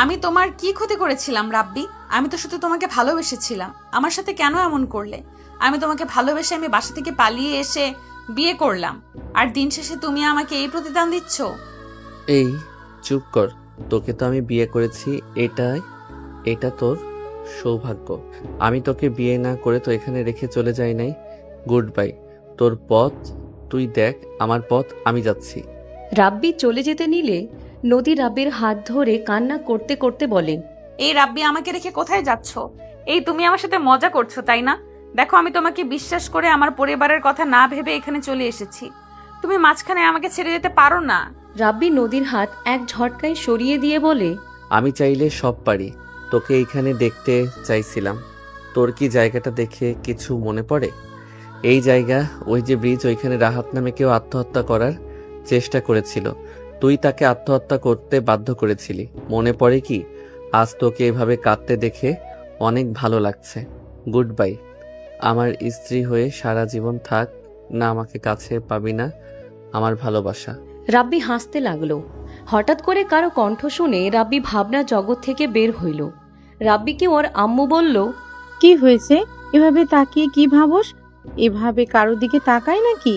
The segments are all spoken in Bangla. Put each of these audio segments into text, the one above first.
আমি তোমার কি ক্ষতি করেছিলাম রাব্বি? আমি তো শুধু তোমাকে ভালোবেসেছিলাম। আমার সাথে কেন এমন করলে? আমি তোমাকে ভালোবেসে আমি বাসা থেকে পালিয়ে এসে বিয়ে করলাম, আর দিন শেষে তুমি আমাকে এই প্রতিদান দিচ্ছ। এই চুপ কর। তোকে তো আমি বিয়ে করেছি, এটা তোর সৌভাগ্য। আমি তোকে বিয়ে না করে তো এখানে রেখে চলে যাই নাই। Good bye. তোর পথ তুই দেখ, আমার পথ আমি যাচ্ছি। রাব্বি চলে যেতে নিলে নদী রাব্বির হাত ধরে কান্না করতে করতে বলে, এই রাব্বি, আমাকে রেখে কোথায় যাচ্ছ? এই তুমি আমার সাথে মজা করছো তাই না? দেখো, আমি তোমাকে বিশ্বাস করে আমার পরিবারের কথা না ভেবে এখানে চলে এসেছি। তুমি মাঝখানে আমাকে ছেড়ে যেতে পারো না। রাব্বি নদীর হাত এক ঝটকায় সরিয়ে দিয়ে বলে, আমি চাইলে সব পারি। তোকে এইখানে দেখতে চাইছিলাম। তোর কি জায়গাটা দেখে কিছু মনে পড়ে? এই জায়গা, ওই যে ব্রিজ, ওইখানে রাহাত নামে কেউ আত্মহত্যা করার চেষ্টা করেছিল। তুই তাকে আত্মহত্যা করতে বাধ্য করেছিলি। মনে পড়ে কি? আজ তোকে এভাবে কাঁদতে দেখে অনেক ভালো লাগছে। Good bye. আমার স্ত্রী হয়ে সারা জীবন থাক। না, আমাকে কাছে পাবি না। আমার ভালোবাসা। রাব্বি হাসতে লাগলো। হঠাৎ করে কারো কণ্ঠ শুনে রাব্বি ভাবনা জগৎ থেকে বের হইল। রাব্বিকে ওর আম্মু বলল, কি হয়েছে? এভাবে তাকিয়ে কি ভাবস? এভাবে কারোর দিকে তাকায় নাকি?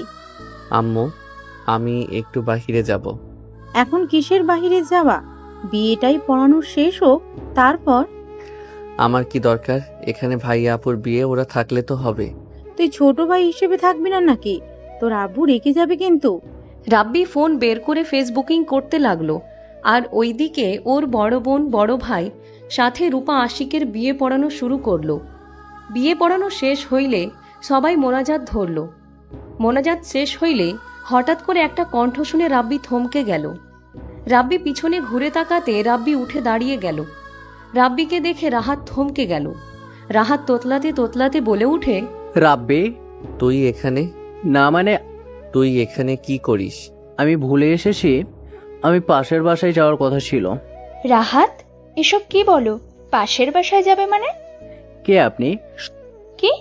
আম্মু, আমি একটু বাহিরে যাব। এখন কিসের বাহিরে যাওয়া? বিয়েটাই পড়ানোর শেষ হোক, তারপর। আমার কি দরকার? এখানে ভাইয়া আপুর বিয়ে, ওরা থাকলে তো হবে। তুই ছোট ভাই হিসেবে থাকবি না নাকি? তোর আব্বু রেখে যাবে কিন্তু। রাব্বি ফোন বের করে ফেসবুকিং করতে লাগলো। আর ওইদিকে ওর বড় বোন বড় ভাই সাথে রূপা আশিকের বিয়ে পড়ানো শুরু করলো। বিয়ে পড়ানো শেষ হইলে সবাই মোনাজাত ধরল। মোনাজাত শেষ হইলে হঠাৎ করে একটা কণ্ঠ শুনে রাব্বি থমকে গেল। রাব্বি পিছনে ঘুরে তাকাতে রাব্বি উঠে দাঁড়িয়ে গেল। রাব্বিকে দেখে রাহাত থমকে গেল। রাহাত তোতলাতে তোতলাতে বলে উঠে, রাব্বি, তুই এখানে? না মানে তুই এখানে কি করিস? আমি ভুলে এসেছি। আমি পাশের বাসায় যাওয়ার কথা ছিল। রাহাত, এসব কি বলো? পাশের বাসায় যাবে মানে? কে আপনি? কি?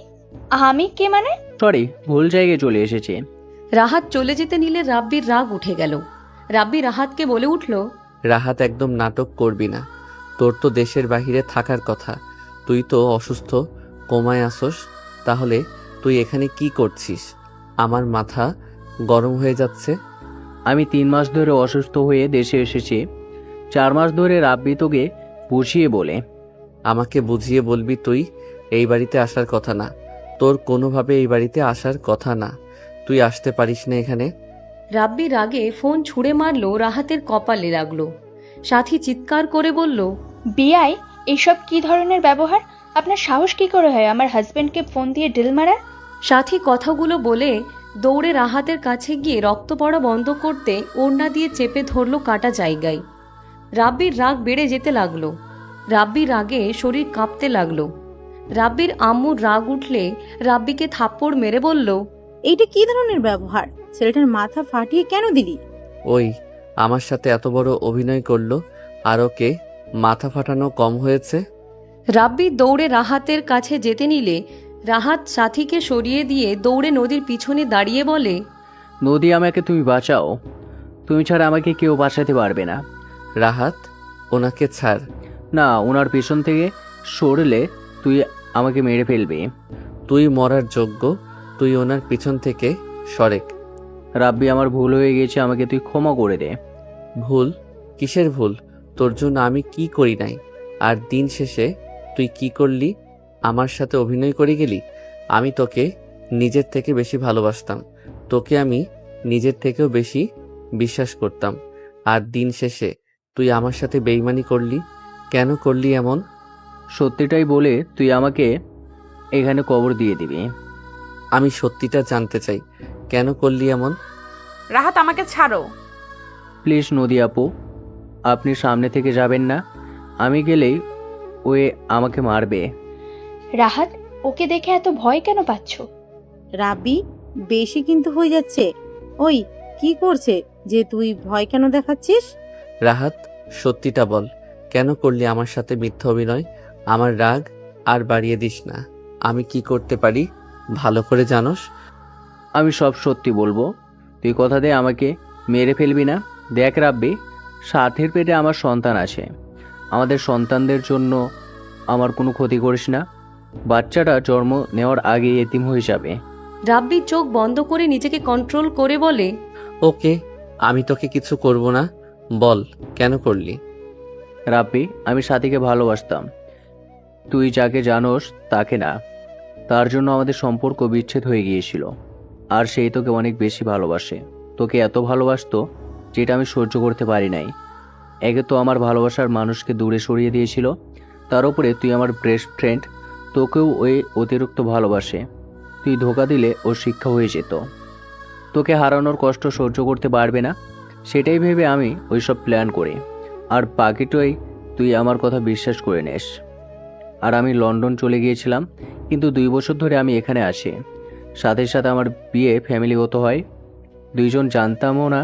আমি কে মানে? সরি, ভুল জায়গায় চলে এসেছি। রাহাত চলে যেতে নিলে রাব্বির রাগ উঠে গেল। রাব্বি রাহাতকে বলে উঠল, রাহাত, একদম নাটক করবি না। তোর তো দেশের বাহিরে থাকার কথা। তুই তো অসুস্থ, কোমায় আসোস। তাহলে তুই এখানে কি করছিস? আমার মাথা গরম হয়ে যাচ্ছে। আমি 3 মাস ধরে অসুস্থ হয়ে দেশে এসেছি। 4 মাস ধরে রাব্বি তোকে বুঝিয়ে বলে। আমাকে বুঝিয়ে বলবি? তুই এই বাড়িতে আসার কথা না। তোর কোনোভাবে এই বাড়িতে আসার কথা না। তুই আসতে পারিস না এখানে। রাব্বি রাগে ফোন ছুঁড়ে মারলো রাহাতের কপালে লাগলো। সাথী চিৎকার করে বলল, বিআই, এইসব কি ধরনের ব্যবহার? আপনার সাহস কি করে হয় আমার হাজবেন্ডকে ফোন দিয়ে ডিল মারার? সাথী কথাগুলো বলে দৌড়ে রাহাতের কাছে গিয়ে রক্ত পড়া বন্ধ করতে ওড়না দিয়ে চেপে ধরলো কাটা জায়গায়। রাব্বির রাগ বেড়ে যেতে লাগলো। রাব্বির রাগে শরীর কাঁপতে লাগলো। রাব্বির আম্মুর রাগ উঠলে রাব্বিকে থাপ্পড় মেরে বলল, এইটা কি ধরনের ব্যবহার? ছেলেটার মাথা ফাটিয়ে কেন দিলি? ওই আমার সাথে এত বড় অভিনয় করলো, আর ওকে মাথা ফাটানো কম হয়েছে? রাব্বি দৌড়ে রাহাতের কাছে যেতে নিলে রাহাত সাথীকে সরিয়ে দিয়ে দৌড়ে নদীর পিছনে দাঁড়িয়ে বলে, নদী, আমাকে তুমি বাঁচাও। তুমি ছাড়া আমাকে কেউ বাঁচাতে পারবে না। রাহাত, ওনাকে ছাড়। না, ওনার পেছন থেকে সরলে তুই আমাকে মেরে ফেলবি। তুই মরার যোগ্য। তুই ওনার পিছন থেকে সরেক। রাব্বি, আমার ভুল হয়ে গেছে, আমাকে তুই ক্ষমা করে দে। ভুল? কিসের ভুল? তোর জন্য আমি কি করি নাই? আর দিন শেষে তুই কি করলি? আমার সাথে অভিনয় করে গেলি। আমি তোকে নিজের থেকে বেশি ভালোবাসতাম। তোকে আমি নিজের থেকেও বেশি বিশ্বাস করতাম। আর দিন শেষে তুই আমার সাথে বেইমানি করলি। কেন করলি এমন? সত্যিটাই বলে তুই আমাকে এখানে কবর দিয়ে দিবি। আমি সত্যিটা জানতে চাই, কেন করলি এমন? রাহাত, আমাকে ছাড়ো। প্লিজ নদী আপু, আপনি সামনে থেকে যাবেন না। আমি গেলেই ও আমাকে মারবে। রাহাত, ওকে দেখে এত ভয় কেন পাচ্ছ? রাব্বি, বেশি কিন্তু হয়ে যাচ্ছে। ওই, কি করছে যে তুই ভয় কেন দেখাচ্ছিস? রাহাত, সত্যিটা বল, কেন করলি আমার সাথে মিথ্যা অভিনয়? আমার রাগ আর বাড়িয়ে দিস না। আমি কি করতে পারি ভালো করে জানোস। আমি সব সত্যি বলবো। তুই কথা দে আমাকে মেরে ফেলবি না। দেখ রাব্বি, সাথের পেটে আমার সন্তান আছে। আমাদের সন্তানদের জন্য আমার কোনো ক্ষতি করিস না। বাচ্চাটা জন্ম নেওয়ার আগে এতিম হয়ে যাবে। রাব্বি চোখ বন্ধ করে নিজেকে কন্ট্রোল করে বলে, ওকে, আমি তোকে কিছু করব না। বল, কেন করলি? রাব্বি, আমি সাথীকে ভালোবাসতাম, তুই যাকে জানোস তাকে না। তার জন্য আমাদের সম্পর্ক বিচ্ছেদ হয়ে গিয়েছিল। আর সেই তোকে অনেক বেশি ভালোবাসে, তোকে এত ভালোবাসতো যেটা আমি সহ্য করতে পারি নাই। একে তো আমার ভালোবাসার মানুষকে দূরে সরিয়ে দিয়েছিল, তার উপরে তুই আমার বেস্ট ফ্রেন্ড, তোকেও ওই অতিরিক্ত ভালোবাসে। তুই ধোকা দিলে ওর শিক্ষা হয়ে যেত। তোকে হারানোর কষ্ট সহ্য করতে পারবে না, সেটাই ভেবে আমি ওইসব প্ল্যান করি। আর বাকিটাই তুই আমার কথা বিশ্বাস করে নিস। আর আমি লন্ডন চলে গিয়েছিলাম, কিন্তু 2 বছর ধরে আমি এখানে আসি। সাথে সাথে আমার বিয়ে ফ্যামিলিগত হয়। দুইজন জানতামও না।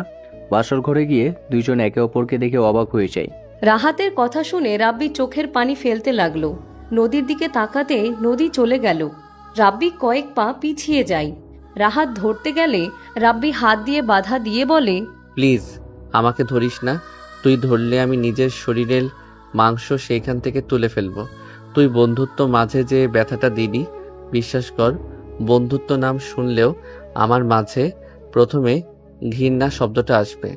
বাসর ঘরে গিয়ে দুইজন একে অপরকে দেখে অবাক হয়ে যায়। রাহাতের কথা শুনে রাব্বি চোখের পানি ফেলতে লাগলো। নদীর দিকে তাকাতে নদী চলে গেল। রাব্বি কয়েক পা পিছিয়ে যায়। রাহাত ধরতে গেলে রাব্বি হাত দিয়ে বাধা দিয়ে বলে, প্লিজ আমাকে ধরিস না। তুই ধরলে আমি নিজের শরীরের মাংস সেইখান থেকে তুলে ফেলবো। তুই বন্ধুত্ব মাঝে যে ব্যথাটা দিলি, বিশ্বাস কর, বন্ধুত্ব নাম শুনলেও আমার মাঝে প্রথমে ঘৃণা শব্দটা আসবে।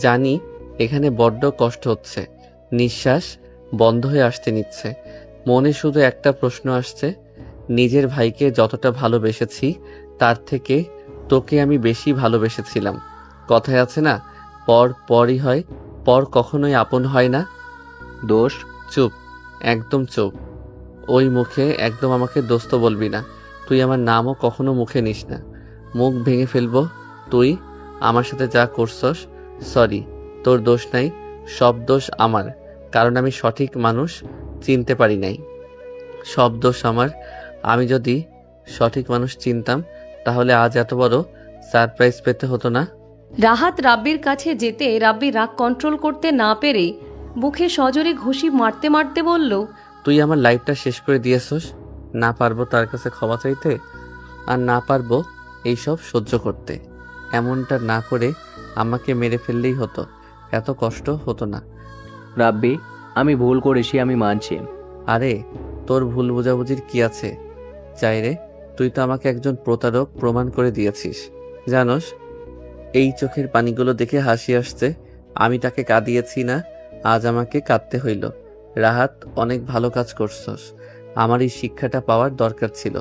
জানি এখানে বড্ড কষ্ট হচ্ছে, নিঃশ্বাস বন্ধ হয়ে আসতে নিচ্ছে। মনে শুধু একটা প্রশ্ন আসছে, নিজের ভাইকে যতটা ভালোবেসেছি তার থেকে তোকে আমি বেশি ভালোবেসেছিলাম। কথায় আছে না, পর পরই হয়, পর কখনোই আপন হয় না। দোষ? চুপ, একদম চুপ। ওই মুখে একদম আমাকে দোস্ত বলবি না। তুই আমার নামও কখনো মুখে নিস না। মুখ ভেঙে ফেলবো। তুই আমার সাথে যা করছস, সরি, তোর দোষ নাই, সব দোষ আমার, কারণ আমি সঠিক মানুষ চিনতে পারি নাই। সব দোষ আমার। আমি যদি সঠিক মানুষ চিনতাম তাহলে আজ এত বড় সারপ্রাইজ পেতে হতো না। রাহাত রাব্বির কাছে যেতে রাব্বি রাগ কন্ট্রোল করতে না পেরে মুখে সজোরে ঘুষি মারতে মারতে বলল, তুই আমার লাইফটা শেষ করে দিয়েছস। না পারবো তার কাছে ক্ষমা চাইতে, আর না পারবো এইসব সহ্য করতে। এমনটা না করে আমাকে মেরে ফেললেই হতো, এত কষ্ট হতো না। রাব্বি, আমি ভুল করেছি, আমি মানছি। আরে তোর ভুল বোঝাবুঝির কি আছে? চাইরে, তুই তো আমাকে একজন প্রতারক প্রমাণ করে দিয়েছিস। জানোস, এই চোখের পানিগুলো দেখে হাসি আসছে। আমি তাকে কাঁদিয়েছি না, আজ আমাকে কাঁদতে হইল। রাহাত, অনেক ভালো কাজ করছস। আমার এই শিক্ষাটা পাওয়ার দরকার ছিল।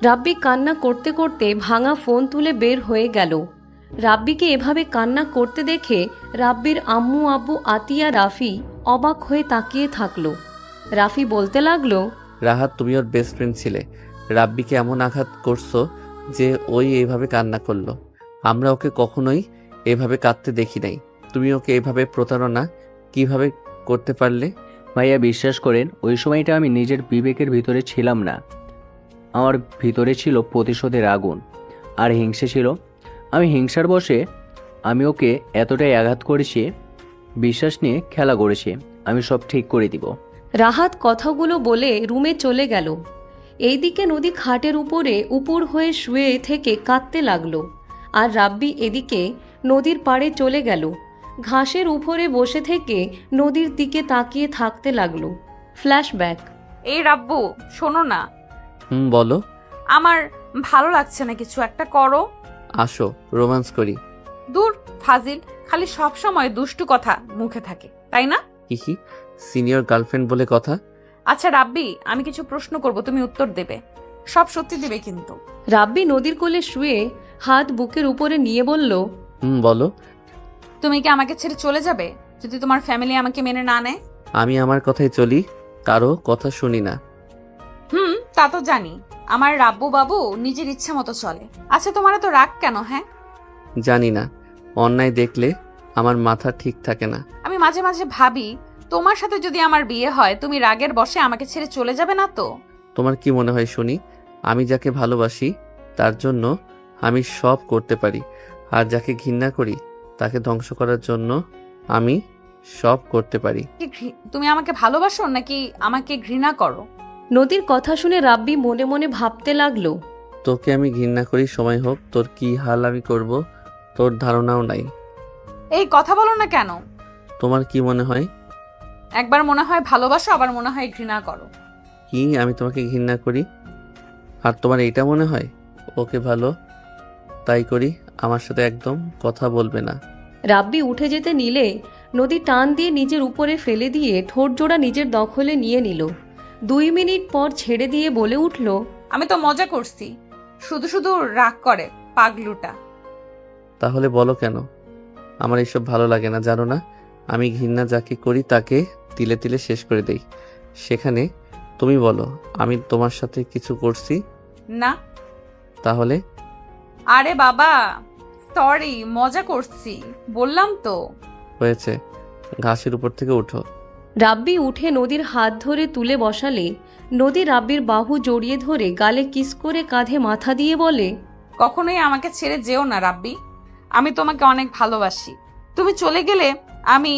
রাব্বি কান্না করতে করতে ভাঙা ফোন তুলে বের হয়ে গেল। রাব্বিকে এভাবে কান্না করতে দেখে রাব্বির আম্মু আব্বু আতিয়া রাফি অবাক হয়ে তাকিয়ে থাকলো। রাফি বলতে লাগলো, রাহাত, তুমি ওর বেস্ট ফ্রেন্ড ছিলে, রাব্বিকে এমন আঘাত করছো যে ওই এইভাবে কান্না করলো। আমরা ওকে কখনোই এভাবে কাঁদতে দেখি নাই। তুমি ওকে এভাবে প্রতারণা কিভাবে করতে পারলে? ভাইয়া, বিশ্বাস করেন, ওই সময়টা আমি নিজের বিবেকের ভিতরে ছিলাম না। আমার ভিতরে ছিল প্রতিশোধের আগুন আর হিংসে ছিল। আমি হিংসার বশে আমি ওকে এতটাই আঘাত করেছি, বিশ্বাস নিয়ে খেলা করেছি। আমি সব ঠিক করে দিব। রাহাত কথাগুলো বলে রুমে চলে গেল। এইদিকে নদী খাটের উপরে উপুর হয়ে শুয়ে থেকে কাঁদতে লাগলো। আর রাব্বি এদিকে নদীর পাড়ে চলে গেল। ঘাসের উপরে বসে থেকে নদীর দিকে তাকিয়ে থাকতে লাগলো। ফ্ল্যাশব্যাক। এই রাব্বু, শোনো না, বলো। আমার ভালো লাগছে না, কিছু একটা করো। আসো, রোমান্স করি। দূর ফাজিল, খালি সব সময় দুষ্টু কথা মুখে থাকে, তাই না? কি সিনিয়র গার্লফ্রেন্ড বলে কথা? আচ্ছা রাব্বি, আমি কিছু প্রশ্ন করব, তুমি উত্তর দেবে, সব সত্যি দেবে কিন্তু। রাব্বি নদীর কোলে শুয়ে হাত বুকের উপরে নিয়ে বলল, বলো। তুমি কি আমাকে ছেড়ে চলে যাবে যদি তোমার ফ্যামিলি আমাকে মেনে না নেয়? আমি আমার কথাই চলি, কারো কথা শুনি না। তা তো জানি, আমার রাব্বু বাবু নিজের ইচ্ছা মতো চলে। আচ্ছা তোমার তো রাগ কেন? হ্যাঁ, জানি না, অন্যায় দেখলে আমার মাথা ঠিক থাকে না। আমি মাঝে মাঝে ভাবি, তোমার সাথে যদি আমার বিয়ে হয় তুমি রাগের বশে আমাকে ছেড়ে চলে যাবে না তো? তোমার কি মনে হয় শুনি? আমি যাকে ভালোবাসি তার জন্য আমি সব করতে পারি, আর যাকে ঘৃণা করি তাকে ধ্বংস করার জন্য আমি সব করতে পারি। তুমি আমাকে ভালোবাসো নাকি আমাকে ঘৃণা করো? নদীর কথা শুনে রাব্বি মনে মনে ভাবতে লাগলো, তোকে আমি ঘৃণা করি, সময় হোক তোর কি হাল আমি করব তোর ধারণাও নাই। এই কথা বলো না কেন? তোমার কি মনে হয় একবার মনে হয় ভালোবাসো, আবার মনে হয় ঘৃণা করো। কি আমি তোমাকে ঘৃণা করি? আর তোমার এইটা মনে হয় ওকে ভালো তাই করি? আমার সাথে একদম কথা বলবে না। রাব্বি উঠে যেতে নিলে নদী টান দিয়ে নিজের উপরে ফেলে দিয়ে ঠোঁট জোড়া নিজের দখলে নিয়ে নিল। 2 মিনিট পর ছেড়ে দিয়ে বলে উঠল, আমি তো মজা করছি, শুধু শুধু রাগ করে পাগলুটা। তাহলে বলো কেন? আমার এইসব ভালো লাগে না, জানো না? আমি ঘৃণা যাকে করি তাকে তিলে তিলে শেষ করে দেই। সেখানে তুমি বলো আমি তোমার সাথে কিছু করছি? না। তাহলে? আরে বাবা, সরি, মজা করছি, বললাম তো। হয়েছে, ঘাসের উপর থেকে উঠো। রাব্বি উঠে নদীর হাত ধরে তুলে বসালে নদী রাব্বির বাহু জড়িয়ে ধরে গালে কিস করে কাঁধে মাথা দিয়ে বলে, কখনোই আমাকে ছেড়ে যেও না রাব্বি, আমি তোমাকে অনেক ভালোবাসি। তুমি চলে গেলে আমি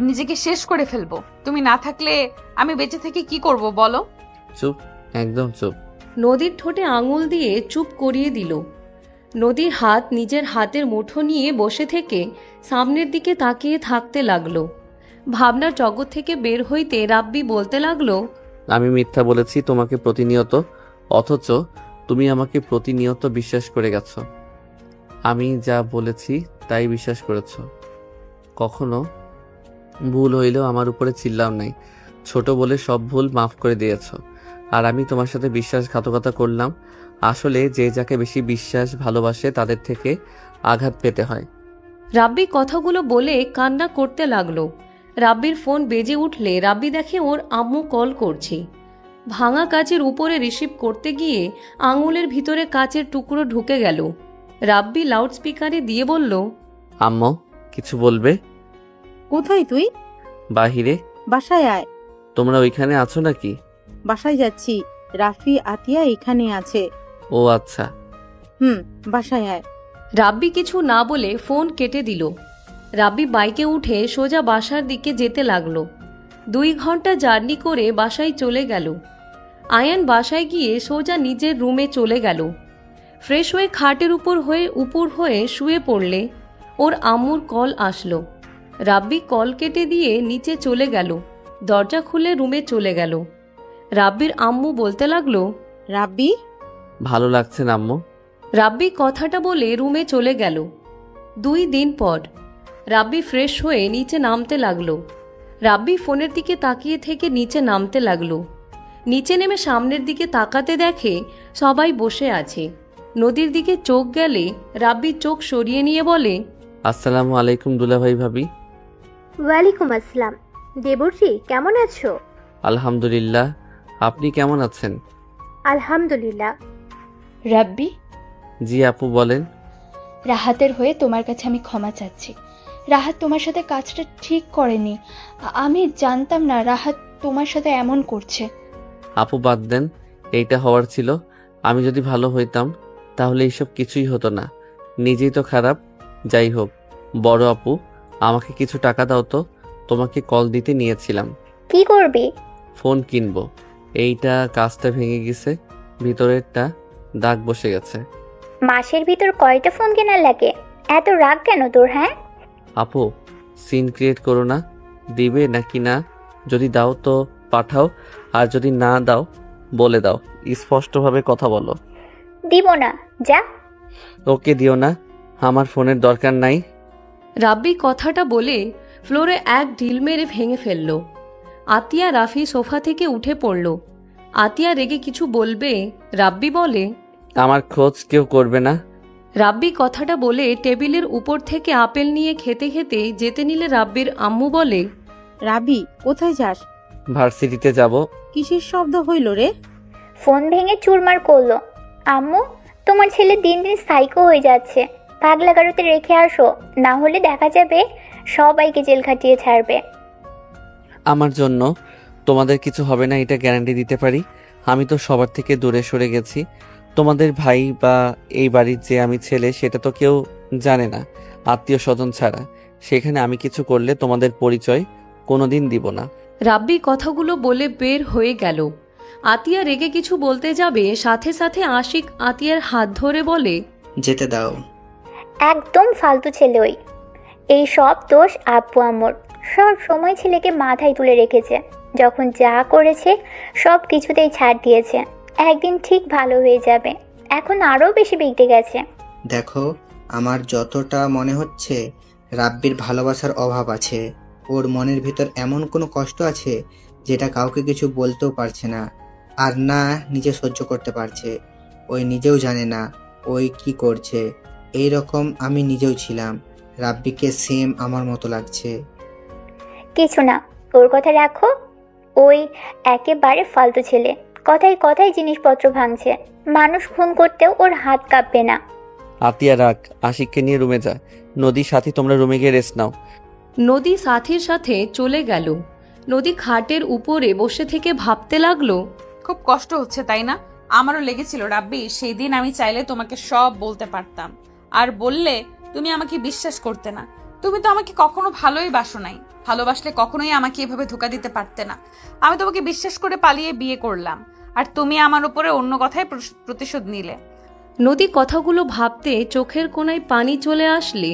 নিজেকে শেষ করে ফেলবো। তুমি না থাকলে আমি বেঁচে থেকে কি করব বলো? চুপ, একদম চুপ। নদীর ঠোঁটে আঙুল দিয়ে চুপ করিয়ে দিল। নদীর হাত নিজের হাতের মুঠো নিয়ে বসে থেকে সামনের দিকে তাকিয়ে থাকতে লাগলো। ভাবনার জগৎ থেকে বের হইতে রাব্বি বলতে লাগলো, আমি মিথ্যা বলেছি তোমাকে প্রতিনিয়ত, অথচ তুমি আমাকে প্রতিনিয়ত বিশ্বাস করে গেছো। আমি যা বলেছি তাই বিশ্বাস করেছো। কখনো ভুল হইলেও আমার উপরে চিল্লাও নাই, ছোট বলে সব ভুল মাফ করে দিয়েছো। আর আমি তোমার সাথে বিশ্বাসঘাতকতা করলাম। আসলে যে যাকে বেশি বিশ্বাস ভালোবাসে তাদের থেকে আঘাত পেতে হয়। রাব্বি কথাগুলো বলে কান্না করতে লাগলো। রাব্বির ফোন বেজে উঠলে রাব্বি দেখে ওর আম্মু কল করছে। ভাঙা কাচের উপরে রিসিভ করতে গিয়ে আঙুলের ভিতরে কাচের টুকরো ঢুকে গেল। রাব্বি লাউডস্পিকারে দিয়ে বলল, আম্মু কিছু বলবে? কোথায় তুই? বাহিরে। বাসায় আয়। তোমরা ওইখানে আছো নাকি? বাসায় যাচ্ছি, রাফি আতিয়া এখানে আছে। ও আচ্ছা। বাসায় আয়। রাব্বি কিছু না বলে ফোন কেটে দিল। রাব্বি বাইকে উঠে সোজা বাসার দিকে যেতে লাগলো। 2 ঘন্টা জার্নি করে বাসায় চলে গেল। আয়ান বাসায় গিয়ে সোজা নিজের রুমে চলে গেল। ফ্রেশ হয়ে খাটের উপর হয়ে শুয়ে পড়লে ওর আম্মুর কল আসলো। রাব্বি কল কেটে দিয়ে নিচে চলে গেল। দরজা খুলে রুমে চলে গেল। রাব্বির আম্মু বলতে লাগলো, রাব্বি, ভালো লাগছে না আম্মু? রাব্বি কথাটা বলে রুমে চলে গেল। 2 দিন পর রাব্বি ফ্রেশ হয়ে নিচে নামতে লাগলো। রাব্বি ফোনের দিকে তাকিয়ে থেকে নিচে নামতে লাগলো। নিচে নেমে সামনের দিকে তাকাতে দেখে সবাই বসে আছে। নদীর দিকে চোখ গেলে রাব্বি চোখ সরিয়ে নিয়ে বলে, আসসালামু আলাইকুম দুলাভাই ভাবি। ওয়ালাইকুম আসসালাম। দেবর্ষি, কেমন আছো? আলহামদুলিল্লাহ, আপনি কেমন আছেন? আলহামদুলিল্লাহ। রাব্বি, জি আপু বলেন। রাহাতের হয়ে তোমার কাছে আমি ক্ষমা চাচ্ছি। রাহাত তোমার সাথে কাজটা ঠিক করেনি। আমি জানতাম না রাহাত তোমার সাথে এমন করছে। আপু বাদ দেন, এইটা হওয়ার ছিল। আমি যদি ভালো হইতাম তাহলে এইসব কিছুই হতো না। নিজেই তো খারাপ। যাই হোক, বড় আপু আমাকে কিছু টাকা দাও তো, তোমাকে কল দিতে নিয়েছিলাম। কি করবি? ফোন কিনবো। এইটা কাজটা ভেঙে গেছে, ভিতরেরটা দাগ বসে গেছে। মাসের ভিতর কয়টা ফোন কেনার লাগে? এত রাগ কেন তোর? হ্যাঁ, আপু সিন ক্রিয়েট করো না। দিবে নাকি না? যদি দাও তো পাঠাও, আর যদি না দাও বলে দাও, স্পষ্টভাবে কথা বলো। দিব না, যা। ওকে দিও না, আমার ফোনের দরকার নাই। রাব্বি কথাটা বলে ফ্লোরে এক ঢিল মেরে ভেঙে ফেলল। আতিয়া রাফি সোফা থেকে উঠে পড়ল। আতিয়া রেগে কিছু বলবে, রাব্বি বলে, আমার খোঁজ কেউ করবে না। রাব্বি কথাটা বলে টেবিলের উপর থেকে আপেল নিয়ে খেতে খেতে যেতে নিলে রাব্বির আম্মু বলে, রাবি, কোথায় যাস? ভার্সিটিতে যাব। কিসের শব্দ হইল রে? ফোন ভেঙে চুরমার করলো। আম্মু, তোমার ছেলে দিন দিন সাইকো হয়ে যাচ্ছে। পাগলা গারোতে রেখে আসো, না হলে দেখা যাবে সবাইকে জেল খাটিয়ে ছাড়বে। আমার জন্য তোমাদের কিছু হবে না, এটা গ্যারান্টি দিতে পারি। আমি তো সবার থেকে দূরে সরে গেছি। তোমাদের ভাই বা এই বাড়ির যে আমি ছেলে সেটা তো কেউ জানে না, আত্মীয় স্বজন ছাড়া। সেখানে আমি কিছু করলে তোমাদের পরিচয় কোনোদিন দিব না। রাব্বি কথাগুলো বলে বের হয়ে গেল। আতিয়া রেগে কিছু বলতে যাবে, সাথে সাথে আশিক আতিয়ার হাত ধরে বলে, যেতে দাও। একদম ফালতু ছেলে ওই। এই সব দোষ আব্বু আম্মুর। সব সময় ছেলেকে মাথায় তুলে রেখেছে। যখন যা করেছে সব কিছুতেই ছাড় দিয়েছে। একদিন ঠিক ভালো হয়ে যাবে, এখন আরও বেশি বিগড়ে গেছে। দেখো, আমার যতটা মনে হচ্ছে রাব্বির ভালোবাসার অভাব আছে। ওর মনের ভিতর এমন কোনো কষ্ট আছে যেটা কাউকে কিছু বলতেও পারছে না, আর না নিজে সহ্য করতে পারছে। ওই নিজেও জানে না ওই কি করছে। এই রকম আমি নিজেও ছিলাম। রাব্বিকে সেম আমার মতো লাগছে। কিছু না, ওর কথা রাখো। ওই একেবারে ফালতু ছেলে, কথায় কথায় জিনিসপত্র ভাঙছে। মানুষ খুন করতেও ওর হাত কাঁপবে না। আতিয়া রাখ, আশিককে নিয়ে রুমে যা। নদীর সাথে তোমরা রুমে গিয়ে রেস্ট নাও। নদী সাথীর সাথে চলে গেল। নদী খাটের উপরে বসে থেকে ভাবতে লাগলো, খুব কষ্ট হচ্ছে তাই না? আমারও লেগেছিল রাব্বি, সেই দিন আমি চাইলে তোমাকে সব বলতে পারতাম, আর বললে তুমি আমাকে বিশ্বাস করতে না। তুমি তো আমাকে কখনো ভালোই বাসো নাই, ভালোবাসলে কখনোই আমাকে এভাবে ধোকা দিতে পারতে না। আমি তোমাকে বিশ্বাস করে পালিয়ে বিয়ে করলাম, আর তুমি আমার উপরে অন্য কথায় প্রতিশোধ নিলে। নদী কথাগুলো ভাবতে চোখের কোণায় পানি চলে আসলে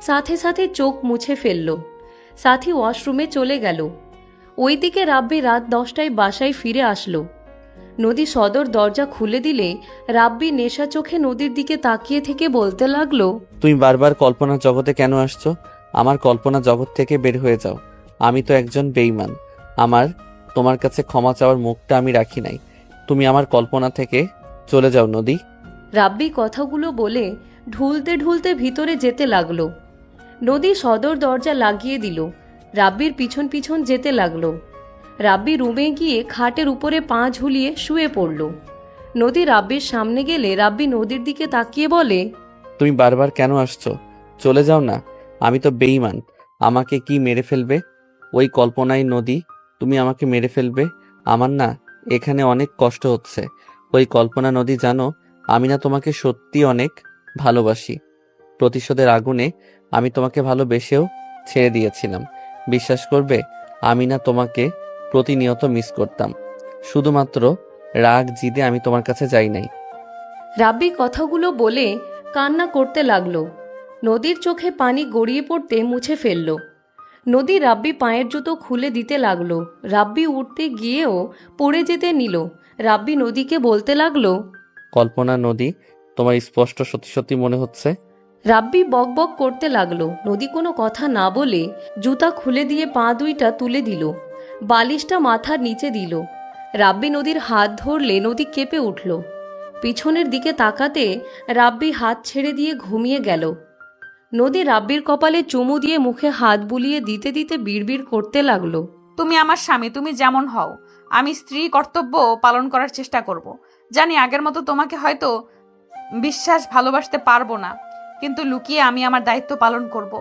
সাথে সাথে চোখ মুছে ফেলল। সাথী ওয়াশরুমে চলে গেল। ওইদিকে রাব্বি রাত 10টায় বাসায় ফিরে আসলো। নদী সদর দরজা খুলে দিলে রাব্বি নেশা চোখে নদীর দিকে তাকিয়ে থেকে বলতে লাগলো, তুমি বারবার কল্পনার জগতে কেন আসছো? আমার কল্পনা জগৎ থেকে বের হয়ে যাও। আমি তো একজন বেঈমান। আমার তোমার কাছে ক্ষমা চাওয়ার মুখটা আমি রাখি নাই। তুমি আমার কল্পনা থেকে চলে যাও নদী। রাব্বি কথাগুলো বলে ঢুলতে ঢুলতে ভিতরে যেতে লাগলো। নদী সদর দরজা লাগিয়ে দিল। রাব্বির পিছন পিছন যেতে লাগলো। রাব্বি রুমে গিয়ে খাটের উপরে পা ঝুলিয়ে শুয়ে পড়ল। নদী রাব্বির সামনে গেলে রাব্বি নদীর দিকে তাকিয়ে বলে, তুমি বারবার কেন আসছো? চলে যাও না। আমি তো বেঈমান। আমাকে কি মেরে ফেলবে? ওই কল্পনায় নদী তুমি আমাকে মেরে ফেলবে? আমার না এখানে অনেক কষ্ট হচ্ছে। ওই কল্পনা নদী, জানো আমি না তোমাকে সত্যি অনেক ভালোবাসি। প্রতিশোধের আগুনে আমি তোমাকে ভালোবেসেও ছেড়ে দিয়েছিলাম। বিশ্বাস করবে, আমি না তোমাকে প্রতিনিয়ত মিস করতাম। শুধুমাত্র রাগ জিদে আমি তোমার কাছে যাই নাই। রাব্বি কথাগুলো বলে কান্না করতে লাগলো। নদীর চোখে পানি গড়িয়ে পড়তে মুছে ফেলল। নদী রাব্বি পায়ের জুতো খুলে দিতে লাগলো। রাব্বি উঠতে গিয়েও পড়ে যেতে নিল। রাব্বি নদীকে বলতে লাগলো, কল্পনা নদী, তোমার স্পষ্ট সত্যি সত্যি মনে হচ্ছে? রাব্বি বক বক করতে লাগলো। নদী কোনো কথা না বলে জুতা খুলে দিয়ে পা দুইটা তুলে দিল। বালিশটা মাথার নিচে দিল। রাব্বি নদীর হাত ধরলে নদী কেঁপে উঠল। পিছনের দিকে তাকাতে রাব্বি হাত ছেড়ে দিয়ে ঘুমিয়ে গেল। নদী রাব্বির কপালে চুমু দিয়ে মুখে হাত বুলিয়ে দিতে দিতে বিড়বিড় করতে লাগলো, তুমি আমার স্বামী, তুমি যেমন হও আমি স্ত্রী কর্তব্য পালন করার চেষ্টা করব। জানি আগের মতো তোমাকে হয়তো বিশ্বাস ভালোবাসতে পারবো না, কিন্তু লুকিয়ে আমি আমার দায়িত্ব পালন করব।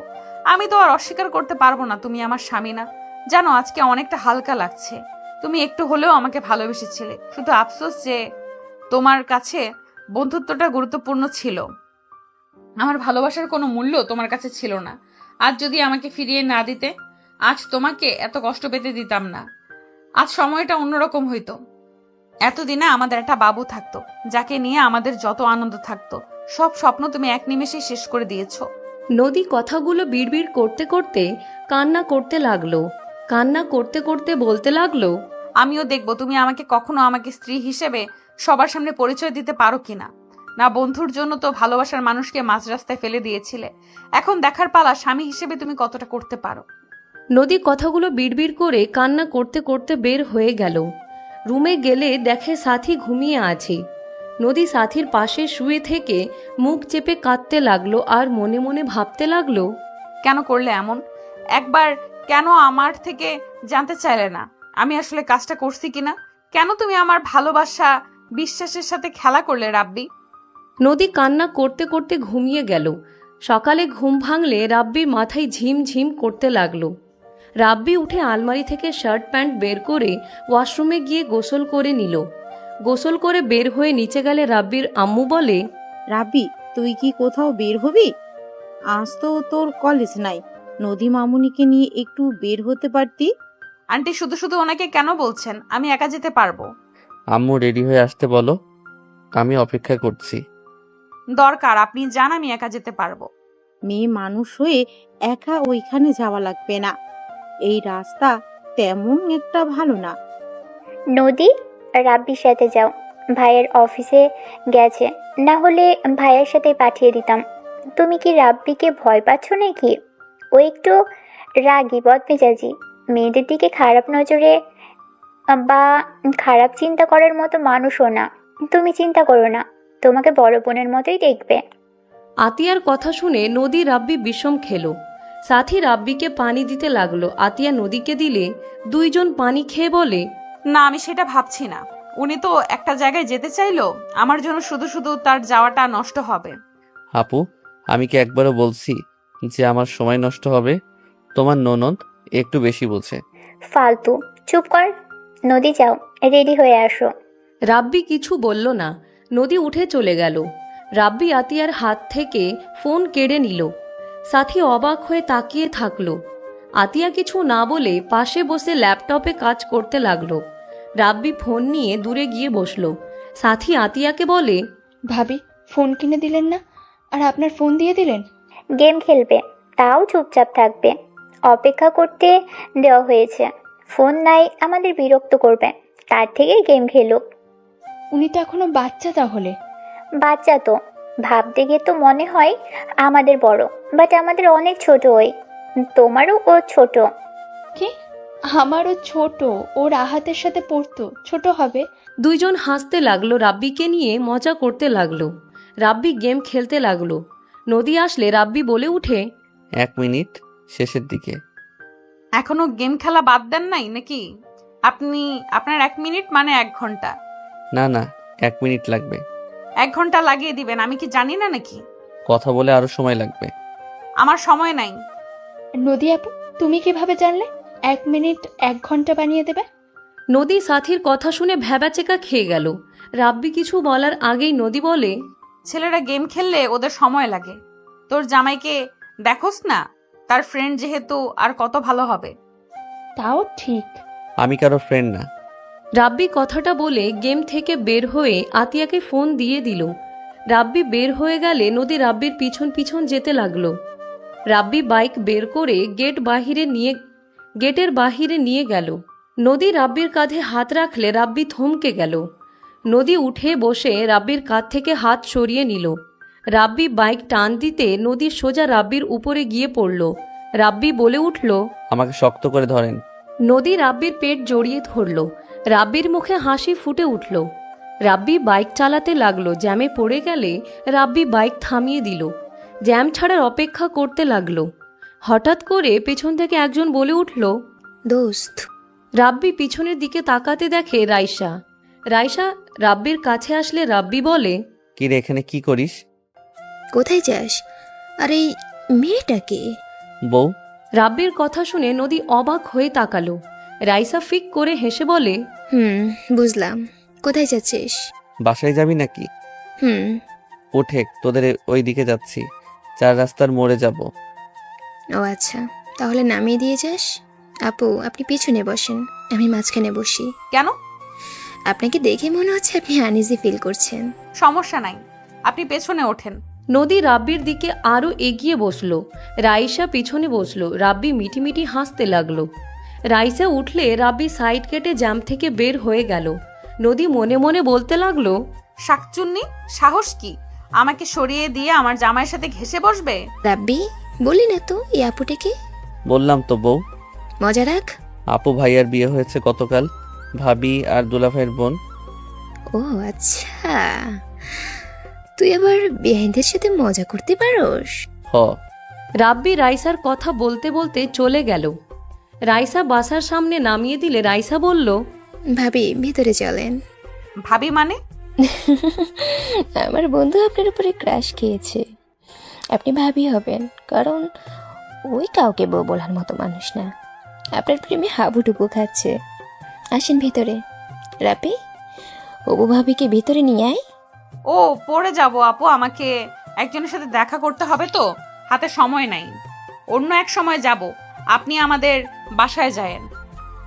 আমি তো আর অস্বীকার করতে পারবো না তুমি আমার স্বামী না। জানো আজকে অনেকটা হালকা লাগছে। তুমি একটু হলেও আমাকে ভালোবেসেছিলে। শুধু আফসোস যে তোমার কাছে বন্ধুত্বটা গুরুত্বপূর্ণ ছিল, আমার ভালোবাসার কোনো মূল্য তোমার কাছে ছিল না। আজ যদি আমাকে ফিরিয়ে না দিতে, আজ তোমাকে এত কষ্ট পেতে দিতাম না। আজ সময়টা অন্যরকম হইতো। এতদিনে আমাদের একটা বাবু থাকতো, যাকে নিয়ে আমাদের যত আনন্দ থাকতো, সব স্বপ্ন তুমি এক নিমেষেই শেষ করে দিয়েছো। নদী কথাগুলো বিড়বিড় করতে করতে কান্না করতে লাগলো। কান্না করতে করতে বলতে লাগলো, আমিও দেখবো তুমি আমাকে কখনো আমাকে স্ত্রী হিসেবে সবার সামনে পরিচয় দিতে পারো কিনা। না বন্ধুর জন্য তো ভালোবাসার মানুষকে মাঝ রাস্তায় ফেলে দিয়েছিলে, এখন দেখার পালা স্বামী হিসেবে তুমি কতটা করতে পারো। নদী কথাগুলো বিড়বিড় করে কান্না করতে করতে বের হয়ে গেল। রুমে গেলে দেখে সাথী ঘুমিয়ে আছে। নদী সাথীর পাশে শুয়ে থেকে মুখ চেপে কাঁদতে লাগলো আর মনে মনে ভাবতে লাগলো, কেন করলে এমন? একবার কেন আমার থেকে জানতে চাইলে না আমি আসলে কাজটা করছি কিনা? কেন তুমি আমার ভালোবাসা বিশ্বাসের সাথে খেলা করলে রাব্বি? নদী কান্না করতে করতে ঘুমিয়ে গেল। সকালে ঘুম ভাঙলে রাব্বির মাথায় ঝিম ঝিম করতে লাগলো। রাব্বি উঠে আলমারি থেকে শার্ট প্যান্ট বের করে ওয়াশরুমে গিয়ে গোসল করে নিল। গোসল করে বের হয়ে নিচে গেলে রাব্বির আম্মু বলে, রাব্বি, তুই কি কোথাও বের হবি? আজ তো তোর কলেজ নাই, নদী মামুনিকে নিয়ে একটু বের হতে পারতি। আন্টি শুধু শুধু ওনাকে কেন বলছেন? আমি একা যেতে পারবো। আম্মু রেডি হয়ে আসতে বলো, আমি অপেক্ষা করছি। দরকার আপনি যান, আমি একা যেতে পারবো। মেয়ে মানুষ হয়ে একা ওইখানে যাওয়া লাগবে না। এই রাস্তা তেমন একটা ভালো না। নদী, রাব্বির সাথে যাও, ভাইয়ের অফিসে গেছে, না হলে ভাইয়ের সাথে পাঠিয়ে দিতাম। তুমি কি রাব্বিকে ভয় পাচ্ছ নাকি? ও একটু রাগী বদমেজাজি, মেয়েদের দিকে খারাপ নজরে বা খারাপ চিন্তা করার মতো মানুষও না। তুমি চিন্তা করো না, তোমাকে বড় বোনের মতোই দেখবে। আতিয়ার কথা শুনে নদী রাব্বি বিষম খেলো। সাথী রাব্বিকে পানি দিতে লাগলো। আতিয়া নদীকে দিলে দুইজন পানি খেয়ে বলে, না, আমি সেটা ভাবছি না। উনি তো একটা জায়গায় যেতে চাইলো, আমার জন্য শুধু শুধু তার যাওয়াটা নষ্ট হবে। আপু, আমি কি একবারও বলছি যে আমার সময় নষ্ট হবে? তোমার ননদ একটু বেশি বোঝে। ফালতু, চুপ কর। নদী যাও, রেডি হয়ে আসো। রাব্বি কিছু বলল না। নদী উঠে চলে গেল। রাব্বি আতিয়ার হাত থেকে ফোন কেড়ে নিল। সাথী অবাক হয়ে তাকিয়ে থাকলো। আতিয়া কিছু না বলে পাশে বসে ল্যাপটপে কাজ করতে লাগলো। রাব্বি ফোন নিয়ে দূরে গিয়ে বসলো। সাথী আতিয়াকে বলে, ভাবি, ফোন কিনে দিলেন না, আর আপনার ফোন দিয়ে দিলেন। গেম খেলবে, তাও চুপচাপ থাকবে। অপেক্ষা করতে দেওয়া হয়েছে। ফোন নাই, আমাদের বিরক্ত করবে, তার থেকে গেম খেলুক। উনি তো এখনো বাচ্চা তাহলে। বাচ্চা তো, ভাবতে গিয়ে তো মনে হয় আমাদের বড়, বাট আমাদের অনেক ছোট। ওই তোমারও ও ছোট। কি? আমারও ছোট, ও রাহাতের সাথে পড়তো, ছোট হবে। দুইজন হাসতে লাগলো। রাব্বিকে নিয়ে মজা করতে লাগলো। রাব্বি গেম খেলতে লাগলো। নদী আসলে রাব্বি বলে উঠে, 1 মিনিট, শেষের দিকে। এখনো গেম খেলা বাদ দেন নাই নাকি? আপনার 1 মিনিট মানে 1 ঘন্টা। না না, 1 মিনিট লাগবে। 1 ঘন্টা লাগিয়ে দিবেন, আমি কি জানি না নাকি? কথা বলে আরো সময় লাগবে। আমার সময় নাই। নদী আপু, তুমি কিভাবে জানলে 1 মিনিট 1 ঘন্টা বানিয়ে দেবে? নদী সাথীর কথা শুনে ভ্যাবাচেকা খেয়ে গেল। রাব্বি কিছু বলার আগেই নদী বলে, ছেলেরা গেম খেললে ওদের সময় লাগে। তোর জামাইকে দেখোস না, তার ফ্রেন্ড যেহেতু আর কত ভালো হবে। তাও ঠিক। আমি কারো ফ্রেন্ড না। রাব্বি কথাটা বলে গেম থেকে বের হয়ে আতিয়াকে ফোন দিয়ে দিল। রাব্বি বের হয়ে গেলে নদী রাব্বির পিছন পিছন যেতে লাগলো। রাব্বি বাইক বের করে গেটের বাহিরে নিয়ে গেল। নদী রাব্বির কাঁধে হাত রাখলে রাব্বি থমকে গেল। নদী উঠে বসে রাব্বির কাঁধ থেকে হাত সরিয়ে নিল। রাব্বি বাইক টান দিতে নদী সোজা রাব্বির উপরে গিয়ে পড়ল। রাব্বি বলে উঠল, আমাকে শক্ত করে ধরেন। নদী রাব্বির পেট জড়িয়ে ধরল। রাব্বির মুখে হাসি ফুটে উঠল। রাব্বি বাইক চালাতে লাগলো। জ্যামে পড়ে গেলে রাব্বি বাইক থামিয়ে দিল। জ্যাম ছাড়ার অপেক্ষা করতে লাগলো। হঠাৎ করে পেছন থেকে একজন বলে উঠল, দোস্ত। রাব্বি পিছনের দিকে তাকাতে দেখে রাইসা। রাইসা রাব্বির কাছে আসলে রাব্বি বলে, কি রে, এখানে কি করিস? কোথায় যাস? আর এই মেয়েটাকে? বউ। রাব্বির কথা শুনে নদী অবাক হয়ে তাকালো। রাইসা ফিক করে হেসে বলে, বুঝলাম। কোথায় যাচ্ছিস? বাসায় যাবি নাকি? উঠে তোদের ওই দিকে যাচ্ছি, 4 রাস্তার মোড়ে যাব। ও আচ্ছা, তাহলে নামিয়ে দিয়ে যাস। আপু, আপনি পিছনে বসেন, আমি মাঝখানে বসি। কেন? আপনাকে দেখে মনে হচ্ছে আপনি আনইজি ফিল করছেন। সমস্যা নাই, আপনি পেছনে ওঠেন। নদী রাব্বির দিকে আরো এগিয়ে বসলো। রাইসা পিছনে বসলো। রাব্বি মিটিমিটি হাসতে লাগলো। রাইসা উঠলে রাব্বি সাইড কেটে জ্যাম থেকে বের হয়ে গেল। নদী মনে মনে বলতে লাগলো, শাকচুন্নি, সাহস কি আমাকে সরিয়ে দিয়ে আমার জামাইয়ের সাথে ঘেসে বসবে? রাব্বি, বলি না তো এই আপুটাকে? বললাম তো বউ। মজা রাখ। আপু ভাইয়ার বিয়ে হয়েছে গতকাল, ভাবি আর দুলাভাইয়ের বোন। ও আচ্ছা, তুই আবার বিহাইন্দের সাথে মজা করতে পারোস? হ। রাব্বি রাইসার কথা বলতে বলতে চলে গেল। রাইসা বাসার সামনে নামিয়ে দিলে রাইসা বলল, ভাবি, ভিতরে চলেন। ভাবি মানে? আমার বন্ধু আপনার উপরে ক্রাশ খেয়েছে। আপনি ভাবি হবেন, কারণ ওই কাউকে বউ বলার মতো মানুষ না। আপনার প্রেমে হাবুডুবু খাচ্ছে। আসেন ভিতরে। রাপি, অবু ভাবিকে ভিতরে নিয়ে আয়। ও, পড়ে যাব আপু, আমাকে একজনের সাথে দেখা করতে হবে তো, হাতে সময় নাই। অন্য এক সময় যাব, আপনি আমাদের বাসায় যায়েন।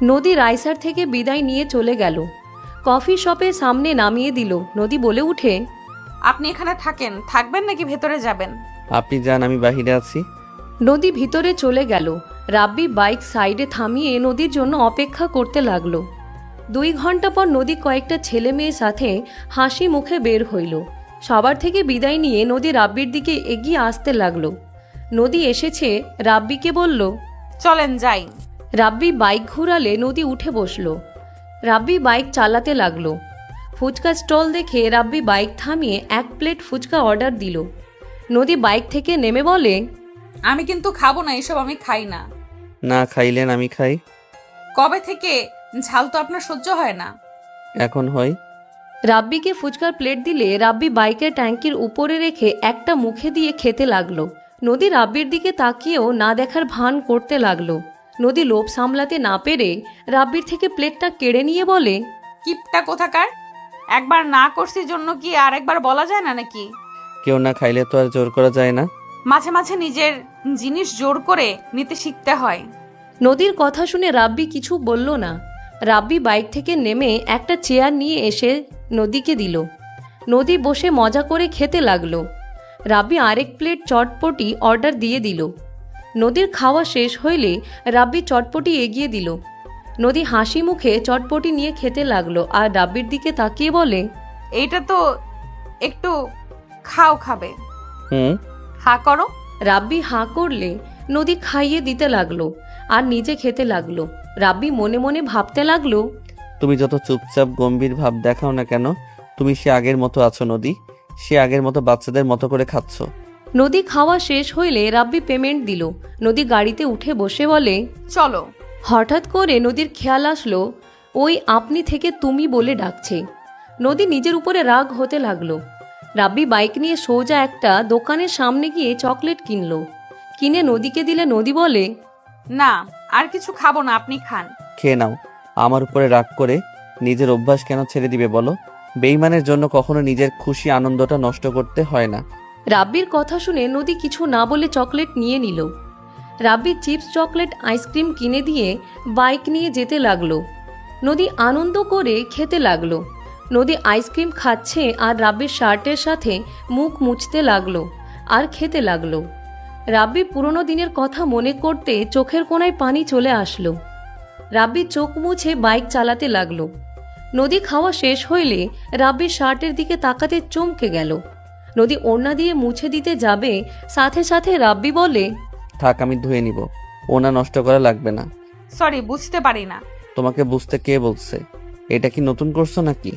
নদী রাইসার থেকে বিদায় নিয়ে চলে গেল। কফি শপের সামনে নামিয়ে দিল। নদী বলে উঠে, আপনি এখানে থাকবেন নাকি ভেতরে যাবেন? আপনি যান, আমি বাহিরে আছি। নদী ভিতরে চলে গেল। রাব্বি বাইক সাইডে থামিয়ে নদীর জন্য অপেক্ষা করতে লাগলো। 2 ঘন্টা পর নদী কয়েকটা ছেলে মেয়ের সাথে হাসি মুখে বের হইল। সবার থেকে বিদায় নিয়ে নদী রাব্বির দিকে এগিয়ে আসতে লাগলো। নদী এসেছে, রাব্বিকে বলল, চলেন যাই। রাব্বি বাইক ঘুরালে নদী উঠে বসলো। রাব্বি বাইক চালাতে লাগলো। ফুচকা স্টল দেখে রাব্বি বাইক থামিয়ে 1 প্লেট ফুচকা অর্ডার দিল। নদী বাইক থেকে নেমে বলে, আমি কিন্তু খাবো না, এসব আমি খাই না। না খাইলেন আমি খাই। কবে থেকে? ঝাল তো আপনার সহ্য হয় না। এখন হয়। রাব্বিকে ফুচকার প্লেট দিলে রাব্বি বাইকের ট্যাঙ্কির উপরে রেখে একটা মুখে দিয়ে খেতে লাগলো। নদী রাব্বির দিকে তাকিয়েও না দেখার ভান করতে লাগলো। নদী লোভ সামলাতে না পেরে রাব্বির থেকে প্লেটটা কেড়ে নিয়ে বলে, কিপটা কোথাকার! একবার না করছি জন্য কি আর একবার বলা যায় না নাকি? কেউ না খাইলে তো আর জোর করা যায় না। মাঝে মাঝে নিজের জিনিস জোর করে নিতে শিখতে হয়। নদীর কথা শুনে রাব্বি কিছু বলল না। রাব্বি বাইক থেকে নেমে একটা চেয়ার নিয়ে এসে নদীকে দিল। নদী বসে মজা করে খেতে লাগলো। রাব্বি আরেক প্লেট চটপটি অর্ডার দিয়ে দিল। নদীর খাওয়া শেষ হইলে রাব্বি চটপটি এগিয়ে দিল। নদী হাসি মুখে চটপটি নিয়ে খেতে লাগলো আর রাব্বির দিকে তাকিয়ে বলে, এইটা তো একটু খাবে। হা করো। রাব্বি হাঁ করলে নদী খাইয়ে দিতে লাগলো আর নিজে খেতে লাগলো। রাব্বি মনে মনে ভাবতে লাগলো, তুমি যত চুপচাপ গম্ভীর ভাব দেখাও না কেন, তুমি সে আগের মতো আছো নদী। সে আগের মতো বাচ্চাদের মতো করে খাচ্ছ। নদী খাওয়া শেষ হইলে রাব্বি পেমেন্ট দিল। নদী গাড়িতে উঠে বসে বলে, চলো। হঠাৎ করে নদীর খেয়াল আসলো ওই আপনি থেকে তুমি বলে ডাকছে। নদী নিজের উপরে রাগ হতে লাগলো। রাব্বি বাইক নিয়ে সোজা একটা দোকানের সামনে গিয়ে চকলেট কিনলো। কিনে নদীকে দিলে নদী বলে, না, আর কিছু খাবো না, আপনি খান। খেয়ে নাও। আমার উপরে রাগ করে নিজের অভ্যাস কেন ছেড়ে দিবে বলো? বেইমানের জন্য কখনো নিজের খুশি আনন্দটা নষ্ট করতে হয় না। রাব্বির কথা শুনে নদী কিছু না বলে চকলেট নিয়ে নিল। রাব্বি চিপস চকলেট আইসক্রিম কিনে দিয়ে বাইক নিয়ে যেতে লাগলো। নদী আনন্দ করে খেতে লাগলো। নদী আইসক্রিম খাচ্ছে আর রাব্বির শার্টের সাথে মুখ মুছতে লাগলো আর খেতে লাগলো। রাব্বি পুরনো দিনের কথা মনে করতে চোখের কোণায় পানি চলে আসলো। রাব্বি চোখ মুছে বাইক চালাতে লাগলো। নদী খাওয়া শেষ হইলে রাব্বির শার্টের দিকে তাকাতে চমকে গেল। নদী ওড়না দিয়ে মুছে দিতে যাবে, সাথে সাথে রাব্বি বলে, থাক, আমি ধুয়ে নিব। ওনা নষ্ট করা লাগবে না। সরি, বুঝতে পারি না। তোমাকে বুঝতে কে বলছে? এটা কি নতুন করছো নাকি?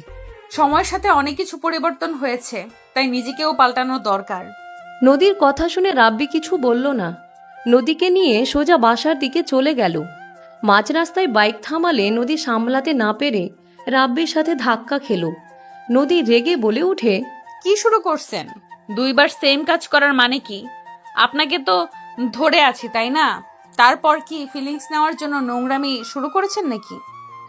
সময়ের সাথে অনেক কিছু পরিবর্তন হয়েছে, তাই নিজেকেও পাল্টানোর দরকার। নদীর কথা শুনে রাব্বি কিছু বলল না। নদীকে নিয়ে সোজা বাসার দিকে চলে গেল। মাঝ রাস্তায় বাইক থামালে নদী সামলাতে না পেরে রাব্বির সাথে ধাক্কা খেল। নদী রেগে বলে উঠে, কি শুরু করছেন? 2 বার সেম কাজ করার মানে কি? আপনাকে তো ধরে আছি, তাই না? তারপর কি ফিলিংস নেওয়ার জন্য নোংরামি শুরু করেছেন নাকি?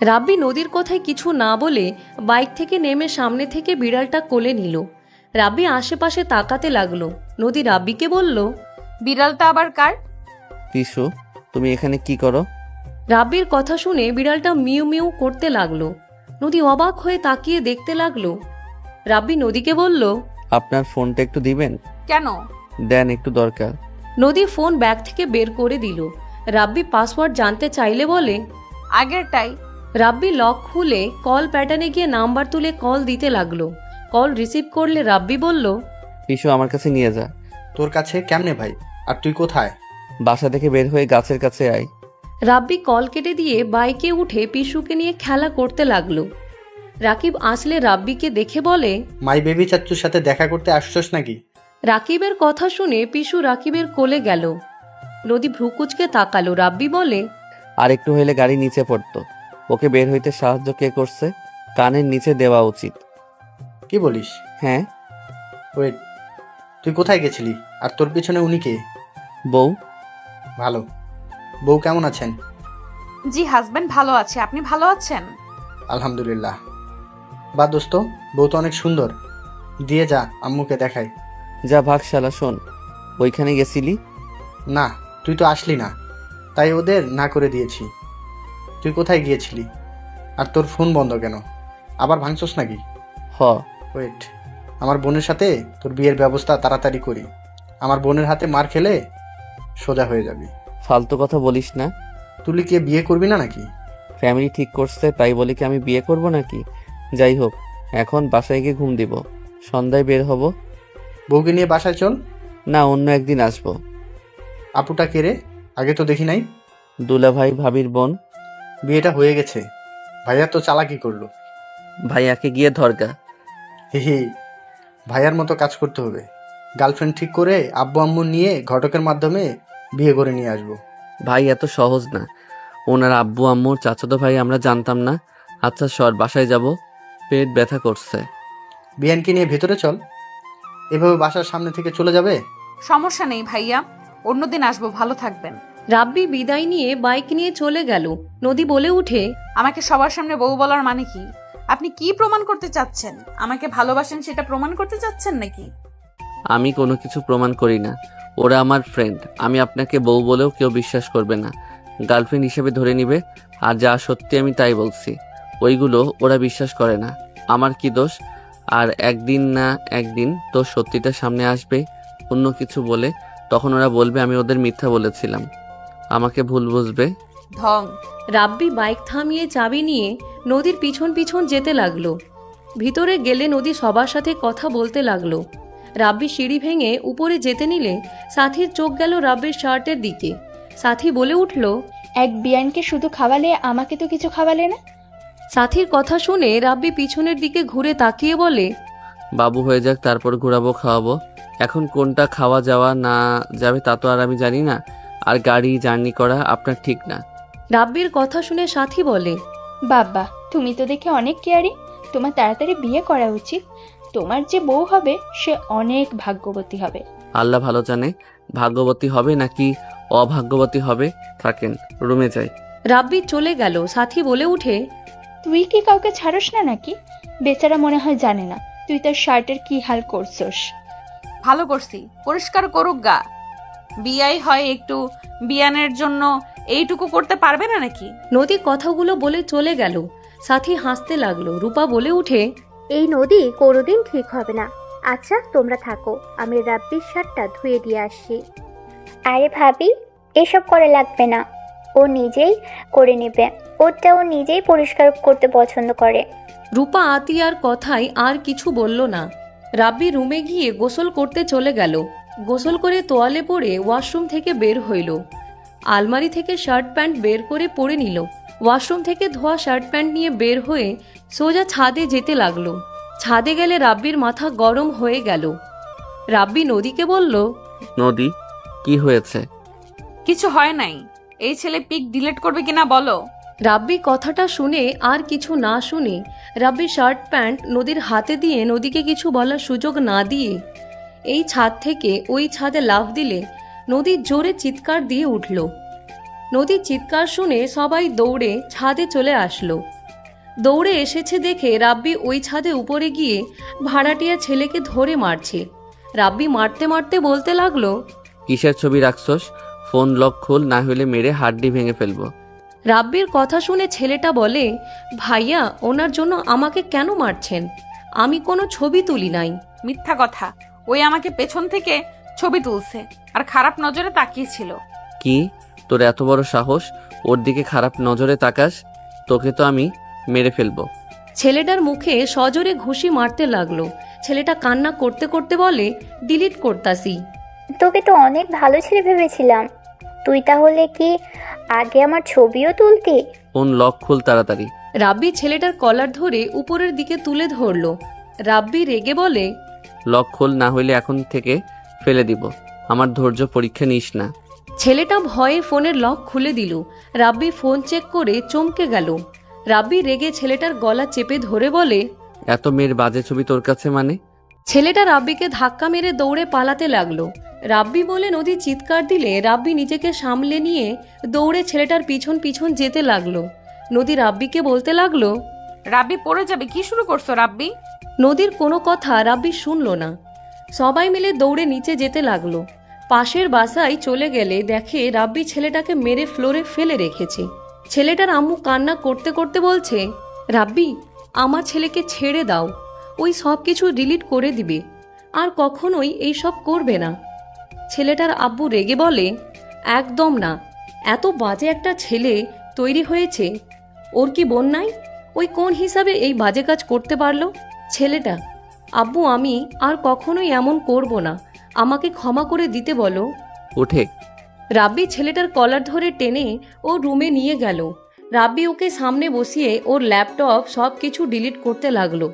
রাব্বি নদীর কথায় কিছু না বলে বাইক থেকে নেমে সামনে থেকে বিড়ালটা কোলে নিল। রাব্বি আশেপাশে তাকাতে লাগলো। নদী রাব্বিকে বলল, বিড়ালটা আবার কার? পিসু, তুমি এখানে কি করো? রাব্বির কথা শুনে বিড়ালটা মিউ মিউ করতে লাগলো। নদী অবাক হয়ে তাকিয়ে দেখতে লাগলো। রাব্বি নদীকে বলল, আপনার ফোনটা একটু দিবেন? কেন? দেন, একটু দরকার। নদী ফোন ব্যাগ থেকে বের করে দিল। রাব্বি পাসওয়ার্ড জানতে চাইলে বলে, আগেরটাই। রাব্বি লক খুলে কল প্যাটার্নে গিয়ে নাম্বার তুলে কল দিতে লাগলো। কল রিসিভ করলে রাব্বি বলল, পিসু আমার কাছে নিয়ে যা। তোর কাছে কেমনে ভাই? আর তুই কোথায়? বাসা থেকে বের হয়ে গাছের কাছে আয়। রাব্বি কল কেটে দিয়ে বাইকে উঠে পিসুকে নিয়ে খেলা করতে লাগলো। রাকিব আসলে রাব্বিকে দেখে বলে, মাই বেবি চাচ্চুর সাথে দেখা করতে আসছস নাকি? রাকিবের কথা শুনে পিসু রাকিবের কোলে গেল। নদী ভ্রুকুচকে তাকালো। রাব্বি বলে, আর একটু হইলে গাড়ি নিচে পড়তো। ওকে বের হইতে সাহায্য কে করছে? কানের নিচে দেওয়া উচিত। কি বলিস? হ্যাঁ। ওয়েট, তুই কোথায় গেছিলি? আর তোর পিছনে উনি কে? বউ। ভালো। বউ কেমন আছেন? জি হাজবেন্ড ভালো আছে, আপনি ভালো আছেন? আলহামদুলিল্লাহ। বা দোস্ত, বউ তো অনেক সুন্দর। দিয়ে যা, আম্মুকে দেখাই। যা ভাগ শালা। শোন, ওইখানে গেছিলি? না, তুই তো আসলি না, তাই ওদের না করে দিয়েছি। তুই কোথায় গিয়েছিলি? আর তোর ফোন বন্ধ কেন? আবার ভাঙছস নাকি? হ। ওয়েট, আমার বোনের সাথে তোর বিয়ের ব্যবস্থা তাড়াতাড়ি করি। আমার বোনের হাতে মার খেলে সোজা হয়ে যাবি। ফালতু কথা বলিস না। তুলিকে বিয়ে করবি না নাকি? ফ্যামিলি ঠিক করছে তাই বলে কি আমি বিয়ে করব নাকি? যাই হোক, এখন বাসায় গিয়ে ঘুম দিব, সন্ধ্যায় বের হব। বউকে নিয়ে বাসায় চল। না, অন্য একদিন আসবো। আপুটা কে রে? আগে তো দেখি নাই। দুলাভাই ভাবির বোন। বিয়েটা হয়ে গেছে। ভাইয়া তো চালাকি করলো। ভাইয়াকে গিয়ে ধরগা। হি হি, ভাইয়ার মতো কাজ করতে হবে। গার্লফ্রেন্ড ঠিক করে আব্বু আম্মু নিয়ে ঘটকের মাধ্যমে বিয়ে করে নিয়ে আসবো। ভাই এত সহজ না। ওনার আব্বু আম্মুর চাচাতো ভাই আমরা জানতাম না। আচ্ছা সর, বাসায় যাব, পেট ব্যথা করছে। বিয়ানকে নিয়ে ভেতরে চল। এভাবে বাসার সামনে থেকে চলে যাবে? সমস্যা নেই ভাইয়া, অন্যদিন আসবো, ভালো থাকবেন। রাব্বি বিদায় নিয়ে বাইক নিয়ে চলে গেল। নদী বলে উঠে, আমাকে সবার সামনে বউ বলার মানে কি? আপনি কি প্রমাণ করতে চাচ্ছেন? আমাকে ভালোবাসেন সেটা প্রমাণ করতে চাচ্ছেন নাকি? আমি কোনো কিছু প্রমাণ করি না। ওরা আমার ফ্রেন্ড। আমি আপনাকে বউ বলেও কেউ বিশ্বাস করবে না, গার্লফ্রেন্ড হিসেবে ধরে নিবে। আর যা সত্যি আমি তাই বলছি, ওইগুলো ওরা বিশ্বাস করে না। আমার কি দোষ? আর একদিন না একদিন তো সত্যিটা সামনে আসবে অন্য কিছু বলে। তখন ওরা বলবে আমি ওদের মিথ্যা বলেছিলাম, আমাকে ভুল বুঝবে। ঢং। রাব্বি বাইক থামিয়ে চাবি নিয়ে নদীর পিছন পিছন যেতে লাগলো। ভিতরে গেলে নদী সবার সাথে কথা বলতে লাগলো। রাব্বি সিঁড়ি ভেঙে উপরে যেতে নিলে সাথীর চোখ গেল রাব্বির শার্টের দিকে। সাথী বলে উঠল, এক বিয়ানকে শুধু খাওয়ালে, আমাকে তো কিছু খাওয়ালে না। সাথীর কথা শুনে রাব্বি পিছনের দিকে ঘুরে তাকিয়ে বলে, বাবু হয়ে যাক, তারপর ঘোরাবো খাওয়াবো। এখন কোনটা খাওয়া যাওয়া না যাবে তা তো আর আমি জানি না। আর গাড়ি জার্নি করা আপনার ঠিক না। রাব্বির কথা শুনে সাথী বলে, বাবা, তুমি তো দেখে অনেক কেয়ারি। তোমার তাড়াতাড়ি বিয়ে করা উচিত। তোমার যে বউ হবে সে অনেক ভাগ্যবতী হবে। আল্লাহ ভালো জানে ভাগ্যবতী হবে নাকি অভাগ্যবতী হবে। থাকেন, রুমে যাই। রাব্বি চলে গেল। সাথী বলে উঠে, তুই কি কাউকে ছাড়স না নাকি? বেচারা মনে হয় জানে না তুই তার শার্টের কি হাল করছস। ভালো করছি, পরিষ্কার করুক গা। বিয়াই হয় একটু, বিয়ানের জন্য এইটুকু করতে পারবে না নাকি? নদী কথাগুলো বলে চলে গেল। সাথী হাসতে লাগলো। রূপা বলে উঠে, এই নদী কোনোদিন ঠিক হবে না। আচ্ছা তোমরা থাকো, আমি রাব্বির শার্টটা ধুয়ে দিয়ে আসছি। আরে ভাবি, এসব করা লাগবে না, ও নিজেই করে নেবে। ওটা ও নিজেই পরিষ্কার করতে পছন্দ করে। রূপা আতিয়ার কথায় আর কিছু বলল না। রাব্বি রুমে গিয়ে গোসল করতে চলে গেল। গোসল করে তোয়ালে পরে ওয়াশরুম থেকে বের হইল। আলমারি থেকে শার্ট প্যান্ট বের করে পরে নিল। ওয়াশরুম থেকে ধোয়া শার্ট প্যান্ট নিয়ে বের হয়ে সোজা ছাদে যেতে লাগলো। ছাদে গেলে রাব্বির মাথা গরম হয়ে গেল। রাব্বি নদীকে বলল, নদী, কি হয়েছে? কিছু হয় নাই। এই ছেলে পিক ডিলিট করবে কিনা বলো। রাব্বি কথাটা শুনে আর কিছু না শুনে রাব্বির শার্ট প্যান্ট নদীর হাতে দিয়ে নদীকে কিছু বলার সুযোগ না দিয়ে এই ছাদ থেকে ওই ছাদে লাফ দিলে নদী জোরে চিৎকার দিয়ে উঠল। নদীর চিৎকার শুনে সবাই দৌড়ে ছাদে চলে আসলো। দৌড়ে এসেছে দেখে রাব্বি ওই ছাদে উপরে গিয়ে ভাড়াটিয়া ছেলেকে ধরে মারছে। রাব্বি মারতে মারতে বলতে লাগলো, কিসের ছবি রাখছস? ফোন লক খুল, না হলে মেরে হাড্ডি ভেঙে ফেলবো। রাব্বির কথা শুনে ছেলেটা বলে, ভাইয়া ওনার জন্য আমাকে কেন মারছেন? আমি কোনো ছবি তুলি নাই। মিথ্যা কথা। ওই আমাকে পেছন থেকে ছবি তুলছে আর খারাপ নজরে তাকিয়েছিল। কি, তোর এত বড় সাহস ওর দিকে খারাপ নজরে তাকাস? তোকে তো আমি মেরে ফেলবো। ছেলেটার মুখে সজোরে ঘুষি মারতে লাগলো। ছেলেটা কান্না করতে করতে বলে, ডিলিট করতাসি। তোকে তো অনেক ভালো ছেলে ভেবেছিলাম। তুই তাহলে কি আগে আমার ছবিও তুলতি? ফোন লক খুল তাড়াতাড়ি। রাব্বি ছেলেটার কলার ধরে উপরের দিকে তুলে ধরলো। রাব্বি রেগে বলে, লক খোল, না হইলে এখন থেকে ফেলে দিব। আমার ধৈর্য পরীক্ষা নিস না। ছেলেটা ভয়ে ফোনের লক খুলে দিল। রাব্বি ফোন চেক করে চমকে গেল। রাব্বি রেগে ছেলেটার গলা চেপে ধরে বলে, এত মেয়ের বাজে ছবি তোর কাছে মানে? ছেলেটা রাব্বিকে ধাক্কা মেরে দৌড়ে পালাতে লাগলো। রাব্বি বলে নদী চিৎকার দিলে রাব্বি নিজেকে সামলে নিয়ে দৌড়ে ছেলেটার পিছন পিছন যেতে লাগলো। নদী রাব্বিকে বলতে লাগলো, রাব্বি পড়ে যাবে, কি শুরু করছো রাব্বি? নদীর কোনো কথা রাব্বি শুনল না। সবাই মিলে দৌড়ে নিচে যেতে লাগলো। পাশের বাসায় চলে গেলে দেখে রাব্বি ছেলেটাকে মেরে ফ্লোরে ফেলে রেখেছে। ছেলেটার আম্মু কান্না করতে করতে বলছে, রাব্বি আমার ছেলেকে ছেড়ে দাও, ওই সব কিছু ডিলিট করে দিবে, আর কখনোই এই সব করবে না। ছেলেটার আব্বু রেগে বলে, একদম না, এত বাজে একটা ছেলে তৈরি হয়েছে, ওর কি বোন নাই? ওই কোন হিসাবে এই বাজে কাজ করতে পারলো ছেলেটা? আব্বু, আমি আর কখনোই এমন করব না, আমাকে ক্ষমা করে দিতে বলো। উঠে রাব্বি ছেলেটার কলার ধরে টেনে ওর রুমে নিয়ে গেল। রাব্বি ওকে সামনে বসিয়ে ওর ল্যাপটপ সব কিছু ডিলিট করতে লাগলো।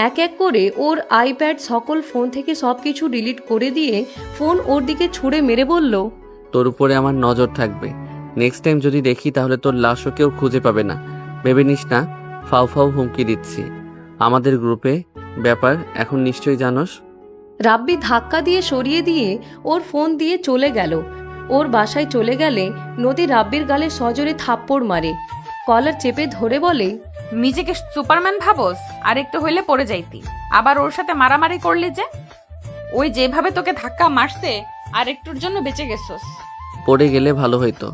এক এক করে ওর আইপ্যাড সকল ফোন থেকে সব কিছু ডিলিট করে দিয়ে ফোন ওর দিকে ছুঁড়ে মেরে বলল, তোর উপরে আমার নজর থাকবে। নেক্সট টাইম যদি দেখি তাহলে তোর লাশও কেউ খুঁজে পাবে না। ভেবে নিস না ফাউ ফাউ হুমকি দিচ্ছি। আমাদের গ্রুপে ব্যাপার এখন নিশ্চয়ই জানোস। রাব্বি ধাক্কা দিয়ে সরিয়ে দিয়ে ওর ফোন দিয়ে চলে গেল। ওর বাসায় চলে গেলে নদী রাব্বির গালে সজোরে থাপ্পড় মারে, কলার চেপে ধরে বলে, নিজেকে সুপারম্যান ভাবোস? আর একটু হইলে পড়ে যাইতি, আবার ওর সাথে মারামারি করলি যে। ওই যেভাবে তোকে ধাক্কা মারছে আর একটুর জন্য বেঁচে গেছস। পড়ে গেলে ভালো হইতো,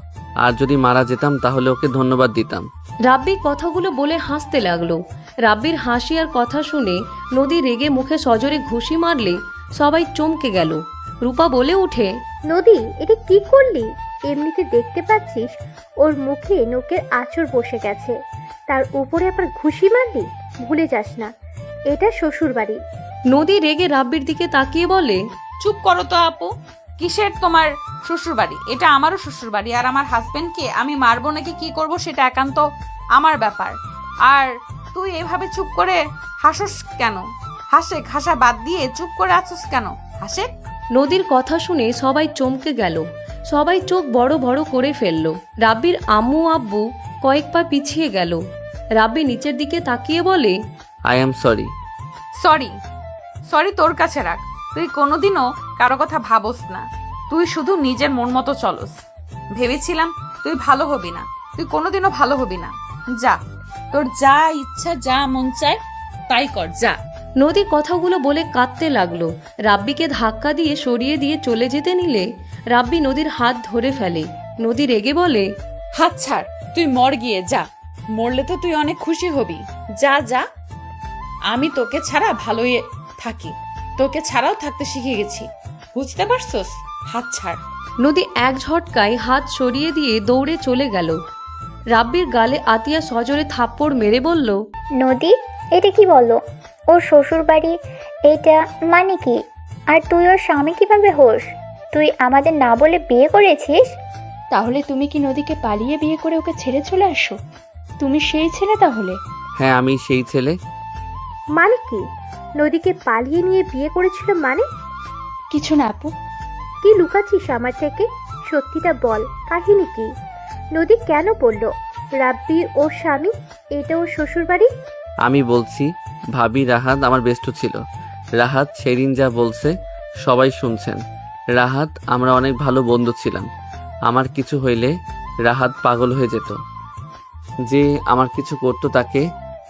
আর যদি মারা যেতাম তাহলে ওকে ধন্যবাদ দিতাম। রাব্বি কথাগুলো বলে হাসতে লাগলো। রাব্বির হাসি আর কথা শুনে নদী রেগে মুখে সজোরে ঘুষি মারলে সবাই চমকে গেল। রূপা বলে উঠে, নদী, এটা কি করলি? এমনিতে দেখতে পাচ্ছিস ওর মুখে নোকের আঁচড় বসে গেছে, তার উপরে আবার ঘুষি মারলি? ভুলে যাস না, এটা শ্বশুর বাড়ি। নদী রেগে রাব্বির দিকে তাকিয়ে বলে, চুপ করো তো আপু, কিসের তোমার শ্বশুর বাড়ি? এটা আমারও শ্বশুর বাড়ি, আর আমার হাজবেন্ডকে আমি মারবো নাকি কি করব সেটা একান্ত আমার ব্যাপার। আর তুই এভাবে চুপ করে হাসস কেন? হাসে হাসা বাদ দিয়ে চুপ করে আছিস কেন? হাসে। নদীর কথা শুনে সবাই চমকে গেল। সবাই চোখ বড় বড় করে ফেলল। রাব্বির আম্মু আব্বু কয়েক পা পিছিয়ে গেল। রাব্বি নিচের দিকে তাকিয়ে বলে, I am sorry. Sorry? Sorry তোর কাছে রাখ, তুই কোনোদিনও কারো কথা ভাবস না, তুই শুধু নিজের মন মতো চলস। ভেবেছিলাম তুই ভালো হবি না, তুই কোনোদিনও ভালো হবি না। যা, তোর যা ইচ্ছা, যা মন চায় তাই কর, যা। নদী কথাগুলো বলে কাঁদতে লাগলো। রাব্বিকে ধাক্কা দিয়ে সরিয়ে দিয়ে চলে যেতে নিলে রাব্বি নদীর হাত ধরে ফেলে। নদী রেগে বলে, হাত ছাড়, তুই মর গিয়ে যা। মরলে তো তুই অনেক খুশি হবি, যা যা। আমি তোকে ছাড়া ভালোই থাকি, তোকে ছাড়াও থাকতে শিখে গেছি, বুঝতে পারছস? হাত ছাড়। নদী এক ঝটকায় হাত সরিয়ে দিয়ে দৌড়ে চলে গেল। রাব্বির গালে আতিয়া সজোরে থাপ্পড় মেরে বলল, নদী, এটা কি বলো? ওর শ্বশুর বাড়ি এইটা মানে কি? আর তুই ওর স্বামী কিভাবে হোস? তুই আমাদের না বলে বিয়ে করেছিস? তাহলে তুমি কি নদীকে পালিয়ে বিয়ে করে ওকে ছেড়ে চলে আসো? তুমি সেই ছেলে তাহলে? হ্যাঁ, আমি সেই ছেলে। মানে কি? নদীকে পালিয়ে নিয়ে বিয়ে করেছিল মানে? কিছু না আপু। কি লুকাচ্ছিস আমার থেকে? সত্যিটা বল, কাহিনী কি? নদী কেন বললো রাব্বি ওর স্বামী, এটা ওর শ্বশুর বাড়ি? আমি বলছি, ভাবি রাহাত আমার বেস্ট ছিল। রাহাত সেদিন যা বলছে সবাই শুনছেন। রাহাত আমরা অনেক ভালো বন্ধু ছিলাম। আমার কিছু হইলে রাহাত পাগল হয়ে যেত। যে আমার কিছু করতো তাকে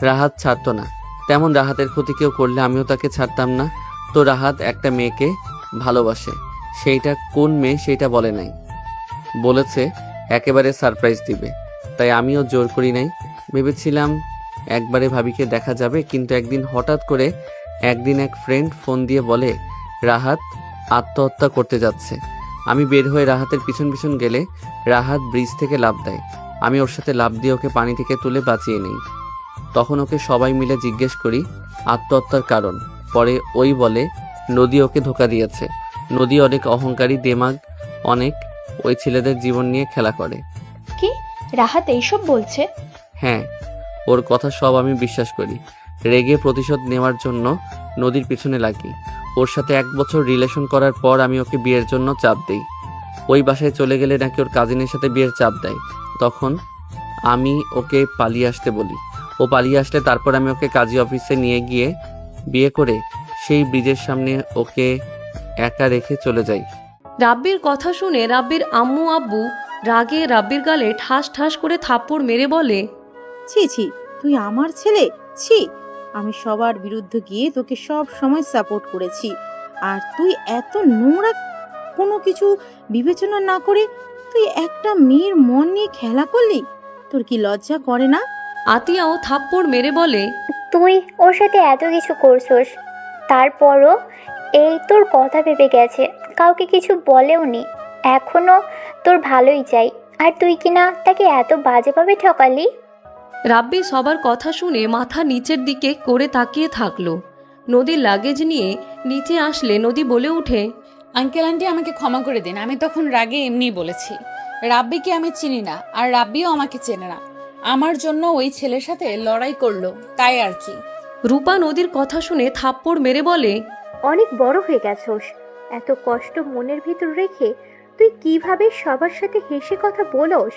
রাহাত ছাড়তো না, তেমন রাহাতের ক্ষতি কেউ করলে আমিও তাকে ছাড়তাম না। তো রাহাত একটা মেয়েকে ভালোবাসে, সেইটা কোন মেয়ে সেইটা বলে নাই, বলেছে একেবারে সারপ্রাইজ দিবে। তাই আমিও জোর করি নাই। ভেবেছিলাম একবারে ভাবিকে দেখা যাবে, কিন্তু একদিন হঠাৎ করে এক ফ্রেন্ড ফোন দিয়ে বলে রাহাত আত্মহত্যা করতে যাচ্ছে। আমি বের হয়ে রাহাতের পিছন পিছন গেলে রাহাত ব্রিজ থেকে লাফ দেয়। আমি ওর সাথে লাফ দিয়ে ওকে পানি থেকে তুলে বাঁচিয়ে নিই। তখন ওকে সবাই মিলে জিজ্ঞেস করি আত্মহত্যার কারণ। পরে ওই বলে নদী ওকে ধোকা দিয়েছে। নদী অনেক অহংকারী, দেমাগ অনেক, ওই ছেলেদের জীবন নিয়ে খেলা করে। কি রাহাত এইসব বলছে? হ্যাঁ, ওর কথা সব আমি বিশ্বাস করি। রেগে প্রতিশোধ নেওয়ার জন্য নদীর পিছনে লাগি। ওর সাথে 1 বছর রিলেশন করার পর আমি ওকে বিয়ের জন্য চাপ দেই। ওই বাসায় চলে গেলে নাকি ওর কাজিনের সাথে বিয়ের চাপ দেয়। তখন আমি ওকে পালিয়ে আসতে বলি। ও পালিয়ে আসলে তারপর আমি ওকে কাজী অফিসে নিয়ে গিয়ে বিয়ে করে সেই ব্রিজের সামনে ওকে একা রেখে চলে যাই। রাব্বির কথা শুনে রাব্বির আম্মু আব্বু রাগে রাব্বির গালে ঠাস ঠাস করে থাপ্পড় মেরে বলে, ছি ছি, তুই আমার ছেলে? ছি, আমি সবার বিরুদ্ধে গিয়ে তোকে সব সময় সাপোর্ট করেছি, আর তুই এত নোংরা কোনো কিছু বিবেচনা না করে তুই একটা মেয়ের মন নিয়ে খেলা করলি? তোর কি লজ্জা করে না? আতিয়াও থাপ্পড় মেরে বলে, তুই ওর সাথে এত কিছু করছোস, তারপরও এই তোর কথা ভেবে গেছে, কাউকে কিছু বলেও নি। এখনো তোর ভালোই চাই, আর তুই কিনা তাকে এত বাজেভাবে ঠকালি। রাব্বি সবার কথা শুনে মাথা নিচের দিকে করে তাকিয়ে থাকলো। নদীর লাগেজ নিয়ে নিচে আসলে নদী বলে উঠে, আঙ্কেল আন্টি আমাকে ক্ষমা করে দিন, আমি তখন রাগে এমনিই বলেছি। রাব্বিকে আমি চিনি না, আর রাব্বিও আমাকে চেনে না। আমার জন্য ওই ছেলের সাথে লড়াই করলো, তাই আর কি। রূপা নদীর কথা শুনে থাপ্পড় মেরে বলে, অনেক বড় হয়ে গেছোস, এত কষ্ট মনের ভিতর রেখে তুই কিভাবে সবার সাথে হেসে কথা বলোস?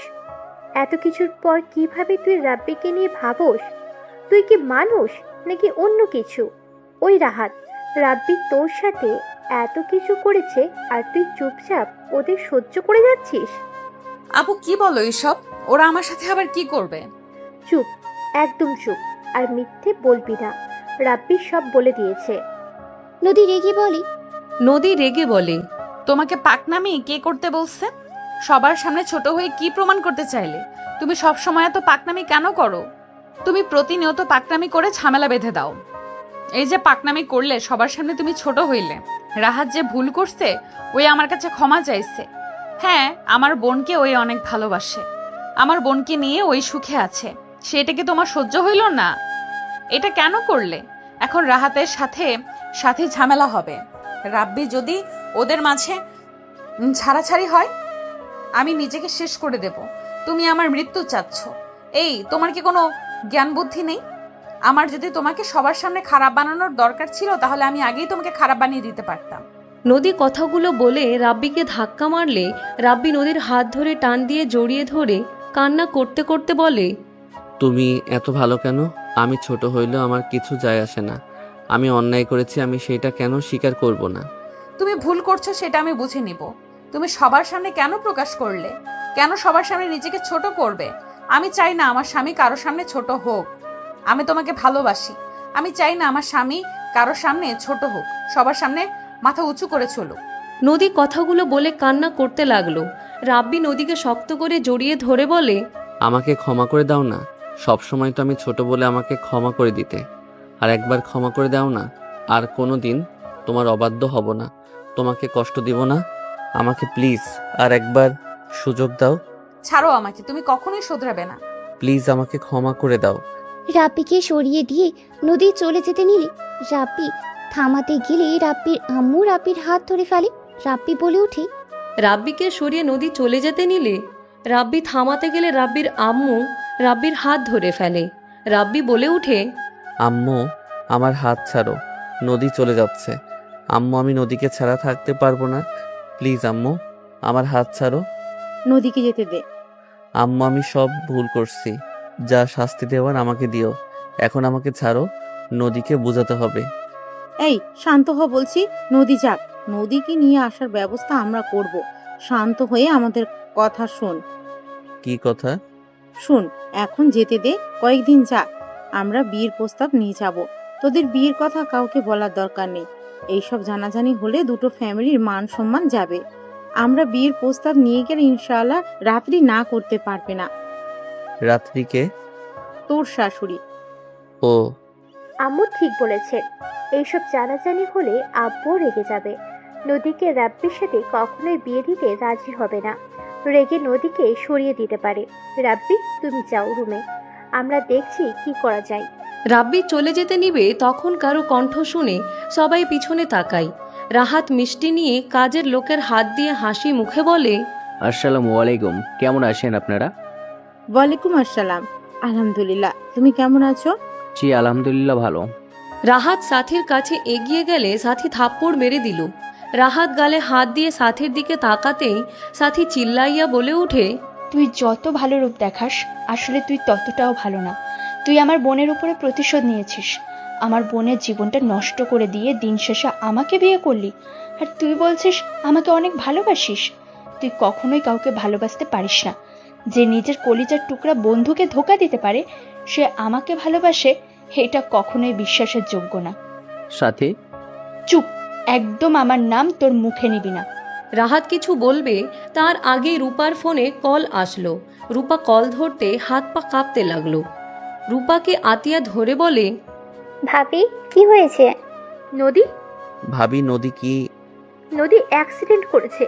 এত কিছুর পর কিভাবে তুই রাব্বিকে নিয়ে ভাবোস? তুই কি মানুষ নাকি অন্য কিছু? ওই রাহাত, রাব্বি তোর সাথে এত কিছু করেছে আর তুই চুপচাপ ওদের সহ্য করে যাচ্ছিস? আপু কি বলো এসব? ওরা আমার সাথে আবার কি করবে? চুপ, একদম চুপ, আর মিথ্যে বলবি না। রাব্বি সব বলে দিয়েছে। নদী রেগে বলে, নদী রেগে বলে, তোমাকে পাকনামি কে করতে বলছে? সবার সামনে ছোট হয়ে কি প্রমাণ করতে চাইলে? তুমি সব সময় এত পাকনামি কেন করো? তুমি প্রতিনিয়ত পাকনামি করে ঝামেলা বেঁধে দাও। এই যে পাকনামি করলে সবার সামনে তুমি ছোট হইলে। রাহাত যে ভুল করছে, ওই আমার কাছে ক্ষমা চাইছে। হ্যাঁ, আমার বোনকে ওই অনেক ভালোবাসে, আমার বোনকে নিয়ে ওই সুখে আছে। সেটা কি তোমার সহ্য হইল না? এটা কেন করলে? এখন রাহাতের সাথে সাথে ঝামেলা হবে। রাব্বি যদি ওদের মাঝে ছাড়াছাড়ি হয়, আমি নিজেকে শেষ করে দেব। তুমি আমার মৃত্যু চাচ্ছ। এই, তোমার কি কোনো জ্ঞান বুদ্ধি নেই? আমার যদি তোমাকে সবার সামনে খারাপ বানানোর দরকার ছিল, তাহলে আমি আগেই তোমাকে খারাপ বানিয়ে দিতে পারতাম। নদী কথাগুলো বলে রাব্বিকে ধাক্কা মারলে রাব্বি নদীর হাত ধরে টান দিয়ে জড়িয়ে ধরে কান্না করতে করতে বলে, তুমি এত ভালো কেন? আমি ছোট হইলেও আমার কিছু যায় আসে না। আমি অন্যায় করেছি, আমি সেটা কেন স্বীকার করব না? তুমি ভুল করছো সেটা আমি বুঝে নিব। তুমি সবার সামনে কেন প্রকাশ করলে? কেন সবার সামনে নিজেকে ছোট করবে? আমি চাই না আমার স্বামী কারো সামনে ছোট হোক। আমি তোমাকে ভালোবাসি। আমি চাই না আমার স্বামী কারো সামনে ছোট হোক, সবার সামনে মাথা উঁচু করে চলুক। নদী কথাগুলো বলে কান্না করতে লাগলো। রাব্বি নদীকে শক্ত করে জড়িয়ে ধরে বলে, আমাকে ক্ষমা করে দাও না। সব সময় তো আমি ছোট বলে আমাকে ক্ষমা করে দিতে। আর একবার ক্ষমা করে দাও না। আর কোনো দিন তোমার অবাধ্য হব না, তোমাকে কষ্ট দিব না। আমাকে প্লিজ আর একবার সুযোগ দাও। ছাড়ো আমাকে, তুমি কখনোই শোধরাবে না। প্লিজ আমাকে ক্ষমা করে দাও। রাব্বিকে সরিয়ে দিয়ে নদী চলে যেতে নিলে রাব্বি থামাতে গেলে রাব্বির আম্মু রাব্বির হাত ধরে ফেলে। রাব্বি বলে ওঠে, রাব্বিকে সরিয়ে নদী চলে যেতে নিলে রাব্বি থামাতে গেলে রাব্বির আম্মু রাব্বির হাত ধরে ফেলে। রাব্বি বলে উঠে, আম্মু, আমার হাত ছাড়ো, নদী চলে যাচ্ছে। আম্মু, আমি নদীকে ছাড়া থাকতে পারবো না। প্লিজ আম্মু, আমার হাত ছাড়ো। নদীকে যেতে দে। আম্মু, আমি সব ভুল করছি, যা শাস্তি দেওয়ার আমাকে দিও। এখন আমাকে ছাড়ো, নদীকে বোঝাতে হবে। এই, শান্ত হ বলছি। নদী যাক, নদীকে নিয়ে আসার ব্যবস্থা আমরা করব। শান্ত হয়ে আমাদের কথা শোন। কি কথা? শোন, এখন যেতে দে, কয়েকদিন যাক। আমরা বিয়ের প্রস্তাব নিয়ে যাব। তোদের বিয়ের কথা কাউকে বলার দরকার নেই। এইসব জানাজানি হলে দুটো ফ্যামিলির মান সম্মান যাবে। আমরা বিয়ের প্রস্তাব নিয়ে গেলে ইনশাআল্লাহ রাত্রি না করতে পারবে না। রাত্রিকে? তোর শাশুড়ি। ও, আম্মু ঠিক বলেছেন। এইসব জানাজানি হলে আব্বু রেগে যাবে। নদীকে রাব্বির সাথে কখনোই বিয়ে দিতে রাজি হবে না। রেগে নদীকে সরিয়ে দিতে পারে। রাব্বি, তুমি যাও রুমে, আমরা দেখছি কি করা যায়। রাব্বি চলে যেতে নিবে তখন কারো কণ্ঠ শুনে সবাই পিছনে তাকায়। রাহাত মিষ্টি নিয়ে কাজের লোকের হাত দিয়ে হাসি মুখে বলে, আসসালামু আলাইকুম, কেমন আছেন আপনারা? ওয়ালাইকুম আসসালাম। আলহামদুলিল্লাহ, তুমি কেমন আছো? জি আলহামদুলিল্লাহ ভালো। রাহাত সাথীর কাছে এগিয়ে গেলে সাথী থাপ্পড় মেরে দিল। রাহাত গালে হাত দিয়ে সাথীর দিকে তাকাতেই সাথী চিল্লাইয়া বলে ওঠে, তুই যত ভালো রূপ দেখাস, আসলে তুই ততটাও ভালো না। তুই আমার বোনের উপরে প্রতিশোধ নিয়েছিস। আমার বোনের জীবনটা নষ্ট করে দিয়ে দিন শেষে আমাকে বিয়ে করলি। আর তুই বলছিস আমাকে অনেক ভালোবাসিস। তুই কখনোই কাউকে ভালোবাসতে পারিস না। যে নিজের কলিজার টুকরা বন্ধুকে ধোঁকা দিতে পারে, সে আমাকে ভালোবাসে, এটা কখনোই বিশ্বাসের যোগ্য না। সাথে চুপ, একদম আমার নাম তোর মুখে নিবি না। রাহাত কিছু বলবে তার আগে রূপার ফোনে কল আসলো। রূপা কল ধরতে হাত পা কাঁপতে লাগলো। রূপাকে আতিয়া ধরে বলে, ভাবি, কি হয়েছে? নদী, ভাবি, নদী কি? নদী অ্যাক্সিডেন্ট করেছে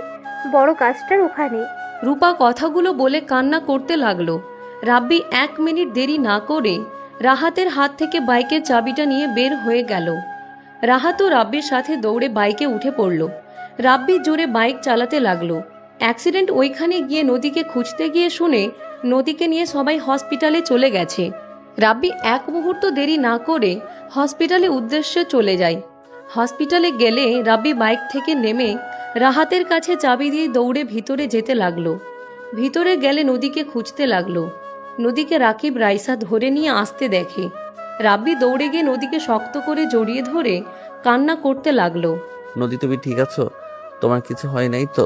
বড় গাছটার ওখানে। রূপা কথাগুলো বলে কান্না করতে লাগলো। রাব্বি 1 মিনিট দেরি না করে রাহাতের হাত থেকে বাইকের চাবিটা নিয়ে বের হয়ে গেল। রাহাতও রাব্বির সাথে দৌড়ে বাইকে উঠে পড়ল। রাব্বি জোরে বাইক চালাতে লাগলো। অ্যাক্সিডেন্ট ওইখানে গিয়ে নদীকে খুঁজতে গিয়ে শুনে নদীকে নিয়ে সবাই হসপিটালে চলে গেছে। রাব্বি 1 মুহূর্ত দেরি না করে হসপিটালে উদ্দেশ্যে চলে যায়। হসপিটালে গেলে রাব্বি বাইক থেকে নেমে রাহাতের কাছে চাবি দিয়ে দৌড়ে ভিতরে যেতে লাগলো। ভিতরে গেলে নদীকে খুঁজতে লাগলো। নদীকে রাকিব রাইসা ধরে নিয়ে আসতে দেখে। রাব্বি দৌড়ে গিয়ে নদীকে শক্ত করে জড়িয়ে ধরে কান্না করতে লাগলো। নদী, তুমি ঠিক আছো? তোমার কিছু হয় নাই তো?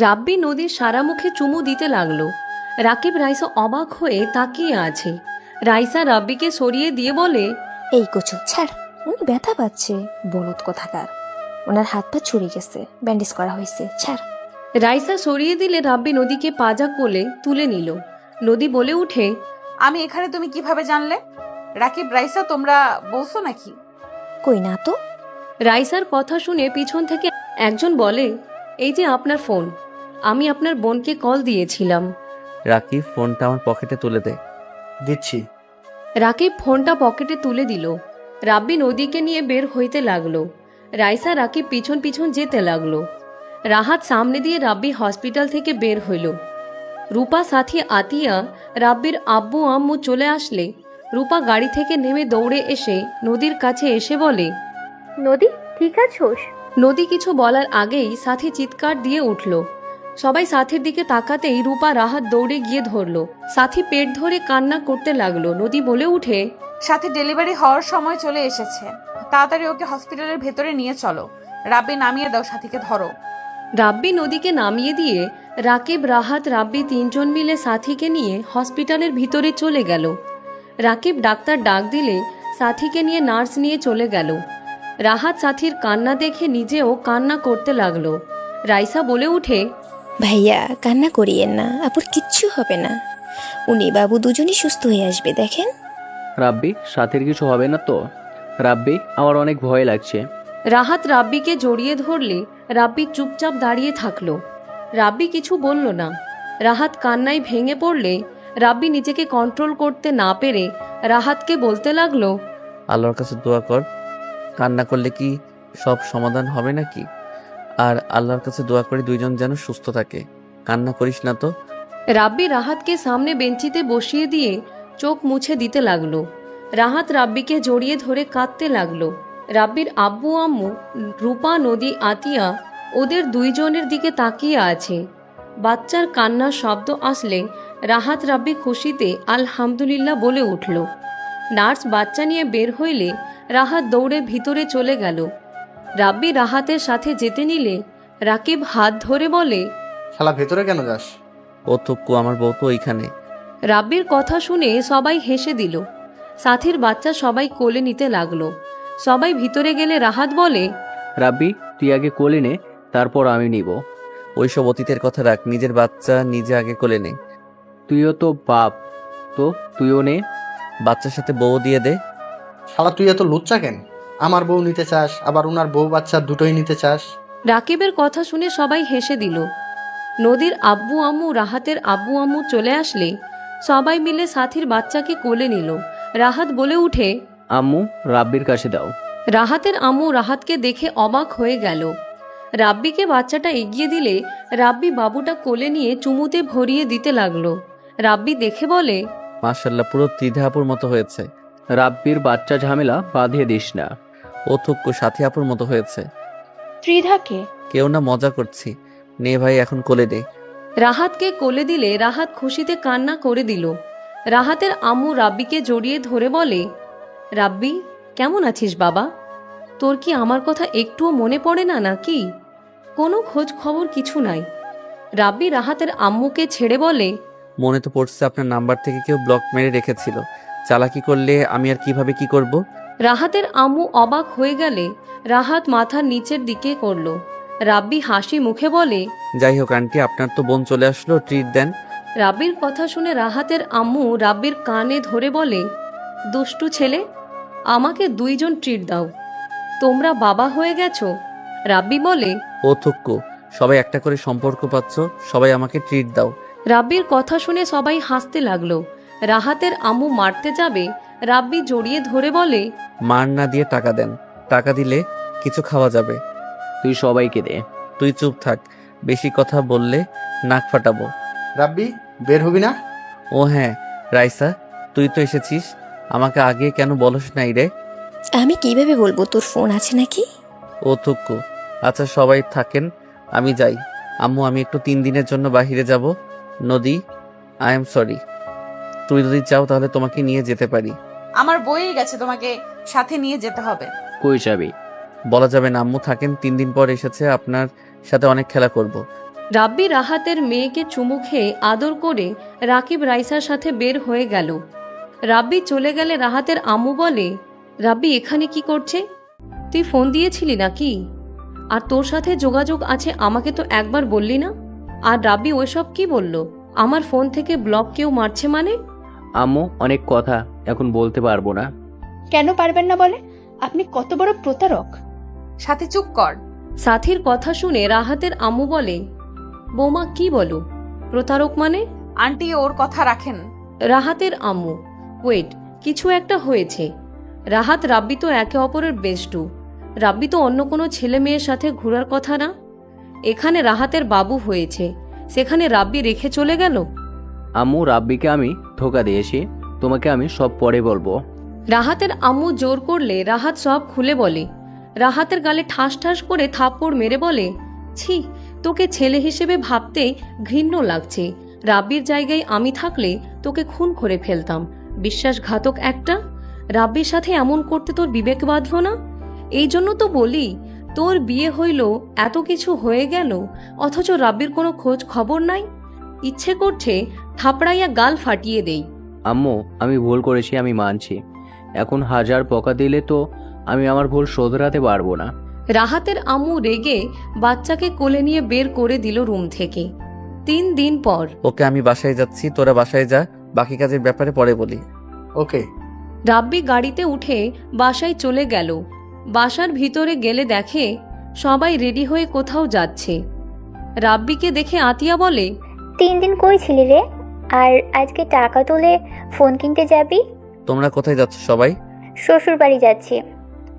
রাব্বি নদীর সারা মুখে চুমু দিতে লাগলো। রাকিব রাইসা অবাক হয়ে তাকিয়ে আছে। রাইসা রাব্বিকে সরিয়ে দিয়ে বলে, এই কচু ছাড়, উনি ব্যথা পাচ্ছে, বলদ কোথাকার। ওনার হাত পা ছুড়ে গেছে, ব্যান্ডেজ করা হয়েছে, ছাড়। রাইসা সরিয়ে দিলে রাব্বি নদীকে পাজা কোলে তুলে নিল। নদী বলে উঠে, আমি এখানে, তুমি কিভাবে জানলে? রাকিব রাইসা তোমরা বলছো নাকি? কই না তো। রাইসার কথা শুনে পিছন থেকে একজন বলে, এই যে আপনার ফোন, আমি আপনার বোনকে কল দিয়েছিলাম। রাকিব ফোনটা আমার পকেটে তুলে দে। দিচ্ছি। রাকিব ফোনটা পকেটে তুলে দিল। রাব্বি নদীকে নিয়ে বের হইতে লাগলো। রাইসা রাকিব পিছন পিছন যেতে লাগলো। রাহাত সামনে দিয়ে রাব্বি হসপিটাল থেকে বের হইল। রূপা সাথী আতিয়া রাব্বির আব্বু আম্মু চলে আসলে রূপা গাড়ি থেকে নেমে দৌড়ে এসে নদীর কাছে এসে বলে, নদী ঠিক আছোস? নদী কিছু বলার আগেই সাথী চিৎকার দিয়ে উঠল। সবাই সাথীর দিকে তাকাতেই রূপা রাহাত দৌড়ে গিয়ে ধরল। সাথী পেট ধরে কান্না করতে লাগলো। নদী বলে উঠে, সাথে ডেলিভারি হওয়ার সময় চলে এসেছে, তাড়াতাড়ি ওকে হসপিটালের ভেতরে নিয়ে চলো। রাব্বি নামিয়ে দাও, সাথীকে ধরো। রাব্বি নদীকে নামিয়ে দিয়ে রাকিব, রাহাত, রাব্বি 3 জন মিলে সাথীকে নিয়ে হসপিটালের ভিতরে চলে গেল। রাকিব ডাক্তার ডাক দিলে সাথীকে নিয়ে নার্স নিয়ে চলে গেল। রাহাত সাথীর কান্না দেখে নিজেও কান্না করতে লাগলো। রাইসা বলে উঠে, ভাইয়া কান্না করিয়েন না, আপুর কিচ্ছু হবে না। উনি বাবু দুজনই সুস্থ হয়ে আসবে, দেখেন। রাব্বি, সাথের কিছু হবে না তো? রাব্বি, আমার অনেক ভয় লাগছে। রাহাত রাব্বিকে জড়িয়ে ধরলে রাব্বি চুপচাপ দাঁড়িয়ে থাকলো। রাব্বি কিছু বলল না। রাহাত কান্নায় ভেঙে পড়লে রাব্বি নিজেকে কন্ট্রোল করতে না পেরে রাহাতকে বলতে লাগলো, আল্লাহর কাছে দোয়া কর, কান্না করলে কি সব সমাধান হবে নাকি? আর আল্লাহর কাছে দোয়া করি দুইজন যেন সুস্থ থাকে, কান্না করিস না তো। রাব্বি রাহাতকে সামনে বেঞ্চিতে বসিয়ে দিয়ে চোখ মুছে দিতে লাগলো। রাহাত রাব্বিকে জড়িয়ে ধরে কাঁদতে লাগলো। রাব্বির আব্বু আম্মু রূপা, নদী, আতিয়া ওদের 2 জনের দিকে তাকিয়ে আছে। বাচ্চার কান্নার শব্দ আসলে রাহাত রাব্বি খুশিতে আলহামদুলিল্লাহ বলে উঠল। নার্স বাচ্চা নিয়ে বের হইলে রাহাত দৌড়ে ভিতরে চলে গেল। রাব্বি রাহাতের সাথে যেতে নিলে রাকিব হাত ধরে বলে, শালা ভেতরে কেন যাস? ও থুক্কু, আমার বউ তো ওইখানে। রাব্বির কথা শুনে সবাই হেসে দিল। সাথীর বাচ্চা সবাই কোলে নিতে লাগলো। সবাই ভিতরে গেলে রাহাত বলে, রাব্বি, তুই আগে কোলে নে, তারপর আমি নিব। ওইসব অতীতের কথা রাখ, নিজের বাচ্চা নিজে আগে কোলে নে। তুইও তো বাপ, তো তুইও নে। বাচ্চার সাথে বউ দিয়ে দে। শালা তুই এত লুচ্চা কেন? আমার বউ নিতে চাস, আবার ওনার বউ বাচ্চা দুটোই নিতে চাস? রাকিবের কথা শুনে সবাই হেসে দিল। নদীর আব্বু আম্মু, রাহাতের আব্বু আম্মু চলে আসলে সবাই মিলে সাথীর বাচ্চাকে কোলে নিল। রাহাত বলে উঠে, আম্মু, রাব্বির কাছে দাও। রাহাতের আম্মু রাহাতকে দেখে অবাক হয়ে গেল। রাব্বিকে বাচ্চাটা এগিয়ে দিলে রাব্বি বাবুটা কোলে নিয়ে চুমুতে ভরিয়ে দিতে লাগলো। রাব্বি দেখে বলে, মাশাল্লাহ, পুরো ত্রিধা আপুর মতো হয়েছে। রাব্বির বাচ্চা ঝামেলা বাঁধিয়ে দিস না। ও থুক্কু, সাথী আপুর মতো হয়েছে। ত্রিধাকে কেউ না, মজা করছি। নে ভাই, এখন কোলে দে। রাহাতকে কোলে দিলে রাহাত খুশিতে কান্না করে দিল। রাহাতের আম্মু রাব্বিকে জড়িয়ে ধরে বলে, রাব্বি কেমন আছিস বাবা? তোর কি আমার কথা একটুও মনে পড়ে না নাকি? কোনো খোঁজ খবর কিছু নাই। রাব্বি রাহাতের আম্মুকে ছেড়ে বলে, মনে তো পড়ছে আপনার নাম্বার থেকে কেউ ব্লক মেরে রেখেছিল। চালাকি করলে আমি আর কিভাবে কি করব? রাহাতের আম্মু অবাক হয়ে গেলে রাহাত মাথার নিচের দিকে করল। রাব্বি হাসি মুখে বলে, যাই হোক আন্টি, আপনার তো বোন চলে আসলো, ট্রিট দেন। রাব্বির কথা শুনে রাহাতের আম্মু রাব্বির কানে ধরে বলে, দুষ্টু ছেলে, আমাকে 2 জন ট্রিট দাও, তোমরা বাবা হয়ে গেছো। রাব্বি বলে, ও থুক্কু, সবাই একটা করে সম্পর্ক পাচ্ছ, সবাই আমাকে ট্রিট দাও। রাব্বির কথা শুনে সবাই হাসতে লাগলো। রাহাতের আম্মু মারতে যাবে, রাব্বি জড়িয়ে ধরে বলে, মার না দিয়ে টাকা দেন, টাকা দিলে কিছু খাওয়া যাবে। তুই সবাইকে দে। তুই চুপ থাক, বেশি কথা বললে নাক ফাটাবো। রাব্বি, বের হবি না? ও হ্যাঁ, রাইসা তুই তো এসেছিস, আমাকে আগে কেন বলস নাই রে? আমি কিভাবে বলবো তোর ফোন আছে নাকি? ও থুক্কু। আচ্ছা সবাই থাকেন, আমি যাই। আম্মু আমি একটু 3 দিনের জন্য বাইরে যাব। নদী, আই এম সরি। তুই যদি চাও তাহলে তোমাকে নিয়ে যেতে পারি। আমার বইয়ে গেছে, তোমাকে সাথে নিয়ে যেতে হবে। কই যাবি? বলা যাবে না, আম্মু থাকেন, 3 দিন পর এসেছে, আপনার সাথে অনেক খেলা করব। রাব্বি রাহাতের মেয়েকে চুমু খেয়ে আদর করে রাকিব রাইসার সাথে বের হয়ে গেল। রাব্বি চলে গেলে রাহাতের আম্মু বলে, রাব্বি এখানে কি করছে? তুই ফোন দিয়েছিলি নাকি? আর তোর সাথে যোগাযোগ আছে আমাকে তো একবার বললি না। আর রাব্বি ওইসব কি বলল? আমার ফোন থেকে ব্লক কেউ মারছে মানে? আম্মু অনেক কথা এখন বলতে পারবো না। কেন পারবেন না বলে? আপনি কত বড় প্রতারক! সাথে চুপ কর। সাথীর কথা শুনে রাহাতের আম্মু বলে, বৌমা কি বলো? প্রতারক মানে? আন্টি ওর কথা রাখেন। রাহাতের আম্মু, ওয়েট, কিছু একটা হয়েছে। রাহাত রাব্বি তো একে অপরের বেস্টু। রাব্বি তো অন্য কোনো ছেলে মেয়ের সাথে ঘোরার কথা না। এখানে রাহাতের বাবু হয়েছে, সেখানে রাব্বি রেখে চলে গেল। আম্মু, রাব্বিকে আমি ধোকা দিয়েছি, তোমাকে আমি সব পরে বলবো। রাহাতের আম্মু জোর করলে রাহাত সব খুলে বলে। রাহাতের গালে ঠাস ঠাস করে থাপ্পড় মেরে বলে, ছি, তোকে ছেলে হিসেবে ভাবতে ঘৃণ্য লাগছে। রাব্বির জায়গায় আমি থাকলে তোকে খুন করে ফেলতাম। বিশ্বাসঘাতক একটা! রাব্বির সাথে এমন করতে তোর বিবেক বাঁধল না? এই জন্য তো বলি, তোর বিয়ে হইল, এত কিছু হয়ে গেল, অথচ রাব্বির কোনো খোঁজ খবর নাই। ইচ্ছে করছে থাপড়াইয়া গাল ফাটিয়ে দেই। আম্মু, আমি ভুল করেছি, আমি মানছি। এখন 1000 বকা দিলে তো আমি আমার ভুল শোধরাতে পারবো না। রাহাতের আম্মু রেগে বাচ্চাকে কোলে নিয়ে বের করে দিল রুম থেকে। 3 দিন পর ওকে আমি বাসায় যাচ্ছি, তোরা বাসায় যা, বাকি কাজের ব্যাপারে পরে বলি। ওকে। রাব্বি গাড়িতে উঠে বাসায় চলে গেল। বাসার ভিতরে গেলে দেখে সবাই রেডি হয়ে কোথাও যাচ্ছে। রাব্বিকে দেখে আতিয়া বলে, 3 দিন কই ছিলি রে? আর আজকে টাকা তুলে ফোন কিনতে যাবি? তোমরা কোথায় যাচ্ছ সবাই? শ্বশুর বাড়ি যাচ্ছি।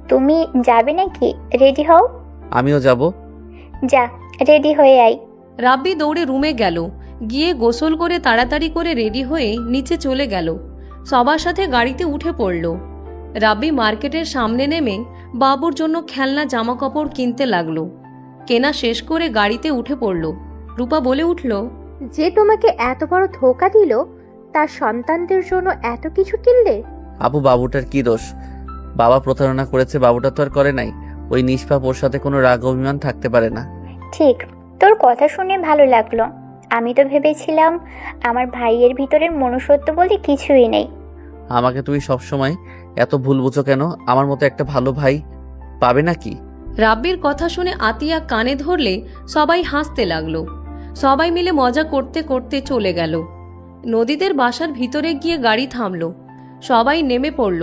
তুমি যাবে নাকি? রেডি হও। আমিও যাব। যা, রেডি হয়ে আয়। রাব্বি দৌড়ে রুমে গেল, গিয়ে গোসল করে তাড়াতাড়ি করে রেডি হয়ে নিচে চলে গেল। সবার সাথে গাড়িতে উঠে পড়ল। রাব্বি মার্কেটের সামনে নেমে বাবুর জন্য খেলনা জামা কাপড় কিনতে লাগলো। কেনা শেষ করে গাড়িতে উঠে পড়ল। রূপা বলে উঠল, যে তোমাকে এত বড় ধোকা দিল, তার সন্তানদের জন্য এত কিছু কিনলে? আপু বাবুটার কি দোষ? বাবা প্রতারণা করেছে, বাবুটা তো আর করে নাই। ওই নিষ্পাপ, ওর সাথে কোনো রাগ অভিমান থাকতে পারে না। ঠিক, তোর কথা শুনে ভালো লাগলো। আমি তো ভেবেছিলাম আমার ভাইয়ের ভিতরের মনুষ্যত্ব বলে কিছুই নেই। আমাকে তুমি সবসময় এত ভুল বুঝো কেন? আমার মতো একটা ভালো ভাই পাবে নাকি? রাব্বির কথা শুনে আতিয়া কানে ধরলে সবাই হাসতে লাগলো। সবাই মিলে মজা করতে করতে চলে গেল। নদীদের বাসার ভিতরে গিয়ে গাড়ি থামলো। সবাই নেমে পড়ল।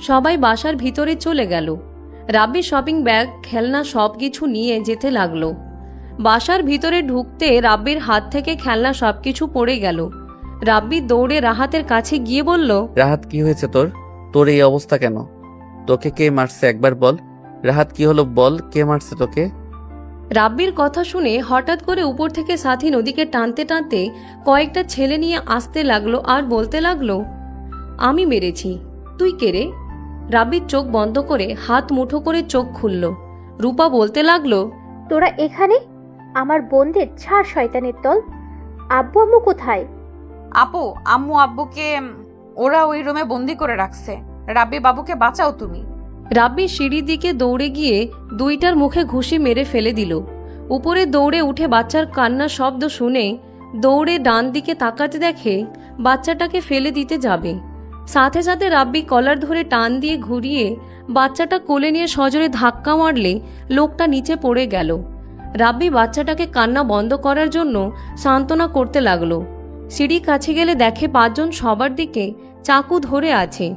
সবাই বাসার ভিতরে চলে গেল। রাব্বি শপিং ব্যাগ, খেলনা সব কিছু নিয়ে যেতে লাগলো। বাসার ভিতরে ঢুকতে রাব্বির হাত থেকে খেলনা সবকিছু পড়ে গেল। রাব্বি দৌড়ে রাহাতের কাছে গিয়ে বলল, রাহাত কি হয়েছে তোর? তোর এই অবস্থা কেন? তোকে কে মারছে একবার বল। রাহাত কি হলো বল, কে মারছে তোকে? রাব্বির কথা শুনে হঠাৎ করে উপর থেকে সাথী নদীকে টানতে টানতে কয়েকটা ছেলে নিয়ে আসতে লাগলো আর বলতে লাগলো, আমি মেরেছি, তুই কে রে? রাব্বির চোখ বন্ধ করে হাত মুঠো করে চোখ খুলল। রূপা বলতে লাগলো, তোরা এখানে? আমার বোনদের ছাড় শয়তানের দল। আব্বু আম্মু কোথায়? আপু আম্মু আব্বুকে ওরা ওই রুমে বন্দি করে রাখছে। রাব্বি বাবুকে বাঁচাও তুমি। রাব্বি সিঁড়ির দিকে দৌড়ে গিয়ে দুইটার মুখে ঘুষি মেরে ফেলে দিল। উপরে দৌড়ে উঠে বাচ্চার কান্নার শব্দ শুনে দৌড়ে ডান দিকে তাকাতে দেখে বাচ্চাটাকে ফেলে দিতে যাবে। সাথে সাথে রাব্বি কলার ধরে টান দিয়ে ঘুরিয়ে বাচ্চাটা কোলে নিয়ে সজোরে ধাক্কা মারলে লোকটা নিচে পড়ে গেল। রাব্বি বাচ্চাটাকে কান্না বন্ধ করার জন্য সান্ত্বনা করতে লাগলো। সিঁড়ি কাছে গেলে দেখে 5 জন সবার দিকে চাকু ধরে আছে।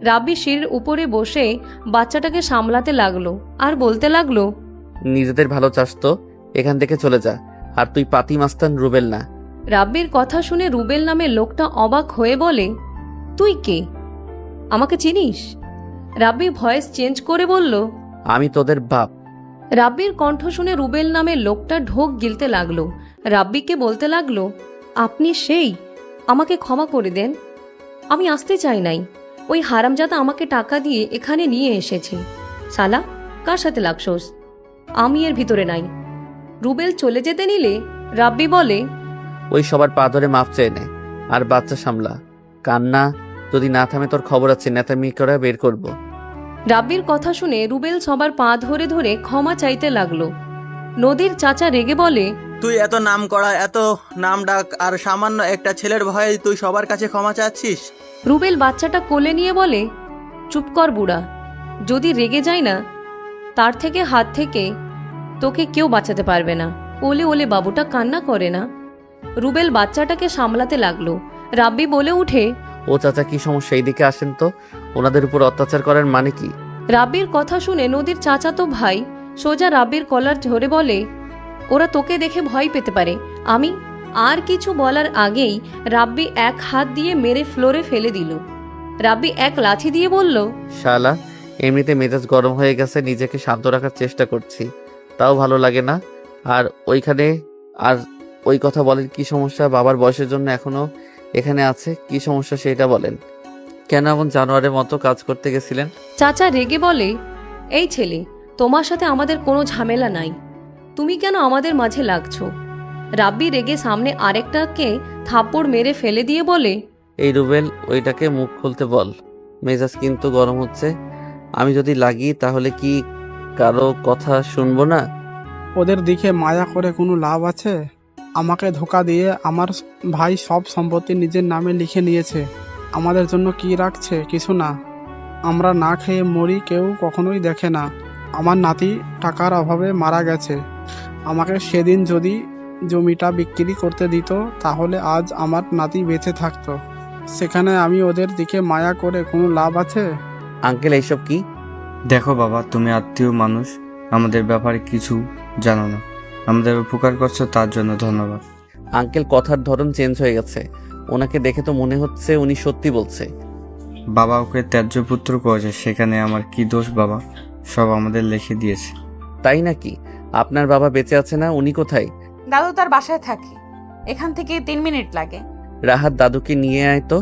রাব্বি সিঁড়ির উপরে বসে বাচ্চাটাকে সামলাতে লাগলো আর বলতে লাগলো, নিজেদের ভালো চাস তো? এখান থেকে চলে যা। আর তুই পাতি মাস্তান রুবেল না। রাব্বির কথা শুনে রুবেল নামের লোকটা অবাক হয়ে বলে, তুই কে? আমাকে চিনিস? রাব্বি ভয়েস চেঞ্জ করে বলল, আমি তোদের বাপ। রাব্বির কণ্ঠ শুনে রুবেল নামের লোকটা ঢোক গিলতে লাগলো। রাব্বিকে বলতে লাগলো, আপনি সেই? আমাকে ক্ষমা করে দেন, আমি আসতে চাই নাই। ওই হারামজাদা আমাকে টাকা দিয়ে এখানে নিয়ে এসেছে। শালা, কার সাথে লাগছোস? আমি এর ভিতরে নাই। রুবেল চলে যেতে নিলে রাব্বি বলে, ওই সবার পা ধরে মাপ চেয়ে নে আর বাচ্চা সামলা। কান্না যদি না থামে তোর খবর আছে, নেতামি করে বের করব। রাব্বির কথা শুনে রুবেল সবার পা ধরে ধরে ক্ষমা চাইতে লাগলো। নদীর চাচা রেগে বলে, তুই এত নাম করা, এত নাম ডাক, আর সামান্য একটা ছেলের ভয়ে তুই সবার কাছে ক্ষমা চাচ্ছিস? রুবেল বাচ্চাটা কোলে নিয়ে বলে, চুপ কর বুড়া, যদি রেগে যায় না তার থেকে হাত থেকে তোকে কেউ বাঁচাতে পারবে না। ওলে ওলে বাবুটা কান্না করে না। রুবেল বাচ্চাটাকে সামলাতে লাগলো। রাব্বি বলে উঠে, ও চাচা, কি সমস্যা? এইদিকে আসেন তো। ওনাদের উপর অত্যাচার করার মানে কি? রাব্বির কথা শুনে নদীর চাচাতো ভাই সোজা রাব্বির কলার ধরে বলে, ওরা তোকে দেখে ভয় পেতে পারে। আমি আর কিছু বলার আগেই রাব্বি এক হাত দিয়ে মেরে ফ্লোরে ফেলে দিল। রাব্বি এক লাথি দিয়ে বলল, শালা, এমনিতে মেজাজ গরম হয়ে গেছে, নিজেকে শান্ত রাখার চেষ্টা করছি, তাও ভালো লাগে না। আর ওই কথা বলেন, কি সমস্যা? বাবার বয়সের জন্য এখনো এখানে আছে, কি সমস্যা সেটা বলেন। কেন এমন জানোয়ারের মতো কাজ করতে গেছিলেন? চাচা রেগে বলে, এই ছেলে, তোমার সাথে আমাদের কোনো ঝামেলা নাই, তুমি কেন আমাদের মাঝে লাগছো? রাব্বি রেগে সামনে আরেকটাকে থাপ্পড় মেরে ফেলে দিয়ে বলে, এই রুবেল, ওইটাকে মুখ খুলতে বল। মেজাজ কিন্তু গরম হচ্ছে। আমি যদি লাগি তাহলে কি কারো কথা শুনবো না? ওদের দিকে মায়া করে কোনো লাভ আছে? আমাকে ধোকা দিয়ে আমার ভাই সব সম্পত্তি নিজের নামে লিখে নিয়েছে। আমাদের জন্য কি রাখছে? কিছু না। আমরা না খেয়ে মরি, কেউ কখনোই দেখে না। আমার নাতি টাকার অভাবে মারা গেছে। আমাকে সেদিন যদি জমিটা বিক্রি করতে দিত তাহলে আজ আমার নাতি বেঁচে থাকতো। সেখানে আমি ওদের দিকে মায়া করে কোনো লাভ আছে? আঙ্কেল, এইসব কি? দেখো বাবা, তুমি আত্মীয় মানুষ, আমাদের ব্যাপারে কিছু জানো না। আমাদের উপকার করছো, তার জন্য ধন্যবাদ। আঙ্কেল, কথার ধরন চেঞ্জ হয়ে গেছে। ওনাকে দেখে তো মনে হচ্ছে উনি সত্যি বলছে। বাবা ওকে ত্যায্য পুত্র করেছে, সেখানে আমার কি দোষ বাবা? সব আমাদের লিখে দিয়েছে। তাই নাকি? আপনার বাবা বেঁচে আছে না? উনি কোথায়? দাদু তার বাসায় থাকে, এখান থেকে 3 মিনিট লাগে। রাহাত, দাদুকে নিয়ে আয় তো।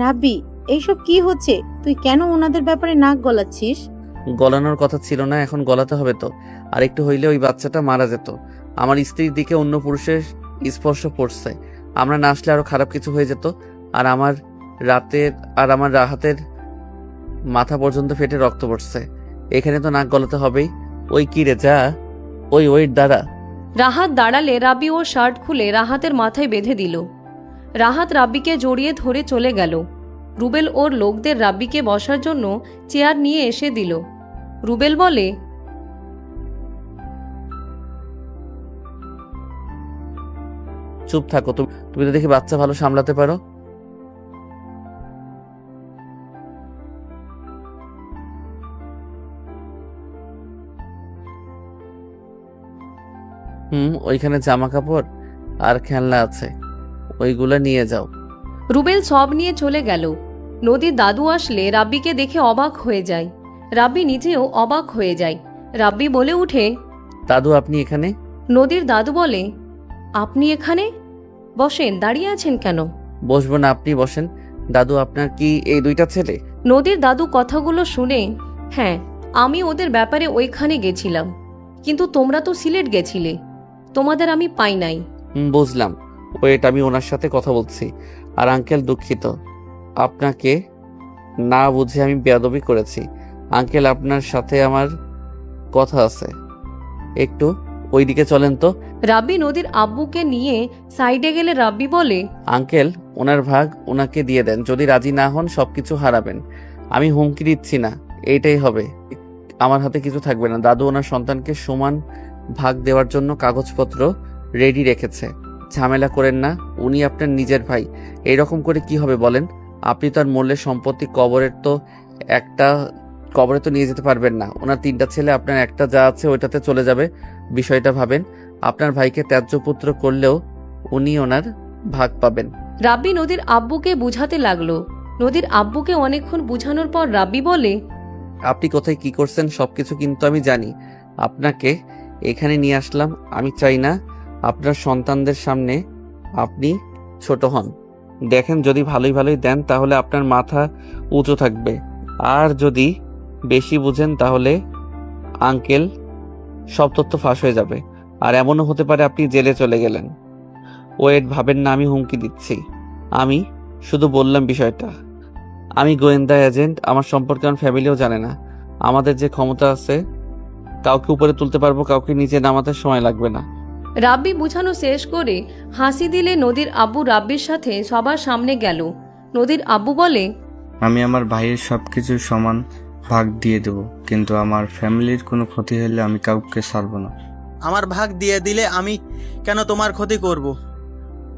রাব্বি, এইসব কি হচ্ছে? তুই কেন ওনাদের ব্যাপারে নাক গলাচ্ছিস? গলানোর কথা ছিল না, এখন গলাতে হবে তো। আর একটু হইলে ওই বাচ্চাটা মারা যেত। আমার স্ত্রীর দিকে অন্য পুরুষের স্পর্শ পড়ছে, আমরা না আসলে আরো খারাপ কিছু হয়ে যেত। আর আমার রাহাতের মাথা পর্যন্ত ফেটে রক্ত পড়ছে। এখানে তো নাক গলাতে হবেই। ওই কি রে, যা ওই দাঁড়া। রাহাত দাঁড়ালে রাব্বি ওর শার্ট খুলে রাহাতের মাথায় বেঁধে দিল। রাহাত রাব্বিকে জড়িয়ে ধরে চলে গেল। রুবেল ওর লোকদের রাব্বিকে বসার জন্য চেয়ার নিয়ে এসে দিল। রুবেল বলে, চুপ থাকো, তুমি তো দেখি বাচ্চা ভালো সামলাতে পারো। ওইখানে জামা কাপড় আর খেলনা আছে, ওইগুলা নিয়ে যাও। রুবেল সব নিয়ে চলে গেল। নদীর দাদু আসলে রাব্বিকে দেখে অবাক হয়ে যায়। রাব্বি নিজেও অবাক হয়ে যায়। রাব্বি বলে উঠে, দাদু, আপনি এখানে? নদীর দাদু বলে, আপনি এখানে? বসেন, দাঁড়িয়ে আছেন কেন? বসবো না, আপনি বসেন। দাদু, আপনার কি এই 2টা ছেলে? নদীর দাদু কথাগুলো শুনে, হ্যাঁ, আমি ওদের ব্যাপারে ওইখানে গেছিলাম, কিন্তু তোমরা তো সিলেট গেছিলে, তোমাদের আমি পাই নাই। বুঝলাম। ওয়েট, আমি ওনার সাথে কথা বলছি। আর আঙ্কেল, দুঃখিত, আপনাকে না বুঝে আমি বেয়াদবি করেছি। আঙ্কেল, আপনার সাথে আমার কথা আছে, একটু ওইদিকে চলেন তো। রাব্বি নদীর আব্বুকে নিয়ে সাইডে গেলে রাব্বি বলে, আঙ্কেল, ওনার ভাগ ওনাকে দিয়ে দেন। যদি রাজি না হন সবকিছু হারাবেন। আমি হুমকি দিচ্ছি না, এইটাই হবে। আমার হাতে কিছু থাকবে না। দাদু ওনার সন্তানকে সমান ভাগ দেওয়ার জন্য কাগজপত্র রেডি রেখেছে। ঝামেলা করেন না, উনি আপনার নিজের ভাই। এইরকম করে কি হবে বলেন? আপনি তার মূল্যের সম্পত্তি কবরে তো নিয়ে যেতে পারবেন না। ওনার 3টা ছেলে, আপনার একটা যা আছে ওইটাতে চলে যাবে। বিষয়টা ভাবেন। আপনার ভাইকে ত্যায্য পুত্র করলেও উনি ওনার ভাগ পাবেন। রাব্বি নদীর আব্বুকে বুঝাতে লাগলো। নদীর আব্বুকে অনেকক্ষণ বুঝানোর পর রাব্বি বলে, আপনি কোথায় কি করছেন সবকিছু কিন্তু আমি জানি। আপনাকে এখানে নিয়ে আসলাম। আমি চাই না আপনার সন্তানদের সামনে আপনি ছোট হন। দেখেন, যদি ভালোই ভালোই দেন তাহলে আপনার মাথা উঁচু থাকবে, আর যদি বেশি বুঝেন তাহলে আঙ্কেল সব তথ্য ফাঁস হয়ে যাবে, আর এমনও হতে পারে আপনি জেলে চলে গেলেন। ওয়েট, ভাবেন না আমি হুমকি দিচ্ছি। আমি শুধু বললাম বিষয়টা। আমি গোয়েন্দা এজেন্ট, আমার সম্পর্কে আমার ফ্যামিলিও জানে না। আমাদের যে ক্ষমতা আছে, কাউকে উপরে তুলতে পারবো, কাউকে নিচে নামাতে সময় লাগবে না। রাব্বি বুঝানো শেষ করে হাসি দিলে নদীর আব্বু রাব্বির সাথে সবার সামনে গেল। নদীর আব্বু বলে, আমি আমার ভাইয়ের সব কিছু সমান ভাগ দিয়ে দেব, কিন্তু আমার ফ্যামিলির কোনো ক্ষতি হলে আমি কাউকে ছাড়বো না। আমার ভাগ দিয়ে দিলে আমি কেন তোমার ক্ষতি করব?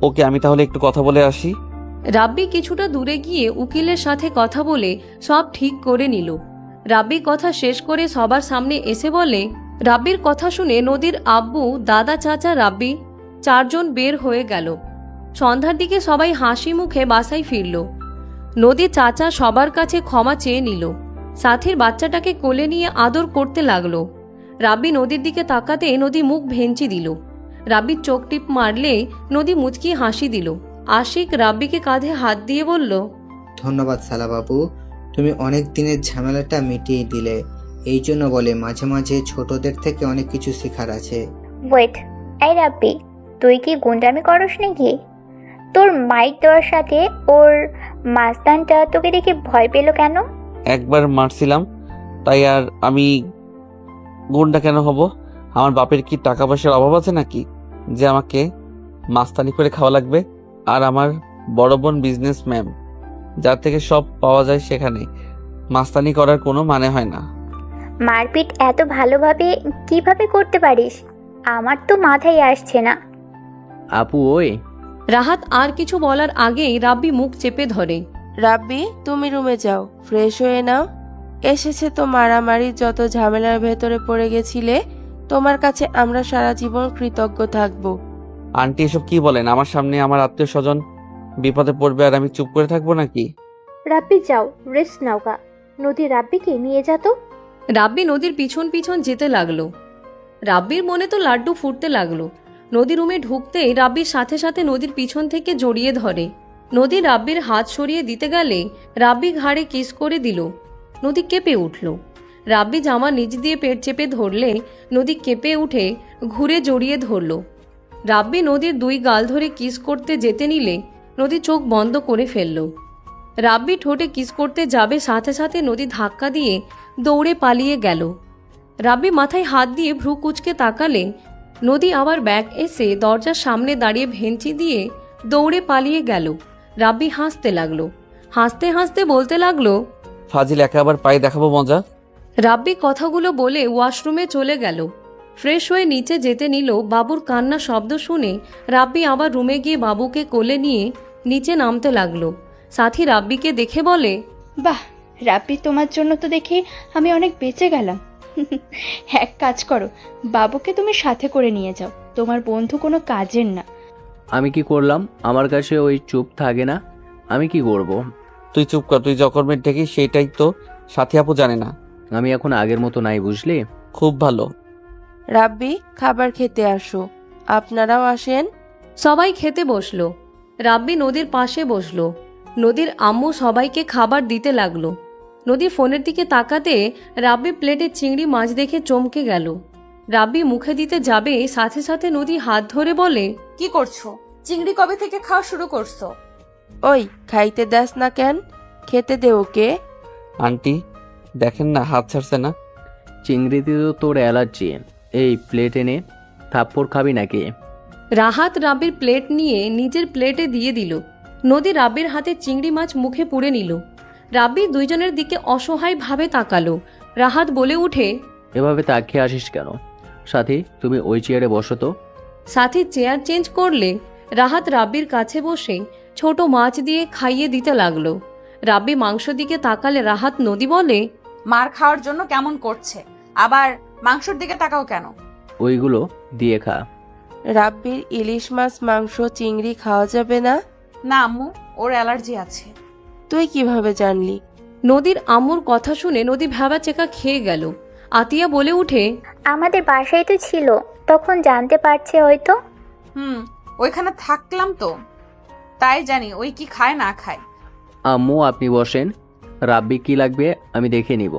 ওকে, আমি তাহলে একটু কথা বলে আসি। রাব্বি কিছুটা দূরে গিয়ে উকিলের সাথে কথা বলে সব ঠিক করে নিল। রাব্বি কথা শেষ করে সবার সামনে এসে বলে, রাব্বির কথা শুনে নদীর আব্বু, দাদা, চাচা, রাব্বি চারজন বের হয়ে গেল। সন্ধ্যার দিকে সবাই হাসি মুখে বাসায় ফিরল। নদীর চাচা সবার কাছে ক্ষমা চেয়ে নিল। সাথীর বাচ্চাটাকে কোলে নিয়ে আদর করতে লাগলো। রাব্বি নদীর দিকে তাকাতে নদী মুখ ভেঞ্চি দিল। রাব্বির চোখ টিপ মারলে নদী মুচকি হাসি দিল। আশিক রাব্বিকে কাঁধে হাত দিয়ে বলল, ধন্যবাদ শালা বাবু, তুমি অনেক দিনের ঝামেলাটা মিটিয়ে দিলে। এই জন্য বলে মাঝে মাঝে ছোটদের থেকে অনেক কিছু শেখার আছে। ওয়েট, এই রাব্বি, তুই কি গুন্ডামি করস নাকি? তোর মাইক দেওয়ার সাথে ওর মাস্তানটা তোকে দেখে ভয় পেল কেন? একবার মারছিলাম, তাই আর আমি গুন্ডা কেন হব? আমার বাপের কি টাকা পয়সার অভাব আছে নাকি যে আমাকে মাস্তানি করে খাওয়া লাগবে? আর আমার বড় বোন বিজনেসম্যান, যার থেকে সব পাওয়া যায়, সেখানে মাস্তানি করার কোনো মানে হয় না। মারপিট এত ভালোভাবে কিভাবে করতে পারিস? আমার তো মাথায় আসছে না। আপু, ওই রাহাত আর কিছু বলার আগেই রাব্বি মুখ চেপে ধরে। রাব্বি, তুমি রুমে যাও, ফ্রেশ হয়ে নাও। এসেছে তো মারামারি, যত ঝামেলার ভেতরে পড়ে গেছিলে, তোমার কাছে আমরা সারা জীবন কৃতজ্ঞ থাকবো। আন্টি, এসব কি বলেন? আমার সামনে আমার আত্মীয় স্বজন বিপদে পড়বে আর আমি চুপ করে থাকবো নাকি? রাব্বি যাও, রেস্ট নাও গা। নদী রাব্বিকে নিয়ে যা তো। রাব্বি নদীর পিছন পিছন যেতে লাগলো। রাব্বির মনে তো লাড্ডু ফুটতে লাগলো। নদী রুমে ঢুকতেই রাব্বির সাথে সাথে নদীর পিছন থেকে জড়িয়ে ধরে। নদী রাব্বির হাত সরিয়ে দিতে গেলে রাব্বি ঘাড়ে কিস করে দিল। নদী কেঁপে উঠল। রাব্বি জামা নিচ দিয়ে পেট চেপে ধরলে নদী কেঁপে উঠে ঘুরে জড়িয়ে ধরল। রাব্বি নদীর দুই গাল ধরে কিস করতে যেতে নিলে নদী চোখ বন্ধ করে ফেলল। রাব্বি ঠোঁটে কিস করতে যাবে, সাথে সাথে নদী ধাক্কা দিয়ে দৌড়ে পালিয়ে গেল। রাব্বি মাথায় হাত দিয়ে ভ্রু কুচকে তাকালে নদী আবার ব্যাগ এসে দরজার সামনে দাঁড়িয়ে ভেঞ্চি দিয়ে দৌড়ে পালিয়ে গেল। রাব্বি হাসতে লাগলো। হাসতে হাসতে বলতে লাগলো, ফাজিল, একা আবার পায়ে দেখাবো মজা। রাব্বি কথাগুলো বলে ওয়াশরুমে চলে গেল। ফ্রেশ হয়ে নিচে যেতে নিল। বাবুর কান্না শব্দ শুনে রাব্বি আবার রুমে গিয়ে বাবুকে কোলে নিয়ে নিচে নামতে লাগলো। সাথী রাব্বিকে দেখে বলে, বাহ রাব্বি, তোমার জন্য তো দেখি আমি অনেক বেঁচে গেলাম। এক কাজ করো, বাবুকে তুমি সাথে করে নিয়ে যাও। তোমার বন্ধু কোনো কাজের না। আমি কি করলাম? আমার কাছে ওই চুপ থাকে না। আমি কি করব? তুই চুপ কর, তুই যকর্মের ঠেকি সেটাই তো সাথী আপু জানে না। আমি এখন আগের মতো নাই, বুঝলি? খুব ভালো। রাব্বি, খাবার খেতে আসো। আপনারাও আসেন। সবাই খেতে বসলো। রাব্বি নদীর পাশে বসলো। নদীর আম্মু সবাইকে খাবার দিতে লাগলো। নদী ফোনের দিকে তাকাতে রাব্বি প্লেটে চিংড়ি মাছ দেখে চমকে গেল। রাব্বি মুখে দিতে যাবে, সাথে সাথে নদী হাত ধরে বলে, কি করছো? চিংড়ি কবে থেকে খাওয়া শুরু করছো? ওই, খাইতে দাস না কেন? খেতে দে ওকে। আন্টি দেখেন না, হাত ছাড়ছে না। চিংড়িতে তো তোর অ্যালার্জি। এই প্লেট এনে থাপ্পড় খাবি নাকি? রাহাত রাব্বির প্লেট নিয়ে নিজের প্লেটে দিয়ে দিল। নদী রাব্বির হাতে চিংড়ি মাছ মুখে পুড়ে নিল। রাব্বি দুইজনের দিকে অসহায়ভাবে তাকালো। রাহাত বলে উঠে, এভাবে তাকিয়ে আসিস কেন? সাথী, তুমি ওই চেয়ারে বসো তো। সাথী চেয়ার চেঞ্জ করলে রাহাত রাব্বির কাছে বসে ছোট মাছ দিয়ে খাইয়ে দিতে লাগলো। রাব্বি মাংস দিকে তাকালে রাহাত নদী বলে, মার খাওয়ার জন্য কেমন করছে, আবার মাংসের দিকে তাকাও কেন? ওইগুলো দিয়ে খা। রাব্বির ইলিশ মাছ, মাংস, চিংড়ি খাওয়া যাবে না? না আম্মু, ওর অ্যালার্জি আছে। তুই কিভাবে জানলি? নদীর আম্মুর কথা শুনে নদী ভ্যাবাচেকা খেয়ে গেল। আতিয়া বলে উঠে, আমাদের বাসায় তো ছিল, তখন জানতে পারছে হয়তো। ওইখানে থাকলাম তো, তাই জানি ওই কি খায় না খায়। আম্মু আপনি বসেন, রাব্বি কি লাগবে আমি দেখে নিব।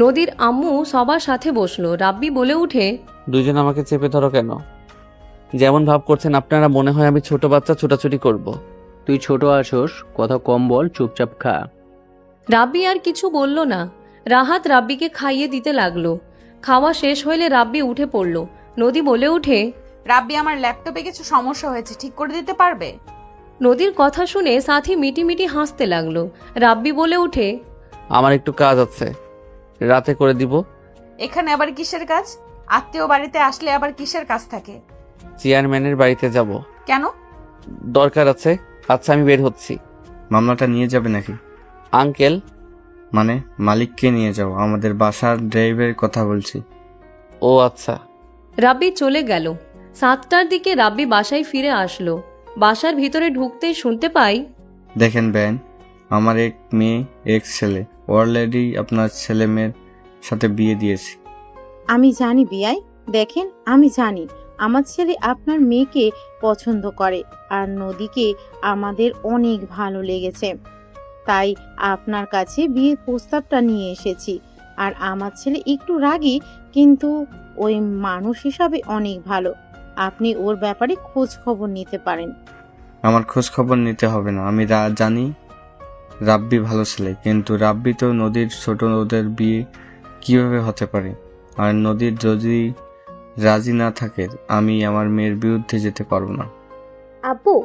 নদীর আম্মু সবার সাথে বসলো। রাব্বি বলে উঠে, দুইজন আমাকে চেপে ধরো কেন? যেমন ভাব করছেন আপনারা, মনে হয় আমি ছোট বাচ্চা, ছোটাছুটি করব। তুই ছোট আছোস, কথা কম বল, চুপচাপ খা। রাব্বি আর কিছু বলল না। রাহাত রাব্বিকে খাইয়ে দিতে লাগলো। খাওয়া শেষ হইলে রাব্বি উঠে পড়ল। নদী বলে উঠে, রাব্বি, আমার ল্যাপটপে কিছু সমস্যা হয়েছে, ঠিক করে দিতে পারবে? নদীর কথা শুনে সাথী মিটি মিটি হাসতে লাগলো। রাব্বি বলে উঠে, আমার একটু কাজ আছে, রাতে করে দিব। এখানে আবার কিসের কাজ? আত্মীয় বাড়িতে আসলে আবার কিসের কাজ থাকে? চেয়ারম্যানের বাড়িতে যাব। কেন? দরকার আছে। আচ্ছা আমি বের হচ্ছি। মামলাটা নিয়ে যাবে নাকি? আঙ্কেল মানে মালিককে নিয়ে যাও, আমাদের বাসার ড্রাইভের কথা বলছি। ও আচ্ছা। রাব্বি চলে গেল। 7টার দিকে রাব্বি বাসায় ফিরে আসলো। বাসার ভিতরে ঢুকতেই শুনতে পাই, দেখেন বেন, আমার এক মেয়ে এক ছেলে, অলরেডি আপনার ছেলে মেয়ের সাথে বিয়ে দিয়েছি। আমি জানি বিয়াই, দেখেন আমি জানি আমার ছেলে আপনার মেয়েকে পছন্দ করে, আর নদীকে আমাদের অনেক ভালো লেগেছে, তাই আপনার কাছে বিয়ের প্রস্তাবটা নিয়ে এসেছি। আর আমার ছেলে একটু রাগী, কিন্তু ওই মানুষ হিসাবে অনেক ভালো। আপনি ওর ব্যাপারে খোঁজ খবর নিতে পারেন। আমার খোঁজ খবর নিতে হবে না, আমি জানি রাব্বি ভালো ছেলে, কিন্তু রাব্বি তো নদীর ছোট, ওদের বিয়ে কিভাবে হতে পারে? আর নদীর যদি রাজি না থাকে, আমি আমার মেয়ের বিরুদ্ধে যেতে পারবো না। আব্বু,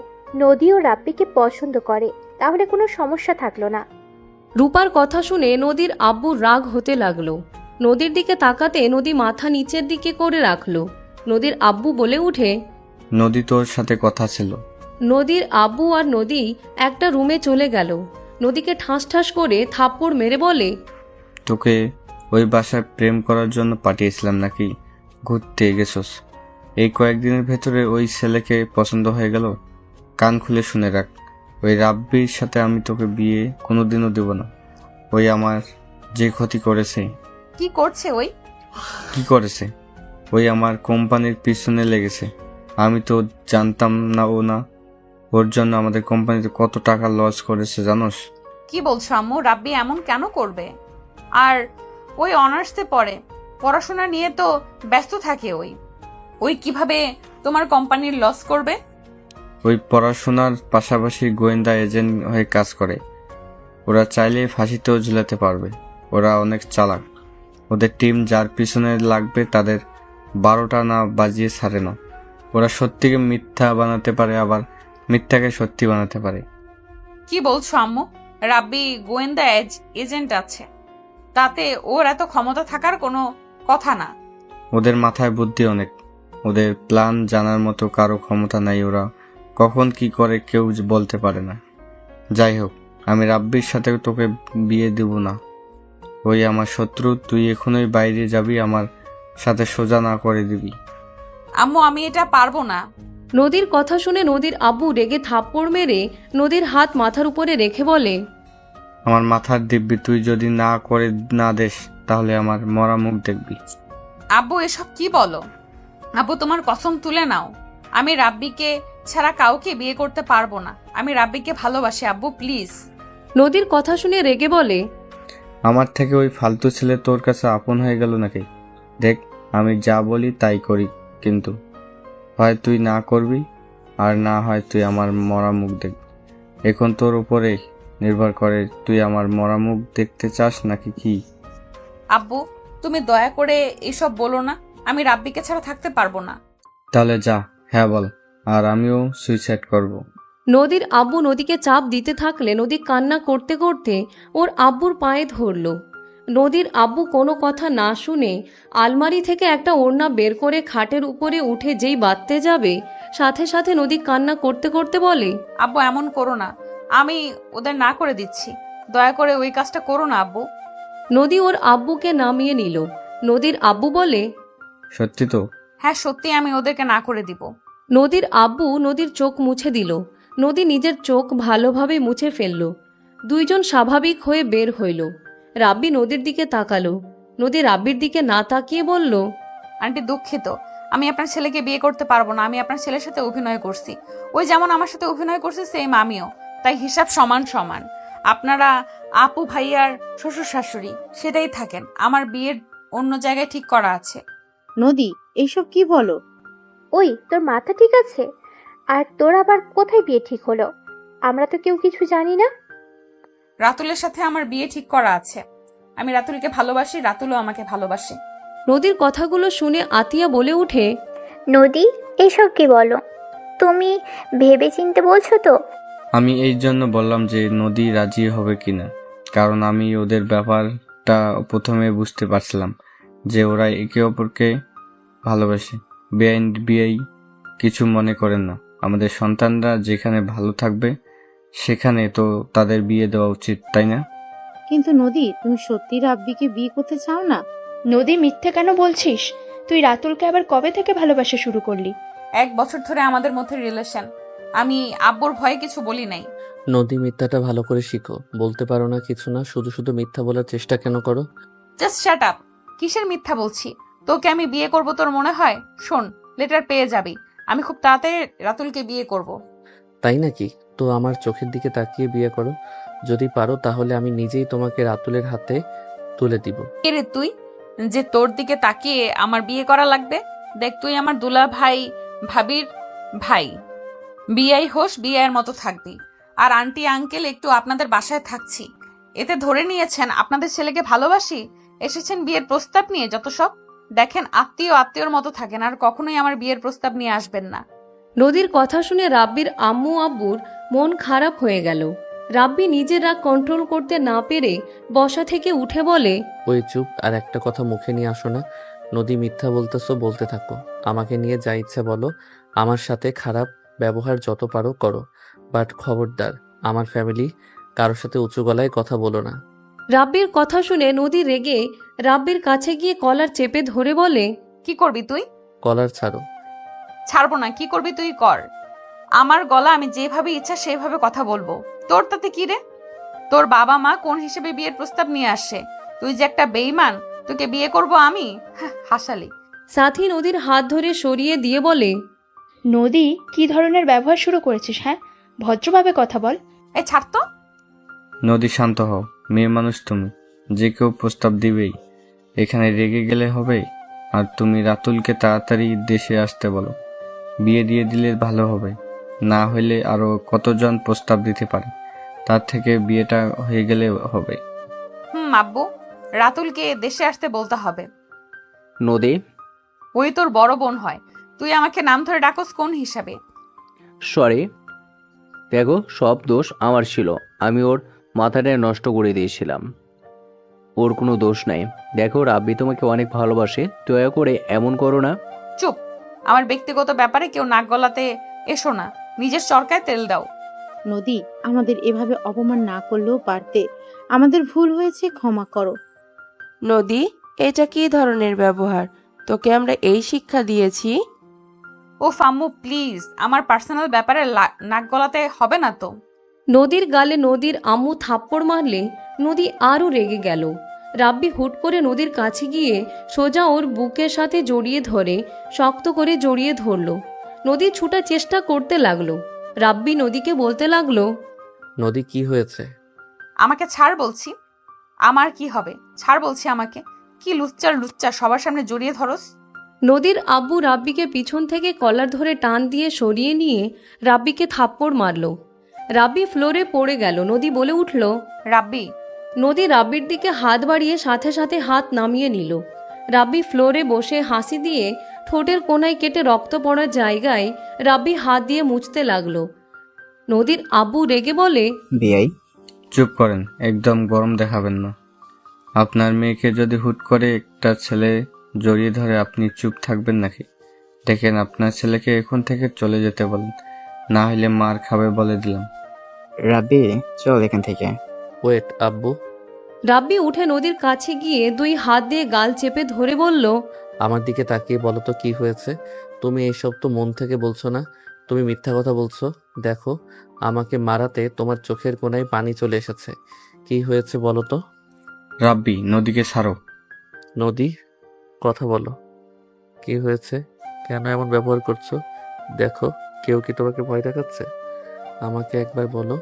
নদী ও রাব্বিকে পছন্দ করে, তাহলে কোনো সমস্যা থাকলো না। রূপার কথা শুনে নদীর আব্বুর রাগ হতে লাগলো। নদীর দিকে তাকাতে নদী মাথা নিচের দিকে করে রাখলো। নদীর আব্বু বলে উঠে, নদী তোর সাথে কথা ছিল। নদীর আব্বু আর নদী একটা রুমে চলে গেল। নদীকে ঠাস ঠাস করে থাপ্পড় মেরে বলে, তোকে ওই বাসায় প্রেম করার জন্য পাঠিয়েছিলাম নাকি ঘুরতে গেছস? এই কয়েকদিনের ভেতরে ওই ছেলেকে পছন্দ হয়ে গেল? কান খুলে শুনে রাখ, ওই রাব্বির সাথে আমি তোকে বিয়ে কোনোদিনও দেব না। ওই আমার যে ক্ষতি করেছে। কি করছে ওই? কি করেছে? ওই আমার কোম্পানির পিছনে লেগেছে। আমি তো জানতাম না ওর জন্য আমাদের কোম্পানিতে কত টাকা লস করেছে জানোস? কি বলছো আম্মু? রাব্বি এমন কেন করবে? আর ওই অনার্সে পড়ে, পড়াশোনা নিয়ে তো ব্যস্ত থাকে। ওই কিভাবে তোমার কোম্পানির লস করবে? ওই পড়াশোনার পাশাপাশি গোয়েন্দা এজেন্ট হয়ে কাজ করে। ওরা চাইলে ফাঁসিতেও ঝুলাতে পারবে। ওরা অনেক চালাক। ওদের টিম যার পিছনে লাগবে তাদের 12টা না বাজিয়ে ছাড়ে না। ওরা সত্যিকে মিথ্যা বানাতে পারে, আবার মিথ্যাকে সত্যি বানাতে পারে। কি বলছো আম্মু? রাব্বি গোয়েন্দা এজেন্ট আছে, তাতে ওর এত ক্ষমতা থাকার কোনো কথা না। ওদের মাথায় বুদ্ধি অনেক। ওদের প্ল্যান জানার মতো কারো ক্ষমতা নাই। ওরা কখন কি করে কেউ বলতে পারে না। যাই হোক, আমি রাব্বির সাথে তোকে বিয়ে দেব না। ওই আমার শত্রু। তুই এখনই বাইরে যাবি, আমার সাথে সোজা না করে দিবি। আম্মু, আমি এটা পারবো না। নদীর কথা শুনে নদীর আব্বু রেগে থাপ্পড় মেরে নদীর হাত মাথার উপরে রেখে বলে, আমার মাথার দিব্যি, তুই যদি না করে না দেস তাহলে আমার মরা মুখ দেখবি। আব্বু, এসব কি বলো? আব্বু, তোমার কসম তুলে নাও। আমি রাব্বিকে ছাড়া কাউকে বিয়ে করতে পারবো না। আমি রাব্বিকে ভালোবাসি আব্বু, প্লিজ। নদীর কথা শুনে রেগে বলে, আমার থেকে ওই ফালতু ছেলে তোর কাছে আপন হয়ে গেল নাকি? দেখ, আমি যা বলি তাই করি, কিন্তু হয় তুই না করবি, আর না হয় তুই আমার মরা মুখ দেখবি। এখন তোর উপরে নির্ভর করে তুই আমার মরা মুখ দেখতে চাস নাকি কি? আব্বু, তুমি দয়া করে এসব বলো না। আমি রাব্বিকে ছাড়া থাকতে পারবো না। তাহলে যা হ্যাঁ বল, আর আমিও সুইসাইড করব। নদীর আব্বু নদীকে চাপ দিতে থাকলে নদী কান্না করতে করতে ওর আব্বুর পায়ে ধরল। নদীর আব্বু কোনো কথা না শুনে আলমারি থেকে একটা ওড়না বের করে খাটের উপরে উঠে যেই বাঁধতে যাবে, সাথে সাথে নদী কান্না করতে করতে বলে, আব্বু, এমন করো না। আমি ওদের না করে দিচ্ছি। দয়া করে ওই কাজটা করো না আব্বু। নদী ওর আব্বুকে নামিয়ে নিল। নদীর আব্বু বলে, সত্যি তো? হ্যাঁ সত্যি আমি ওদেরকে না করে দিব। নদীর আব্বু নদীর চোখ মুছে দিল। নদী নিজের চোখ ভালোভাবে মুছে ফেলল। দুইজন স্বাভাবিক হয়ে বের হইল। রাব্বি নদীর দিকে তাকালো। নদী রাব্বির দিকে না তাকিয়ে বলল, আন্টি দুঃখিত, আমি আপনার ছেলেকে বিয়ে করতে পারবো না। আমি আপনার ছেলের সাথে অভিনয় করছি, ওই যেমন আমার সাথে অভিনয় করছে সেম আমিও, তাই হিসাব সমান সমান। আপনারা আপু ভাইয়ার শ্বশুর শাশুড়ি সেটাই থাকেন, আমার বিয়ের অন্য জায়গায় ঠিক করা আছে। নদী, এইসব কি বলো? ওই তোর মাথা ঠিক আছে? আর তোর আবার কোথায় বিয়ে ঠিক হলো? আমরা তো কেউ কিছু জানি না। রাতুলের সাথে আমার বিয়ে ঠিক করা আছে। আমি রাতুলকে ভালোবাসি, রাতুলও আমাকে ভালোবাসে। নদীর কথাগুলো শুনে আতিয়া বলে উঠে, নদী, এসব কি বলো? তুমি ভেবে চিনতে বলছো তো? আমি এই জন্য বললাম যে নদী রাজি হবে কিনা, কারণ আমি ওদের ব্যাপারটা প্রথমে বুঝতে পারছিলাম যে ওরা একে অপরকে ভালোবাসে। বেআইন বিয়েই কিছু মনে করেন না, আমাদের সন্তানরা যেখানে ভালো থাকবে সেখানে তো তাদের বিয়ে দেওয়া উচিত, তাই না? কিন্তু নদী, তুমি সত্যি রাব্বিকে বিয়ে করতে চাও না? নদী, মিথ্যে কেন বলছিস? তুই রাতুলকে আবার কবে থেকে ভালোবাসা শুরু করলি? 1 বছর ধরে আমাদের মধ্যে রিলেশন। আমি আব্বুর ভয়ে কিছু বলি নাই। নদী, মিথ্যাটা ভালো করে শিখো। বলতে পারো না কিছু না, শুধু শুধু মিথ্যা বলার চেষ্টা কেন করো? Just shut up. কিসের মিথ্যা বলছি? তোকে আমি বিয়ে করব তোর মনে হয়? শোন, লেটার পেয়ে যাবি। আমি খুব তাড়াতাড়ি রাতুলকে বিয়ে করব। তাই নাকি? তো আমার চোখের দিকে তাকিয়ে বিয়ে করো। যদি পারো তাহলে আমি নিজেই তোমাকে রাতুলের হাতে তুলে দিব। কে রে তুই যে তোর দিকে তাকিয়ে আমার বিয়ে করা লাগবে? দেখ, তুই আমার দুলা ভাই ভাবির ভাই, বিয়াই হোস বিয়ের মতো থাকবি। আর আন্টি আঙ্কেল একটু আপনাদের বাসায় থাকছি, এতে ধরে নিয়েছেন আপনাদের ছেলেকে ভালোবাসি। এসেছেন বিয়ের প্রস্তাব নিয়ে, যত সব। দেখেন, আত্মীয়র মতো থাকেন, আর কখনোই আমার বিয়ের প্রস্তাব নিয়ে আসবেন না। নদীর কথা শুনে রাব্বির আম্মু আব্বুর মন খারাপ হয়ে গেল। রাব্বি নিজের রাগ কন্ট্রোল করতে না পেরে বসা থেকে উঠে বলে, ওই চুপ, আর একটা কথা মুখে নিয়ে আসো না। নদী, মিথ্যা বলতেছো, বলতে থাকো। আমাকে নিয়ে যা ইচ্ছা বলো, আমার সাথে খারাপ ব্যবহার যত পারো করো, বাট খবরদার আমার ফ্যামিলি কারোর সাথে উঁচু গলায় কথা বলো না। রাব্বির কথা শুনে নদী রেগে রাব্বির কাছে গিয়ে কলার চেপে ধরে বলে, কি করবি তুই? কলার ছাড়ো। ছাড়বো না। কি করবি তুই কর। আমার গলা আমি যেভাবে ইচ্ছা সেভাবে কথা বলবো। তোর তাতে কি রে? তোর বাবা মা কোন হিসেবে বিয়ের প্রস্তাব নিয়ে আসে? তুই যে একটা বেঈমান, তোকে বিয়ে করব আমি? হাসালি। সাথী নদীর হাত ধরে সরিয়ে দিয়ে বলে, নদী, কি ধরনের ব্যবহার শুরু করেছিস? হ্যাঁ, ভদ্রভাবে কথা বল। এই ছাড় তো। নদী, শান্ত হও। মেয়ে মানুষ তুমি, যে কেউ প্রস্তাব দিবেই। এখানে রেগে গেলে হবে? আর তুমি রাতুলকে তাড়াতাড়ি দেশে আসতে বলো। বিয়ে দিয়ে দিলে ভালো হবে, না হইলে আরো কতজন প্রস্তাব দিতে পারে, তার থেকে বিয়েটা হয়ে গেলে হবে। আব্বু, রাতুলকে দেশে আসতে বলতে হবে। নদী, ওই তোর বড় বোন হয়, তুই আমাকে নাম ধরে ডাকস কোন হিসাবে? সরি। দেখো, সব দোষ আমার ছিল। আমি ওর মাথাটা নষ্ট করে দিয়েছিলাম। ওর কোনো দোষ নাই। দেখো, রাব্বি তোমাকে অনেক ভালোবাসে, দয়া করে এমন করো না। চুপ। আমার ব্যক্তিগত ব্যাপারে কেউ নাক গলাতে এসো না। নিজের চরকায় তেল দাও। নদী, আমাদের এভাবে অপমান না করলেও পারতে। আমাদের ভুল হয়েছে, ক্ষমা করো। নদী, এটা কি ধরনের ব্যবহার? তোকে আমরা এই শিক্ষা দিয়েছি? ও আম্মু প্লিজ, আমার পার্সোনাল ব্যাপারে নাক গলাতে হবে না তো। নদীর গালে নদীর আম্মু থাপ্পড় মারলে নদী আরও রেগে গেল। রাব্বি হুট করে নদীর কাছে গিয়ে সোজা ওর বুকের সাথে জড়িয়ে ধরে শক্ত করে জড়িয়ে ধরল। নদী ছুটার চেষ্টা করতে লাগলো। রাব্বি নদীকে বলতে লাগলো, নদী, কি হয়েছে? আমাকে ছাড় বলছি। আমার কি হবে? ছাড় বলছি আমাকে। কি লুচ্চা সবার সামনে জড়িয়ে ধরস? নদীর আব্বু রাব্বিকে পিছন থেকে কলার ধরে টান দিয়ে সরিয়ে নিয়ে রাব্বিকে থাপ্পড় মারল। রাব্বি ফ্লোরে পড়ে গেল। নদী বলে উঠল, রাব্বি। নদী রাব্বির দিকে হাত বাড়িয়ে সাথে সাথে হাত নামিয়ে নিল। রাব্বি ফ্লোরে বসে হাসি দিয়ে ঠোঁটের কোনায় কেটে রক্ত পড়ার জায়গায় রাব্বি হাত দিয়ে মুছতে লাগলো। নদীর আব্বু রেগে বলে, বিয়াই, চুপ করেন, একদম গরম দেখাবেন না। আপনার মেয়েকে যদি হুট করে একটা ছেলে জড়িয়ে ধরে আপনি চুপ থাকবেন নাকি? দেখেন, আপনার ছেলেকে এখন থেকে চলে যেতে বলেন, না হলে মার খাবে বলে দিলাম। রাব্বি, চল এখান থেকে। ওয়েট আব্বু। রাব্বি উঠে নদীর কাছে গিয়ে 2 হাত দিয়ে গাল চেপে ধরে বলল, আমার দিকে তাকিয়ে বলো তো কি হয়েছে? তুমি এইসব তো মন থেকে বলছো না, তুমি মিথ্যা কথা বলছো। দেখো, আমাকে মারাতে তোমার চোখের কোণায় পানি চলে এসেছে। কি হয়েছে বলো তো? রাব্বি, নদীকে ছাড়ো। নদী, কথা বলো, কি হয়েছে? কেন এমন ব্যবহার করছো? দেখো, কেউ কি তোমাকে ভয় দেখাচ্ছে? আমাকে একবার বলো।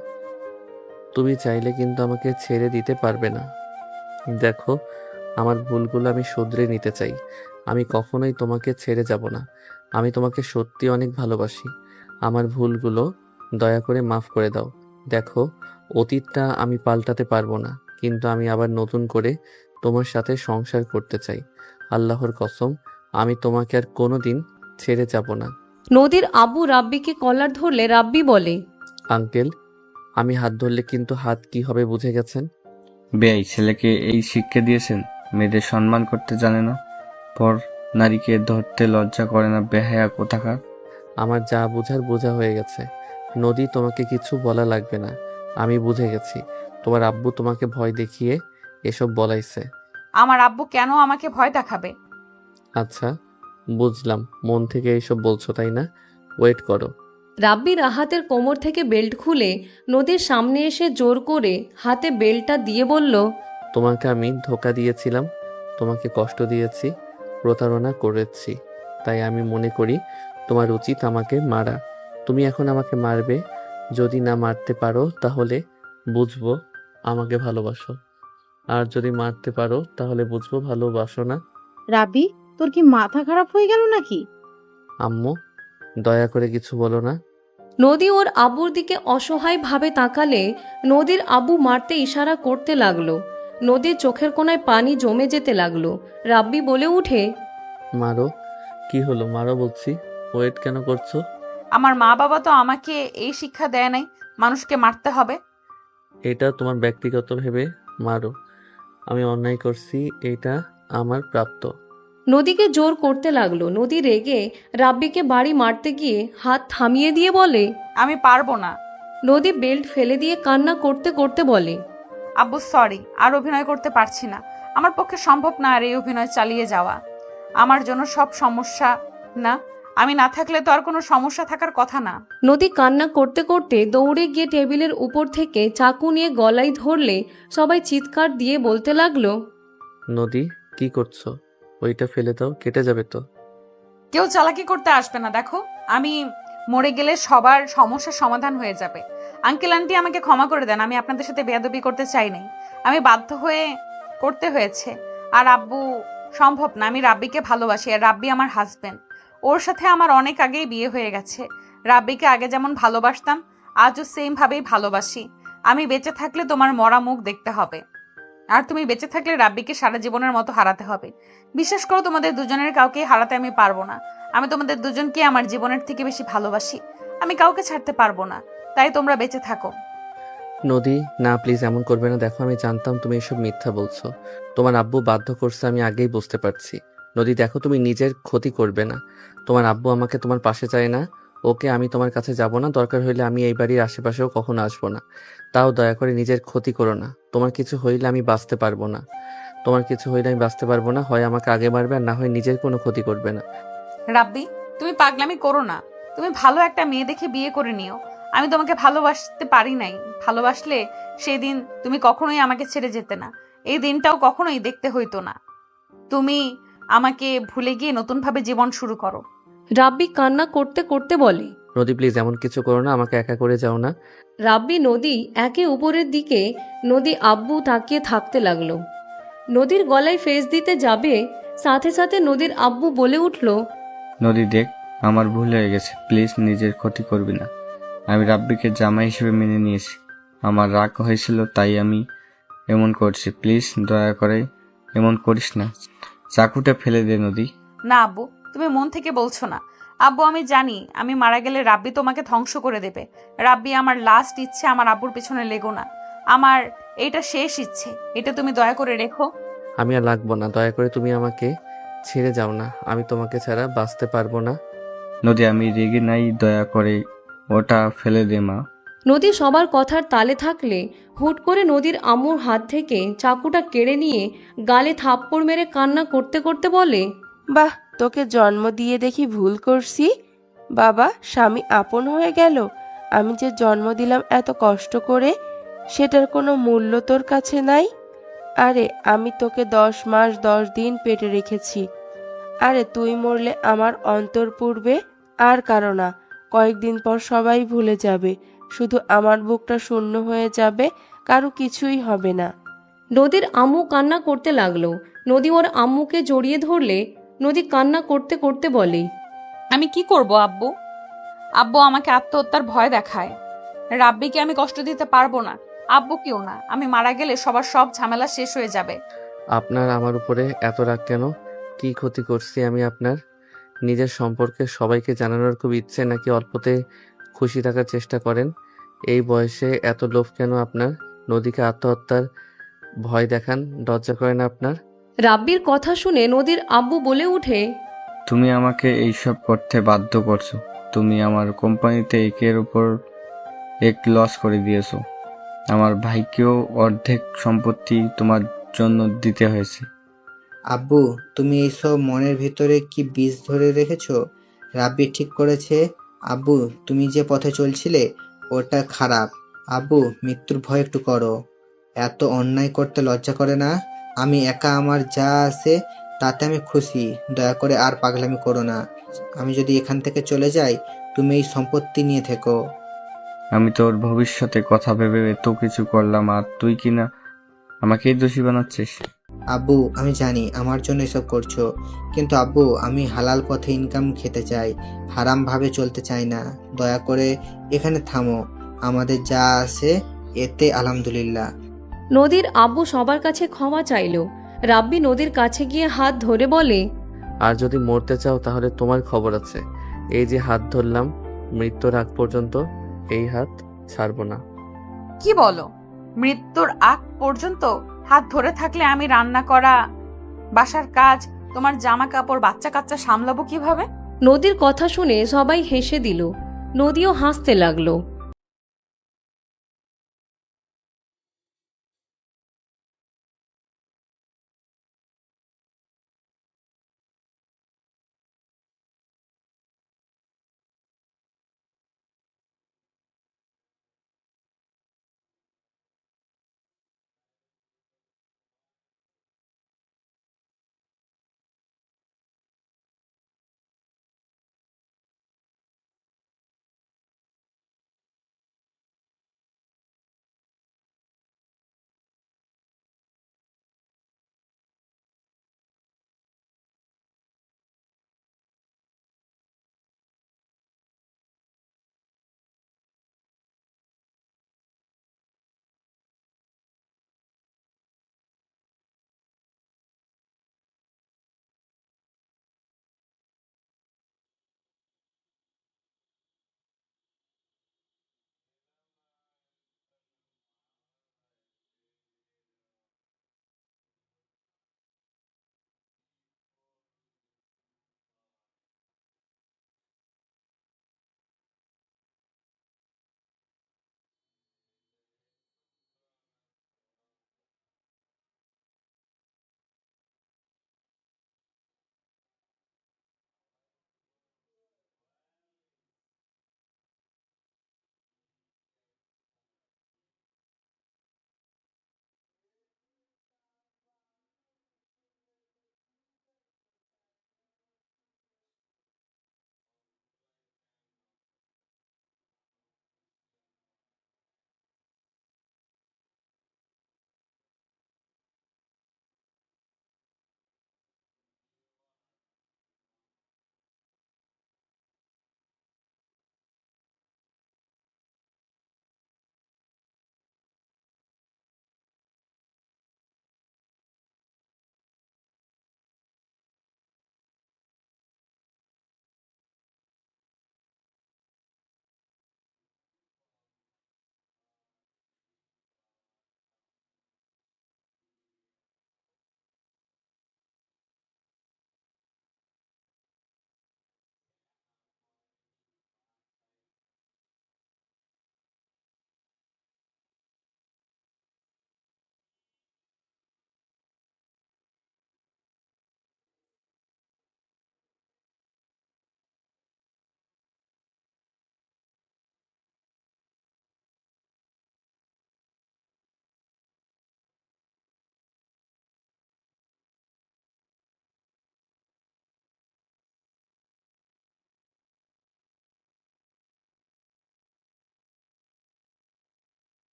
তুমি চাইলে কিন্তু আমাকে ছেড়ে দিতে পারবে না। দেখো, আমার ভুলগুলো আমি শুধরে নিতে চাই। আমি কখনোই তোমাকে ছেড়ে যাব না। আমি তোমাকে সত্যি অনেক ভালোবাসি। আমার ভুলগুলো দয়া করে মাফ করে দাও। দেখো, অতীতটা আমি পাল্টাতে পারবো না, কিন্তু আমি আবার নতুন করে তোমার সাথে সংসার করতে চাই। আল্লাহর কসম, আমি তোমাকে আর কোনোদিন ছেড়ে যাব না। নদীর আব্বু রাব্বিকে কলার ধরলে রাব্বি বলে, আঙ্কেল, আমি হাত ধরলে কিন্তু হাত কি হবে বুঝে গেছেন? বেয়াই, ছেলেকে এই শিক্ষা দিয়েছেন? মেয়েদের সম্মান করতে জানে না, পর নারীকে ধরতে লজ্জা করে না, বেহায়া কোথাকার। আমার যা বোঝার বোঝা হয়ে গেছে। নদী, তোমাকে কিছু বলা লাগবে না, আমি বুঝে গেছি। তোমার আব্বু তোমাকে ভয় দেখিয়ে এসব বলাইছে। আমার আব্বু কেন আমাকে ভয় দেখাবে? আচ্ছা, বুঝলাম, মন থেকে এইসব বলছো তাই না? ওয়েট করো। রাব্বি রাহাতের কোমর থেকে বেল্ট খুলে নদীর সামনে এসে জোর করে হাতে বেল্টটা দিয়ে বলল, তোমাকে আমি ধোঁকা দিয়েছিলাম, তোমাকে কষ্ট দিয়েছি, প্রতারণা করেছি। তাই আমি মনে করি তোমার উচিত আমাকে মারা। তুমি এখন আমাকে মারবে। যদি না মারতে পারো তাহলে বুঝবো আমাকে ভালোবাসো, আর যদি মারতে পারো তাহলে বুঝবো ভালোবাসো না। রাব্বি, তোর কি মাথা খারাপ হয়ে গেল নাকি? আম্মু, দয়া করে কিছু বলো না। নদী ওর আব্বুর দিকে অসহায়ভাবে তাকালে নদীর আব্বু মারতে ইশারা করতে লাগলো। নদীর চোখের কোণায় পানি জমে যেতে লাগলো। রাব্বি বলে উঠে, মারো। কি হলো, মারো বলছি। ওয়েট কেন করছো? আমার মা বাবা তো আমাকে এই শিক্ষা দেয় নাই মানুষকে মারতে হবে। এটা তোমার ব্যক্তিগত ভেবে মারো। আমি অন্যায় করছি, এটা আমার প্রাপ্ত। নদীকে জোর করতে লাগলো। নদী রেগে রাব্বিকে বাড়ি মারতে গিয়ে হাত থামিয়ে দিয়ে বলে, আমি পারবো না। নদী বেল্ট ফেলে দিয়ে কান্না করতে করতে বলে, আব্বু সরি, আর অভিনয় করতে পারছি না। আমার পক্ষে সম্ভব না আর এই অভিনয় চালিয়ে যাওয়া। আমার জন্য সব সমস্যা না, আমি না থাকলে তো আর কোনো সমস্যা থাকার কথা না। নদী কান্না করতে করতে দৌড়ে গিয়ে টেবিলের উপর থেকে চাকু নিয়ে গলায় ধরলে সবাই চিৎকার দিয়ে বলতে লাগলো, নদী, কি করছো? ওইটা ফেলে দাও, কেটে যাবে তো। কেউ চালাকি করতে আসবে না। দেখো, আমি মরে গেলে সবার সমস্যার সমাধান হয়ে যাবে। আঙ্কেল আন্টি, আমাকে ক্ষমা করে দেন, আমি আপনাদের সাথে বেয়াদবি করতে চাই নাই, আমি বাধ্য হয়ে করতে হয়েছে। আর আব্বু, সম্ভব না। আমি রাব্বিকে ভালোবাসি, আর রাব্বি আমার হাজবেন্ড। ওর সাথে আমার অনেক আগেই বিয়ে হয়ে গেছে। রাব্বিকে আগে যেমন ভালোবাসতাম আজও সেম ভাবেই ভালোবাসি। আমি বেঁচে থাকলে তোমার মরা মুখ দেখতে হবে, আর তুমি বেঁচে থাকলে রাব্বিকে সারা জীবনের মতো হারাতে হবে। বিশ্বাস করো, তোমাদের দুজনের কাউকে হারাতে আমি পারবো না। আমি তোমাদের দুজনকে আমার জীবনের থেকে বেশি ভালোবাসি। আমি কাউকে ছাড়তে পারবো না, তাই তোমরা বেঁচে থাকো। নদী, না প্লিজ, এমন করবে না। দেখো, আমি জানতাম তুমি এসব মিথ্যা বলছো। তোমার আব্বু বাধ্য করছে, আমি আগেই বুঝতে পারছি। নদী, দেখো, তুমি নিজের ক্ষতি করবে না। তোমার আব্বু আমাকে তোমার পাশে চায় না। ওকে, আমি তোমার কাছে যাব না। দরকার হইলে আমি এই বাড়ির আশেপাশেও কখনো আসবো না। তাও দয়া করে নিজের ক্ষতি করো না। তোমার কিছু হইলে আমি বাঁচতে পারবো না। তোমার কিছু হইলে আমি বাঁচতে পারবো না। হয় আমাকে আগে মারবে, আর না হয় নিজের কোনো ক্ষতি করবে না। রাব্বি, তুমি পাগলামি করো না। তুমি ভালো একটা মেয়ে দেখে বিয়ে করে নিও। আমি তোমাকে ভালোবাসতে পারি নাই। ভালোবাসলে সেই দিন তুমি কখনোই আমাকে ছেড়ে যেতে না, এই দিনটাও কখনোই দেখতে হইতো না। তুমি আমাকে ভুলে গিয়ে নতুনভাবে জীবন শুরু করো। রাব্বি কান্না করতে করতে বলে, নদী, প্লিজ এমন কিছু করো না, আমাকে একা করে যাও না। রাব্বি নদী একে উপরের দিকে নদী আব্বু তাকিয়ে থাকতে লাগলো। নদীর গলায় ফেস দিতে যাবে, সাথে সাথে নদীর আব্বু বলে উঠল, নদী দেখ, আমার ভুল হয়ে গেছে, প্লিজ নিজের ক্ষতি করবি না। আমি রাব্বিকে জামাই হিসেবে মেনে নিয়েছি। আমার রাগ হয়েছিল তাই আমি এমন করছি, প্লিজ দয়া করে এমন করিস না। চাকুটা ফেলে দে নদী। না আব্বু, তুমি মন থেকে বলছো না। আব্বু, আমি জানি আমি মারা গেলে রাব্বি তোমাকে ধ্বংস করে দেবে। রাব্বি আমার লাস্ট ইচ্ছে, আমার আব্বুর পেছনে লেগো না। আমার এটা শেষ ইচ্ছে, এটা তুমি দয়া করে রেখো। আমি আর লাগবো না, দয়া করে তুমি আমাকে ছেড়ে যাও না। আমি তোমাকে ছাড়া বাঁচতে পারবো না। নদী, আমি রেগে নাই, দয়া করে ওটা ফেলে দে মা। নদী সবার কথার তালে থাকলে হুট করে নদীর আম্মুর হাত থেকে চাকুটা কেড়ে নিয়ে গালে থাপ্পড় মেরে কান্না করতে করতে বলে, বাহ, তোকে জন্ম দিয়ে দেখি ভুল করছি। বাবা, স্বামী আপন হয়ে গেল। আমি যে জন্ম দিলাম এত কষ্ট করে, সেটার কোনো মূল্য তোর কাছে নাই? আরে আমি তোকে 10 মাস 10 দিন পেটে রেখেছি। আরে তুই মরলে আমার অন্তর পুড়বে, আর কারো না। কয়েকদিন পর সবাই ভুলে যাবে, শুধু আমার বুকটা শূন্য হয়ে যাবে, কারো কিছুই হবে না। নদীর আম্মু কান্না করতে লাগলো। নদী ওর আম্মুকে জড়িয়ে ধরলে নদী কান্না করতে করতে বলে, আমি কি করব আব্বু? আব্বু আমাকে আত্মহত্যার ভয় দেখায়। রাব্বিকে আমি কষ্ট দিতে পারবো না, আব্বু কেউ না। আমি মারা গেলে সবার সব ঝামেলা শেষ হয়ে যাবে। আপনার আমার উপরে এত রাগ কেন? কি ক্ষতি করছি আমি আপনার? নিজের সম্পর্কে সবাইকে জানানোর খুব ইচ্ছে, নাকি অল্পতে খুশি থাকার চেষ্টা করেন? এই বয়সে এত লোভ কেন আপনার? নদীকে আত্মহত্যার ভয় দেখান, লজ্জা করে না আপনার? রাব্বির কথা শুনে নদীর আব্বু বলে উঠে, তুমি আমাকে এইসব করতে বাধ্য করছো। তুমি আমার কোম্পানিতে একের উপর এক লস করে দিয়েছো। আমার ভাইকেও অর্ধেক সম্পত্তি তোমার জন্য দিতে হয়েছে। আব্বু, তুমি এইসব মনের ভিতরে কি বীজ ধরে রেখেছো? রাব্বি ঠিক করেছে। আব্বু, তুমি যে পথে চলছিলে ওটা খারাপ। আব্বু, মৃত্যুর ভয় একটু করো। এত অন্যায় করতে লজ্জা করে না? আমি একা আমার যা আছে তাতে আমি খুশি। দয়া করে আর পাগলামি করো না। আমি যদি এখান থেকে চলে যাই, তুমি এই সম্পত্তি নিয়ে থেকো। আমি তোর ভবিষ্যতে কথা ভেবে এত কিছু করলাম, আর তুই কিনা আমাকেই দোষী বানাচ্ছিস। আব্বু, আমি জানি আমার জন্য এসব করছো, কিন্তু আব্বু আমি হালাল পথে ইনকাম খেতে চাই, হারাম ভাবে চলতে চাই না। দয়া করে এখানে থামো। আমাদের যা আছে এতে আলহামদুলিল্লাহ। নদীর আব্বু সবার কাছে ক্ষমা চাইল। রাব্বি নদীর কাছে গিয়ে হাত ধরে বলে, আর যদি মরতে চাও তাহলে তোমার খবর আছে। এই যে হাত ধরলাম, মৃত্যুর আগ পর্যন্ত এই হাত ছাড়বো না। কি বলো? মৃত্যুর আগ পর্যন্ত হাত ধরে থাকলে আমি রান্না করা, বাসার কাজ, তোমার জামা কাপড়, বাচ্চা কাচ্চা সামলাবো কিভাবে? নদীর কথা শুনে সবাই হেসে দিল। নদীও হাসতে লাগলো।